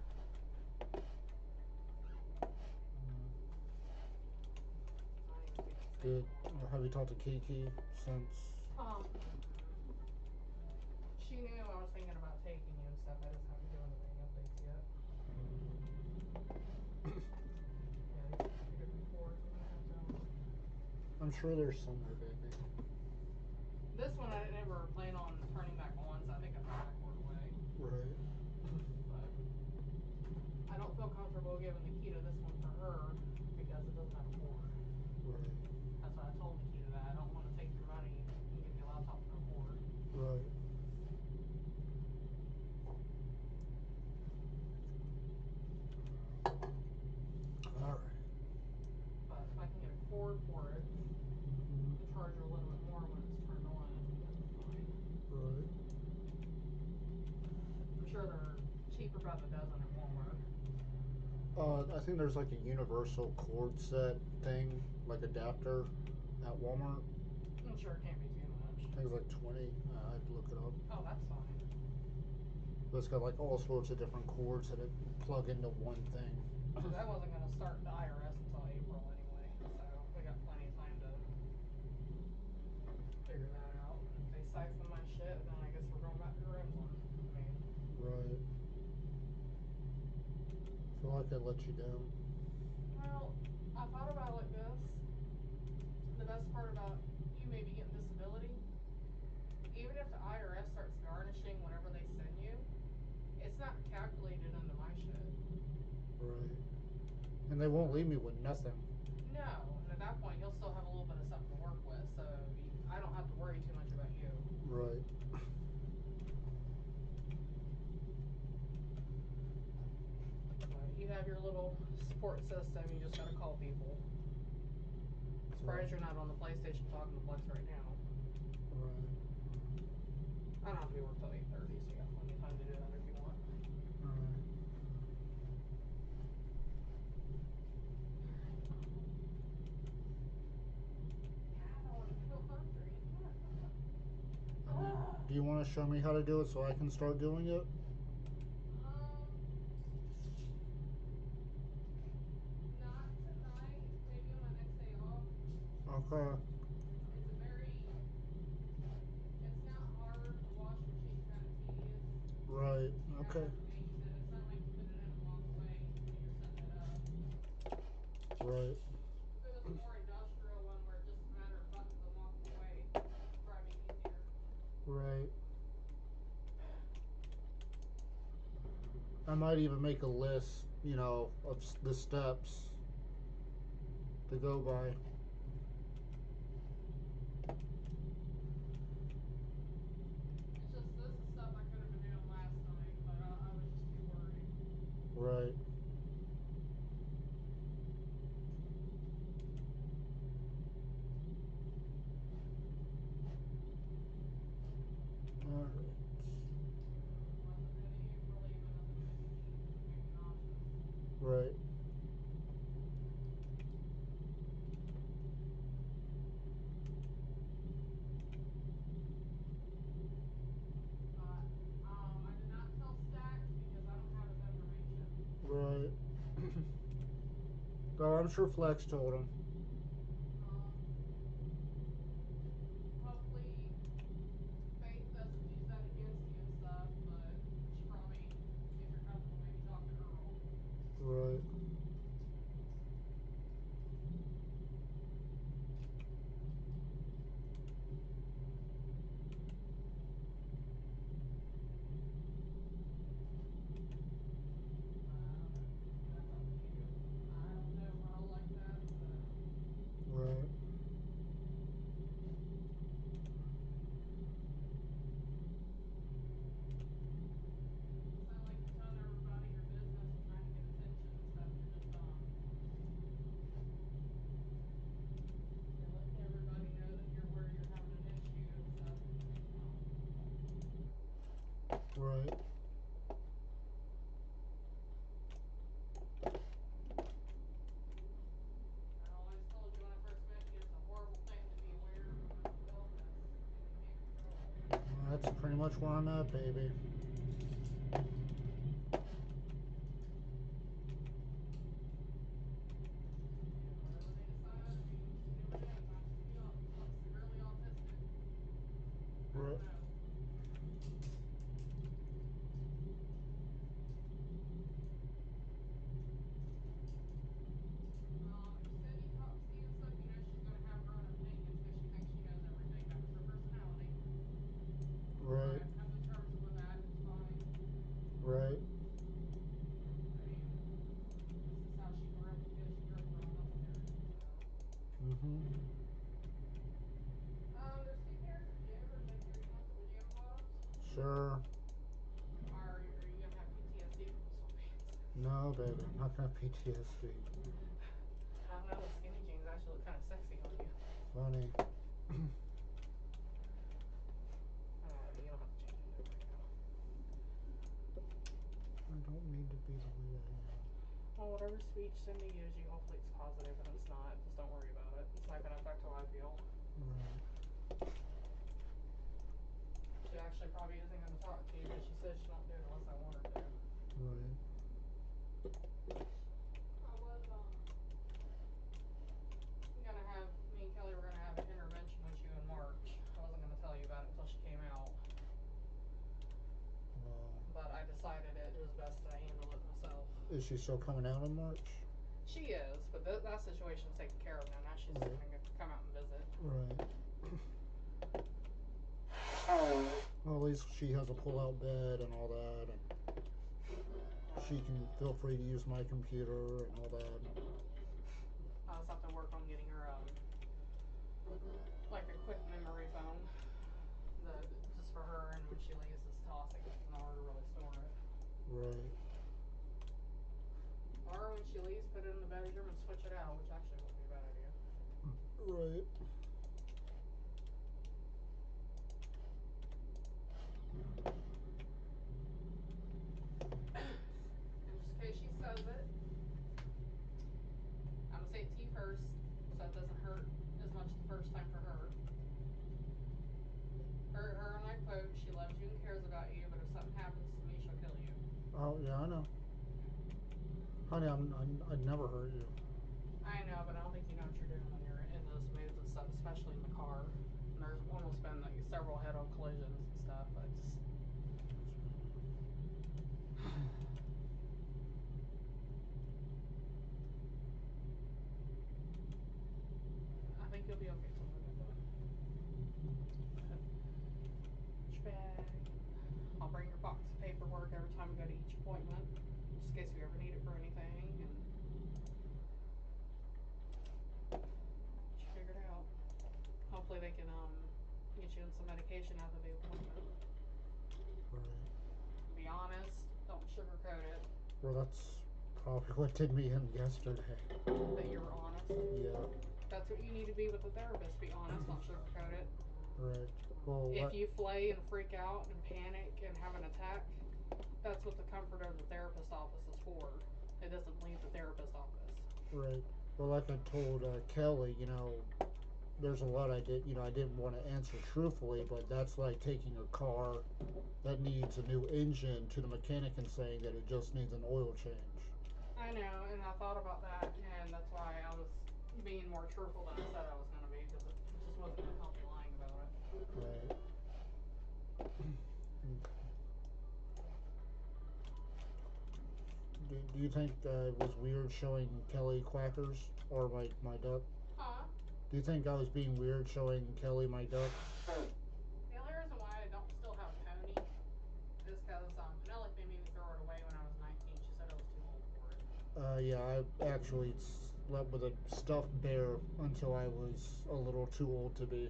Mm. I don't even think it's Did capable. have you talked to Kiki since? She knew I was thinking about taking you and stuff. I just haven't given them any updates yet. Yeah, these are two different cords. I'm gonna have to. I'm sure there's somewhere, baby. This one I didn't ever plan on turning back on, so I think I threw that cord away. Right. But I don't feel comfortable giving the key to this one for her because it doesn't have a cord. Right. That's what I told Nikita that I don't want to take your money and give you a laptop with no cord. Right. All right. But if I can get a cord for it Mm-hmm. and charge her a little bit more when it's turned on, I think that'd be fine. Right. I'm sure they're cheaper by the dozen at Walmart. I think there's like a universal cord set thing, like adapter, at Walmart. I'm sure it can't be too much. I think it's like 20. I'd look it up. Oh, that's fine. But it's got like all sorts of different cords that it plug into one thing. Because I wasn't going to start the IRS until April anyway, so we got plenty of time to figure that out. And if they siphon my shit, then I guess we're going back to Grimslin. I mean, Right. I feel like I let you down. well, I thought about it like this. The best part about you maybe getting disability, even if the IRS starts garnishing whatever they send you, it's not calculated into my shit. Right. And they won't leave me with nothing. No, and at that point, you'll still have a little bit of something to work with, so I don't have to worry too much about you. Right. But you have your little support system, you just gotta call people. Surprised you're not on the PlayStation talking to Plex right now. Right. I don't have to be work till 8:30, so you got plenty of time to do that if you want. Right. Yeah, I don't even feel hungry. I mean, do you want to show me how to do it so I can start doing it? um, Okay. It's a very, it's not hard. The washing machine's kind of tedious. Right. You kind of Okay. have to babysit it. It's not like you put it in and walk away and you're setting it up. Right. If it was a more industrial one where it's just a matter of buttons and walking away, it'd probably be easier. Right. I might even make a list, of the steps to go by. It's just this is stuff I could have been doing last night, but I was just too worried. Right. All right. It wasn't really even nothing too deep, just maybe nauseous. Right. But I did not tell Stacks because I don't have his information. Right. Oh, I'm sure Flex told him. Um, Hopefully Faith doesn't use that against you and stuff, but you should probably, if you're comfortable, maybe talk to Earl. Right. But I don't know. That's up to you. I don't know Earl like that, so Right. sound like you're telling everybody your business and trying to get attention and stuff. You're just you're letting everybody know that you're where you're having an issue and stuff. Right. I always told you when I first met you, it's a horrible thing to be aware of a mental illness and you can't control it. Well, that's pretty much where I'm at, baby. And whatever they decide, I mean, you never know. You might just be severely autistic. I Right. don't know. If Cindy talks to you and stuff, you know she's going to have her own opinions because she thinks she knows everything. That was her personality. So I Right. have to come to terms with that. It's fine. Right. I mean, this is how she grew up. She grew up around military. So, Mm-hmm. there's two pairs of jammers in here. You want the pajama bottoms? Sure. Or are you gonna have PTSD from the sweatpants? No, baby. I'm not gonna have PTSD. I don't know. The skinny jeans actually look kind of sexy on you. Funny. You don't have to change into it right now. I don't mean to be the way I am. Well, whatever speech Cindy gives you, hopefully it's positive, and it's not. Just don't worry about it. It's not gonna affect how I feel. Right. She actually probably isn't gonna talk to you, but she says she won't do it unless I want her to. Right. I was gonna have me and Kelly were gonna have an intervention with you in March. I wasn't gonna tell you about it until she came out, Well, but I decided it was best that I handle it myself. is she still coming out in March? She is, but that situation's taken care of now. Now she's Right. gonna come out and visit. Right. Well, at least she has a pull-out bed and all that, and she can feel free to use my computer and all that. I'll just have to work on getting her like a quick memory foam, just for her, and when she leaves, just toss it because it's nowhere to really store it. Right. Or when she leaves, put it in the bedroom and switch it out, which actually wouldn't be a bad idea. Right. And just in case she says it, I'm gonna say it to you first, so it doesn't hurt as much the first time for her. Her and I quote, she loves you and cares about you, but if something happens to me, she'll kill you. Oh yeah, I know. Honey, I'd never hurt you. I know, but I don't think you know what you're doing when you're in those moods and stuff. up, especially in the car. And there's almost been like several head-on collisions and stuff. I just I think you'll be okay till November. But bag. I'll bring your box of paperwork every time we go to each appointment, just in case you ever need it for anything, and get you figured out. Hopefully they can get you in some medication after the appointment. Right. Be honest, don't sugarcoat it. Well, that's probably what did me in yesterday. That you were honest. Yeah. That's what you need to be with a therapist. Be honest, don't sugarcoat it. Right. Well, If you flay and freak out and panic and have an attack, that's what the comfort of the therapist office is for. It doesn't leave the therapist office. right. Well, like I told Kelly, there's a lot I didn't want to answer truthfully, but that's like taking a car that needs a new engine to the mechanic and saying that it just needs an oil change. I know, and I thought about that, and that's why I was being more truthful than I said I was going to be, because it just wasn't going to help me lying about it. Right. Do you think it was weird showing Kelly quackers or my duck? Huh? Do you think I was being weird showing Kelly my duck? The only reason why I don't still have Pony is because Penelope made me throw it away when I was 19. She said I was too old for it. Yeah, I actually slept with a stuffed bear until I was a little too old to be.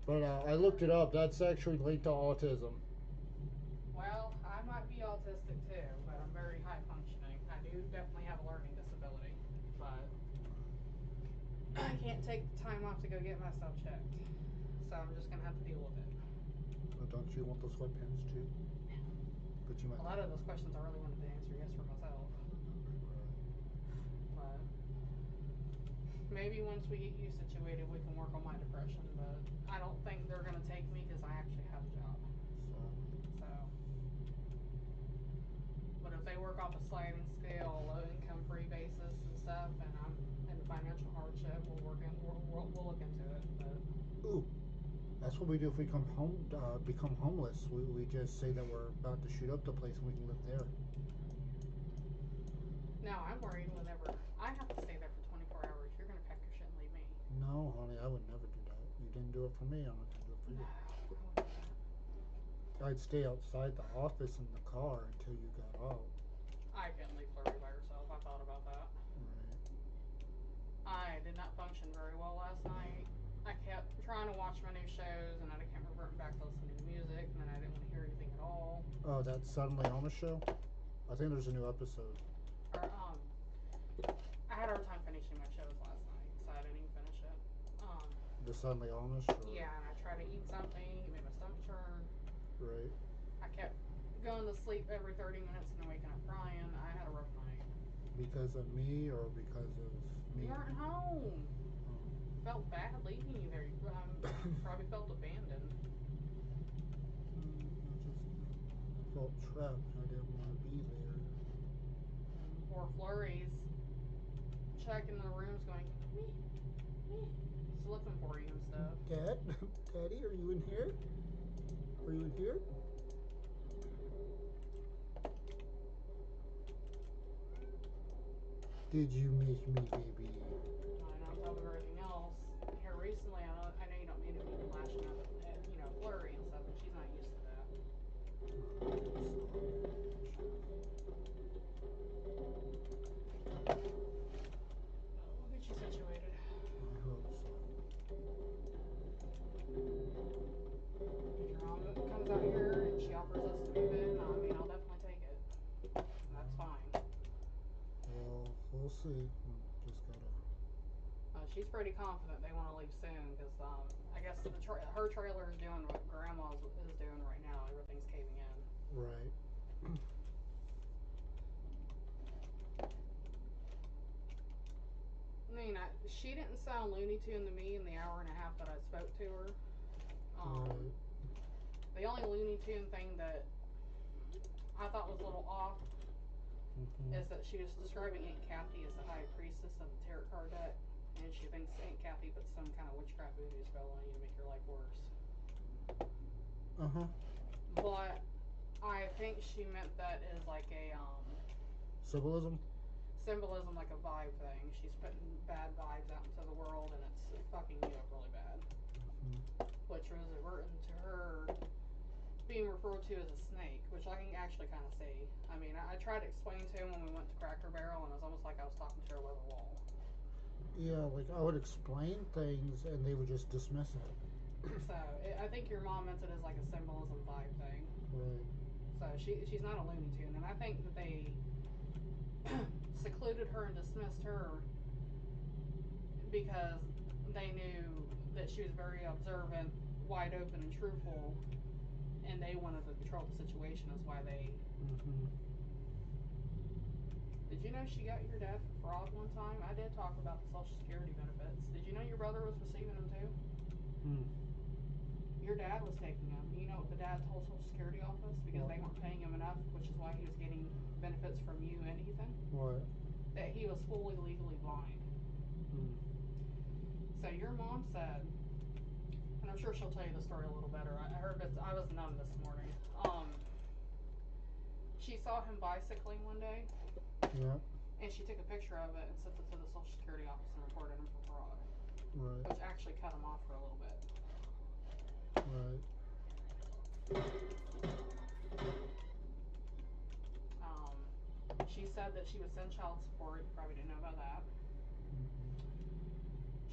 But I looked it up. That's actually linked to autism. Well, I might be autistic too, but I'm very high functioning. I do definitely have a learning disability, but I can't take the time off to go get myself checked. So I'm just gonna have to deal with it. Well, don't you want the sweatpants too? But you might. A lot of those questions I really wanted to answer yes for myself. But maybe once we get you situated, we can work on my depression. But I don't think they're gonna take me because I actually have a job. So. But if they work off a sliding scale, low income free basis and stuff, and I'm in financial hardship, we'll look into it. But Ooh, that's what we do if we become homeless. We just say that we're about to shoot up the place and we can live there. now I'm worried whenever I have to stay there for 24 hours, you're gonna pack your shit and leave me. No, honey, I would never do that. You didn't do it for me. I'm not gonna do it for No, you. I won't do that. I'd stay outside the office in the car until you got out. I can't leave Flurry by herself. I thought about that. Right. I did not function very well last night. I kept trying to watch my new shows, and then I kept reverting back to listening to music, and then I didn't want to hear anything at all. Oh, that Suddenly Alma show? I think there's a new episode. Or, I had a hard time finishing my shows last night, so I didn't even finish it. The Suddenly Amish? Or... Yeah, and I tried to eat something, it made my stomach churn. Right. I kept going to sleep every 30 minutes and then waking up crying. I had a rough night. Because of me or because of me? You weren't home. Oh. Felt bad leaving you there. You probably felt abandoned. I just felt trapped. I didn't want to be there. Poor Flurry's checking the rooms going, me, just looking for you and stuff. Dad? Daddy, are you in here? Are you in here? Did you miss me, baby? And on top of everything else, here recently, I know you don't mean to be lashing out at Flurry and stuff, but she's not used to that. We'll get you situated. I hope so. If your mom comes out here and she offers us to move in, I mean, I'll definitely take it. That's fine. Well, we'll see. Just gotta. She's pretty confident they want to leave soon because I guess her trailer is doing what Grandma's is doing right now. Everything's caving in. Right. I mean, she didn't sound Looney Tune to me in the hour and a half that I spoke to her. Right. The only Looney Tune thing that I thought was a little off is that she was describing Aunt Kathy as the high priestess of the tarot card deck. and she thinks Aunt Kathy put some kind of witchcraft voodoo spell on you to make your life worse. Uh-huh. But I think she meant that as like a Symbolism? symbolism, like a vibe thing. She's putting bad vibes out into the world, and it's fucking you up really bad. Which was advertent to her being referred to as a snake, which I can actually kind of see. I mean, I tried to explain to him when we went to Cracker Barrel, and it was almost like I was talking to her with a wall. Yeah, like I would explain things and they would just dismiss it. So I think your mom meant it as like a symbolism vibe thing. Right. So she's not a Looney Tune, and I think that they secluded her and dismissed her because they knew that she was very observant, wide open, and truthful, and they wanted to control the situation. Is why they. Did you know she got your dad for fraud one time? I did talk about the Social Security benefits. Did you know your brother was receiving them too? Your dad was taking them. You know what the dad told Social Security office? Because they weren't paying him enough, which is why he was getting benefits from you and Ethan. What? That he was fully legally blind. So your mom said, and I'm sure she'll tell you the story a little better. I heard this. I was numb this morning. She saw him bicycling one day. Yeah. And she took a picture of it and sent it to the Social Security office and reported him for fraud. Right. Which actually cut him off for a little bit. Right. She said that she would send child support. You probably didn't know about that.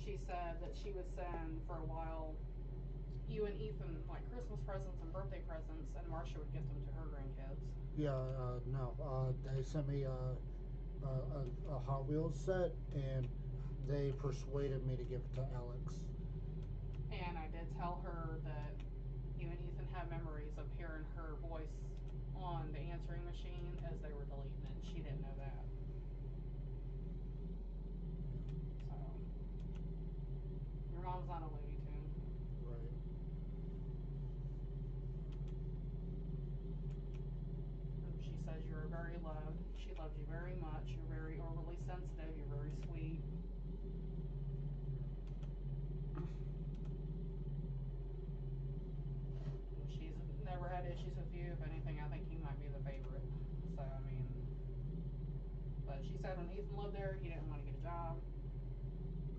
She said that she would send, for a while, you and Ethan, like, Christmas presents and birthday presents, and Marcia would get them to her grandkids. Yeah, no. They sent me a Hot Wheels set, and they persuaded me to give it to Alex. And I did tell her that you and Ethan have memories of hearing her voice on the answering machine as they were deleting it. She didn't know that. So, your mom's not a Looney Tune. Right. And she says you're very loved. She loves you very much. You're very overly sensitive. You're very sweet. She's never had issues with you. If anything, I think you might be the favorite. So, I mean, but she said when Ethan lived there, he didn't want to get a job.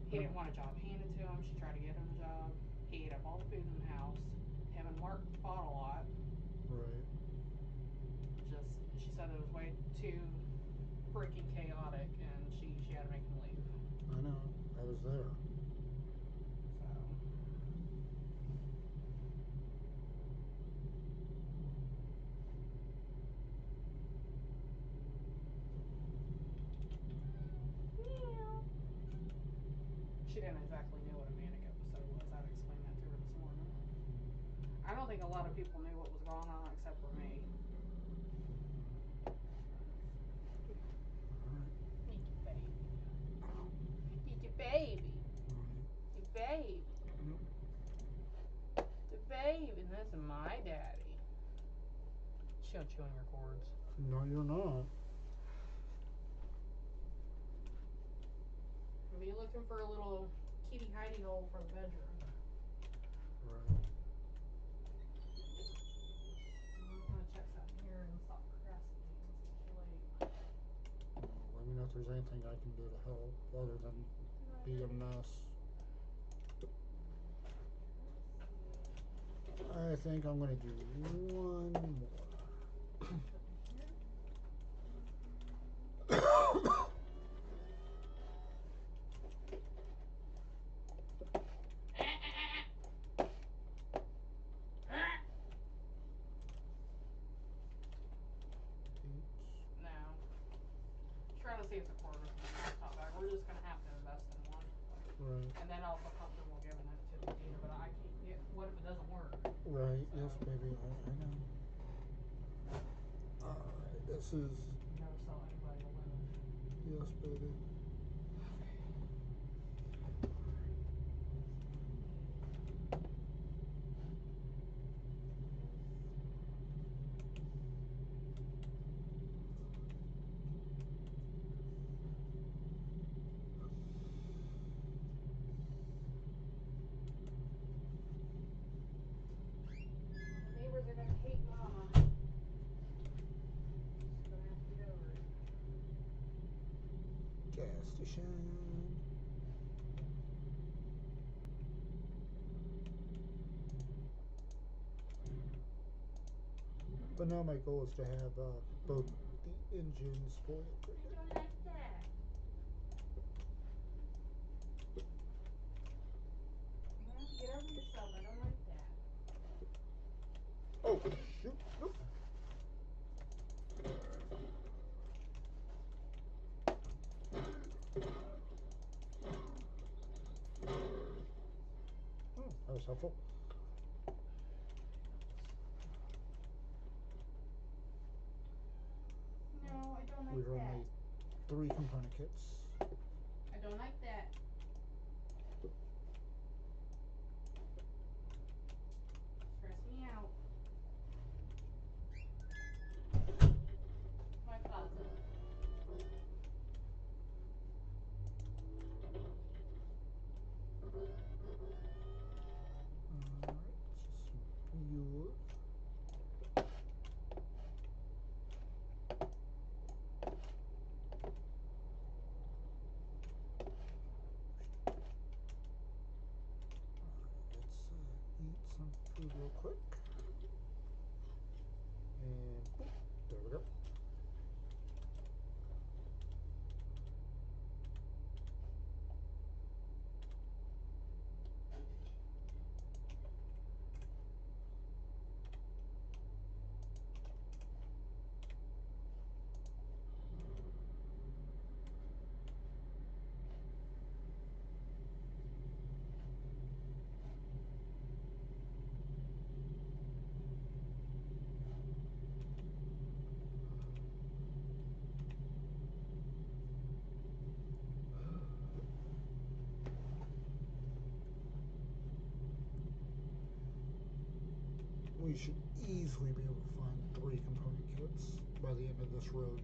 He didn't want a job handed to him. She tried to get him a job. He ate up all the food in the house. Him and Mark fought a lot. Right. She said it was way too freaking chaotic, and she had to make him leave. I know. I was there. She didn't exactly know what a manic episode was. I'd explain that to her this morning. I don't think a lot of people knew what was going on except for me. Eat your baby. Your baby. The baby. And this is my daddy. She don't chew on your cords. No, you're not. Be looking for a little kitty hidey hole for the bedroom. Right. I'm gonna check something here and stop procrastinating. It's too late. Let me know if there's anything I can do to help other than be a mess. I think I'm gonna do one more. No. Trying to see if the cord is in the laptop bag. We're just gonna have to invest in one. Right. And then I'll feel comfortable giving it to the dealer, but I can't get. What if it doesn't work? Right. So. Yes, baby. I know. Alright, this is. Never sell anybody a lemon. Yes, baby. gas station. But now my goal is to have both the engines fully upgraded. I don't like that. You have to get over yourself. I don't like that. Oh, shoot. Nope. Oh, that was helpful. No, I don't like We've that. only 3 component kits. I don't like that. Stress me out. My closet. Alright, just some fuel. Let's eat some food real quick. And boop, there we go. We should easily be able to find 3 component kits by the end of this road.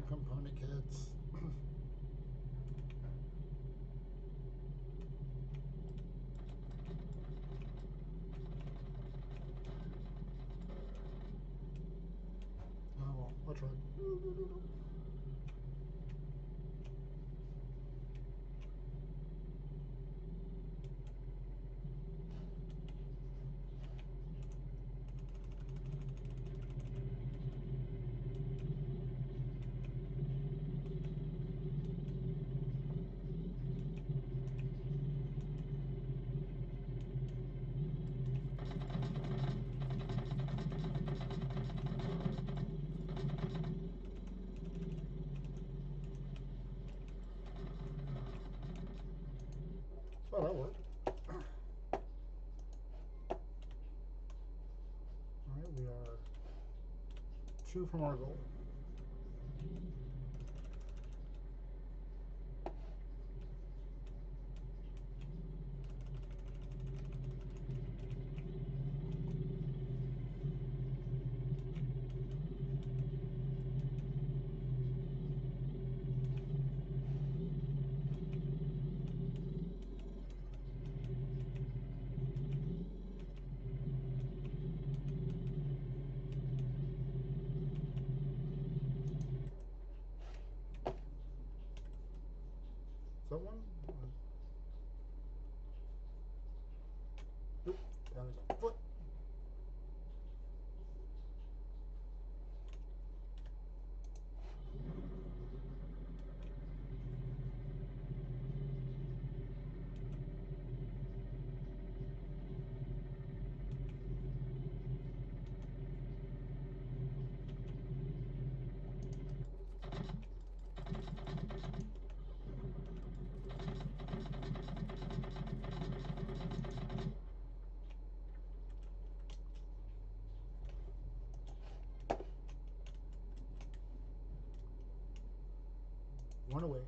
some component kits. Oh well, I'll try. Well, that worked. Alright, we are 2 from our goal. Is that one? Oop, down his foot. One away.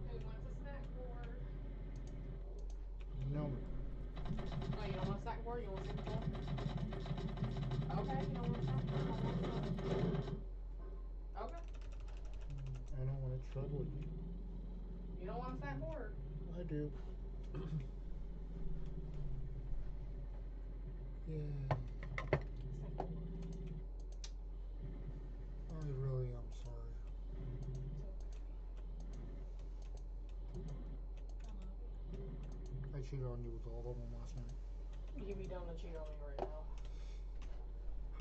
Who wants a snack board? No. Oh, you don't want a snack board? You want a snack board? Okay, you don't want a snack board? You don't want a Okay. I don't want to trouble you. You don't want a snack board? I do. Yeah. Snack board. I really am sorry. I cheated on you with all of them last night. You be done to cheat on me right now.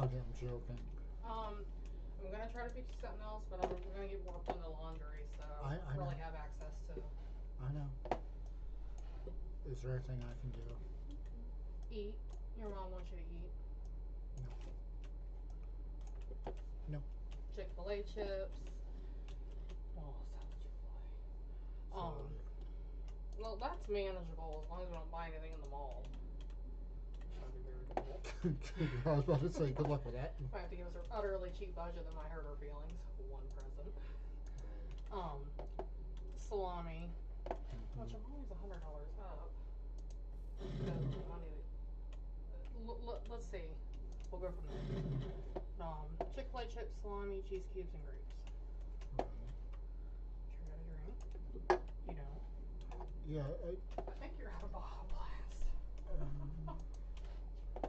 Okay, I'm joking. I'm gonna try to fix you something else, but we're gonna get work on the laundry, so I I don't really know. have access to. I know. Is there anything I can do? Eat. Your mom wants you to eat. No. Chick-fil-A chips. Oh, sounds Chick-fil-A. Sorry. Well, that's manageable as long as we don't buy anything in the mall. That'd be very difficult. I was about to say, good luck with that. Might have to give us an utterly cheap budget that might hurt her feelings. One present. Salami, which I'm always $100 up. So I need to. Let's see. We'll go from there. Chick-fil-A chips, salami, cheese cubes, and grapes. Sure you got a drink? You don't. Yeah, I think you're out of Baja Blast.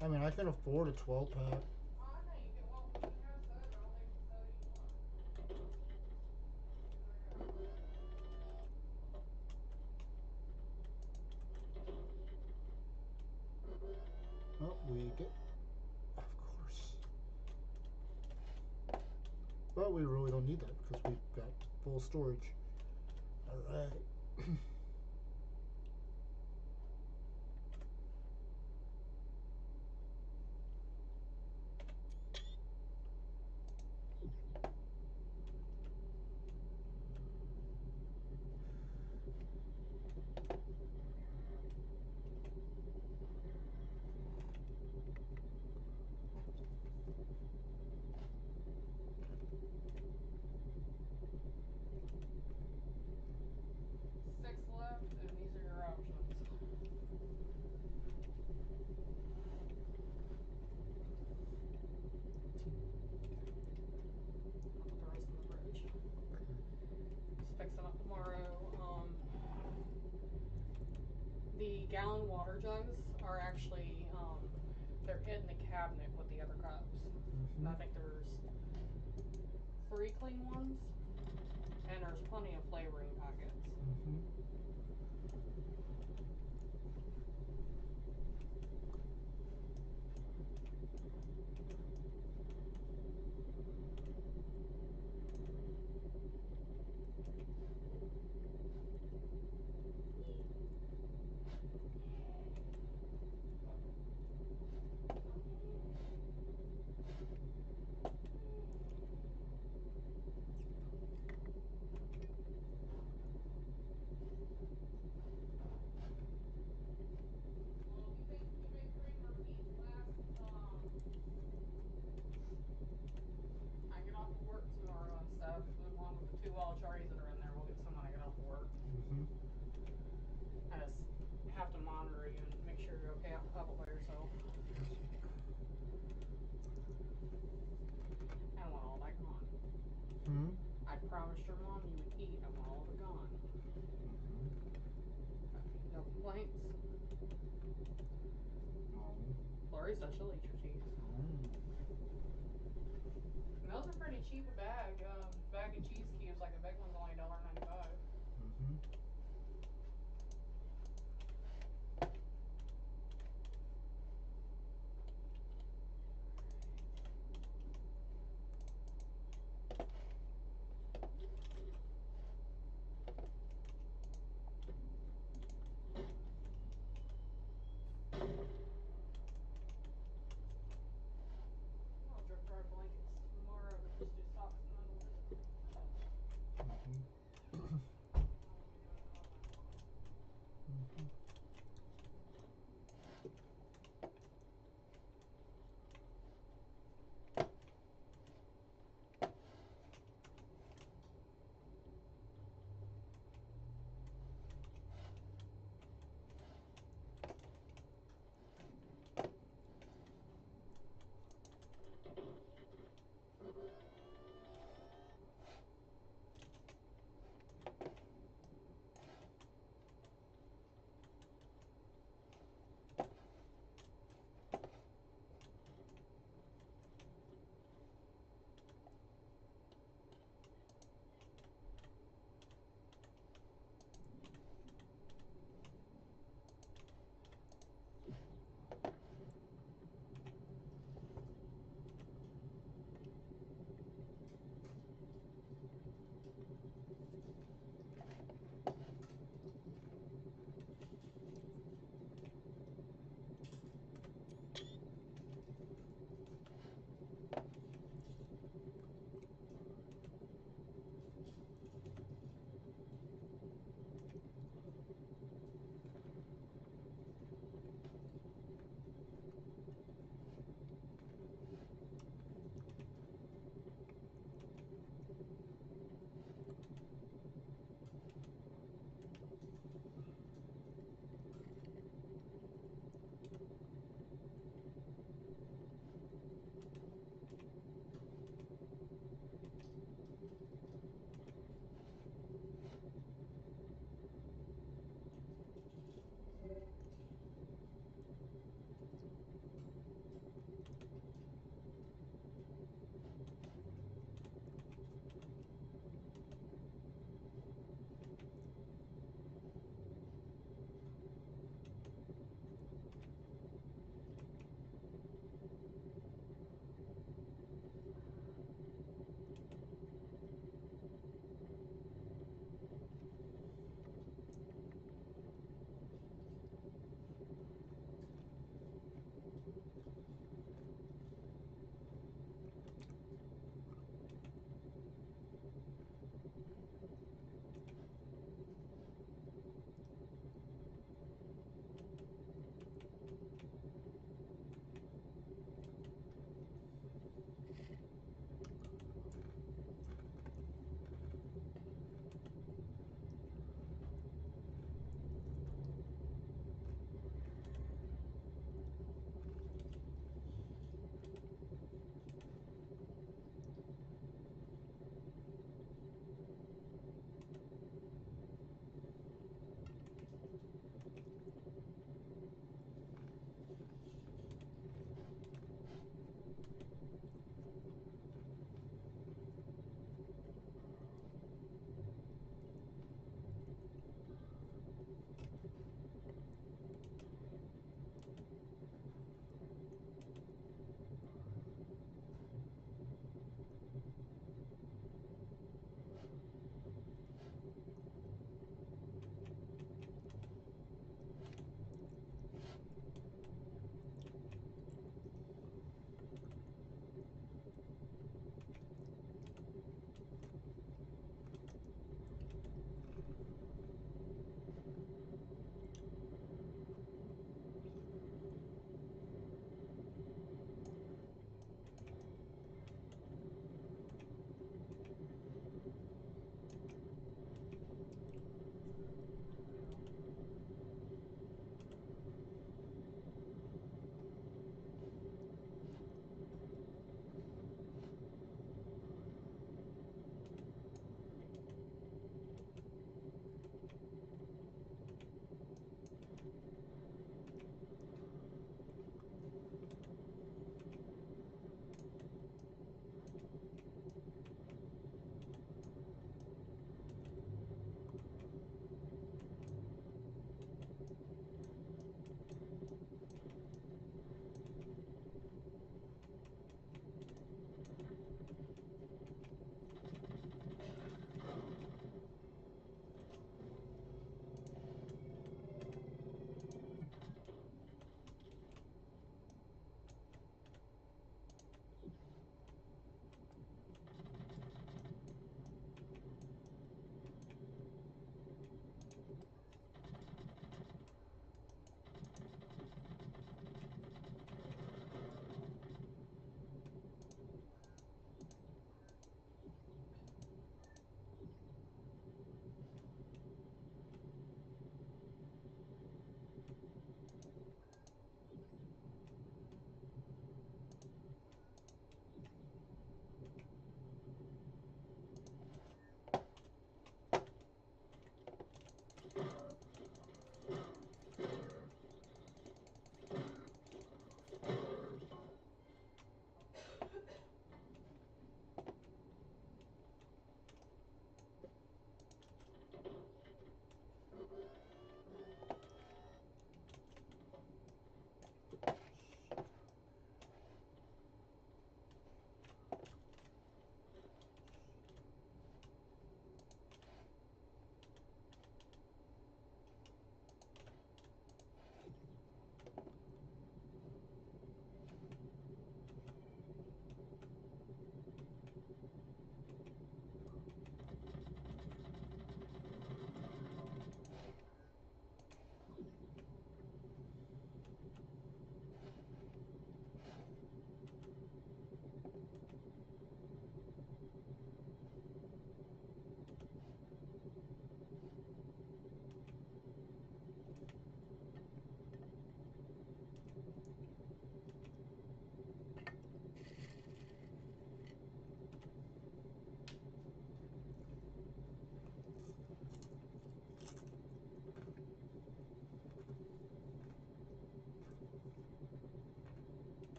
I mean, I can afford a 12-pack. I know you can. Well, you can have soda. I'll take the soda you want. Oh, we get, of course. But we really don't need that because we've got full storage. Alright. actually they're in the cabinet with the other cups. And I think there's 3 clean ones, and there's plenty of flavoring packets. Well, if you think you can make 3 more feet last, I get off of work tomorrow and stuff, along with the 2 wild cherries that are in there, we'll get some when I get off of work. I just have to monitor you and make sure you're okay out in public by yourself. I want all that gone. I promised your mom you would eat. I want all of it gone. No complaints? Lori said she'll eat your cheese. And those are pretty cheap a bag. Bag of cheese cubes, like the big one's only $1.95. I'll drip dry blankets tomorrow, but just do socks and underwear.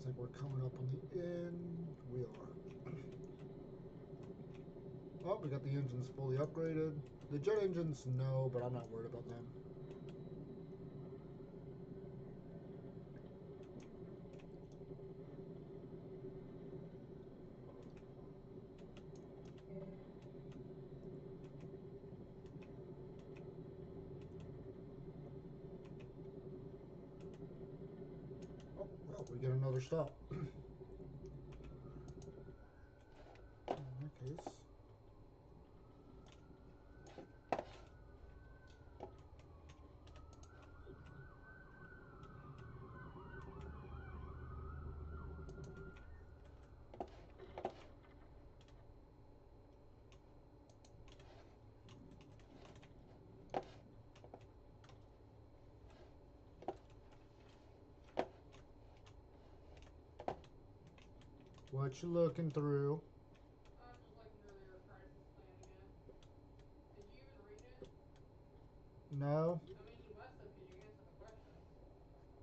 think we're coming up on the end. We are. Oh, we got the engines fully upgraded. The jet engines, no, but I'm not worried about them. Oh, well, we get another stop. In that case. What you looking through? I'm just looking through their crisis plan again. Did you even read it? No. I mean, you must have because you answered the questions.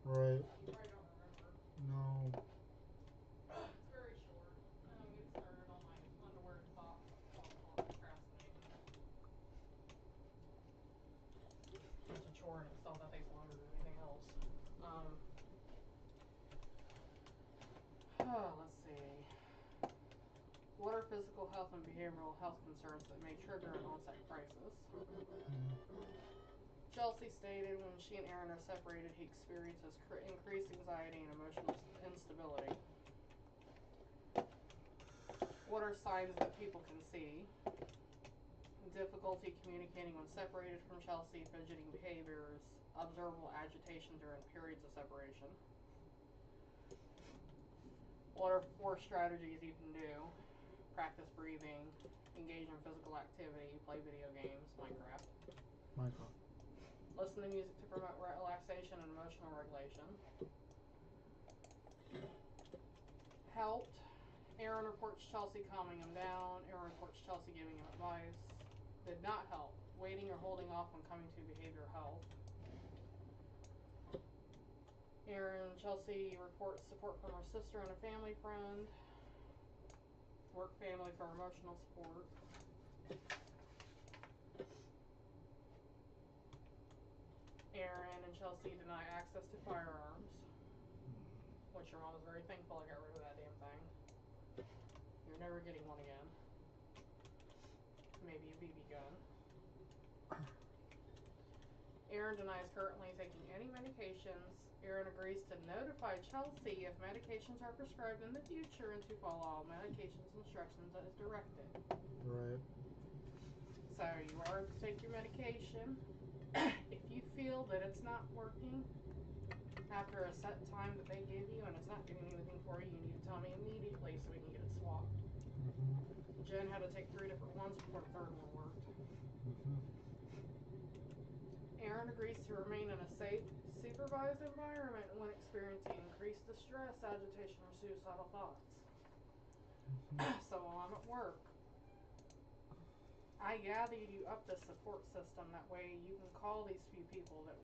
Right. You probably don't remember. No. It's very short. I'll get started on my underwear and socks. I'll call it procrastinating. It's a chore in itself. That takes longer than anything else. Let's see. What are physical health and behavioral health concerns that may trigger an onset crisis? Chelsea stated when she and Aaron are separated, he experiences increased anxiety and emotional instability. What are signs that people can see? Difficulty communicating when separated from Chelsea, fidgeting behaviors, observable agitation during periods of separation. What are 4 strategies you can do? Practice breathing, engage in physical activity, play video games, Minecraft. Listen to music to promote relaxation and emotional regulation. Helped. Aaron reports Chelsea calming him down. Aaron reports Chelsea giving him advice. Did not help. Waiting or holding off when coming to behavioral health. Chelsea reports support from her sister and a family friend. Work family for emotional support. Aaron and Chelsea deny access to firearms, which your mom is very thankful I got rid of that damn thing. You're never getting one again. Maybe a BB gun. Aaron denies currently taking any medications. Aaron agrees to notify Chelsea if medications are prescribed in the future and to follow all medications instructions as directed. Right. So you are to take your medication. If you feel that it's not working after a set time that they give you and it's not doing anything for you, you need to tell me immediately so we can get it swapped. Jen had to take 3 different ones before the 3rd one worked. Aaron agrees to remain in a safe, supervised environment when experiencing increased distress, agitation, or suicidal thoughts. So while I'm at work, I gathered you up this support system. That way you can call these few people that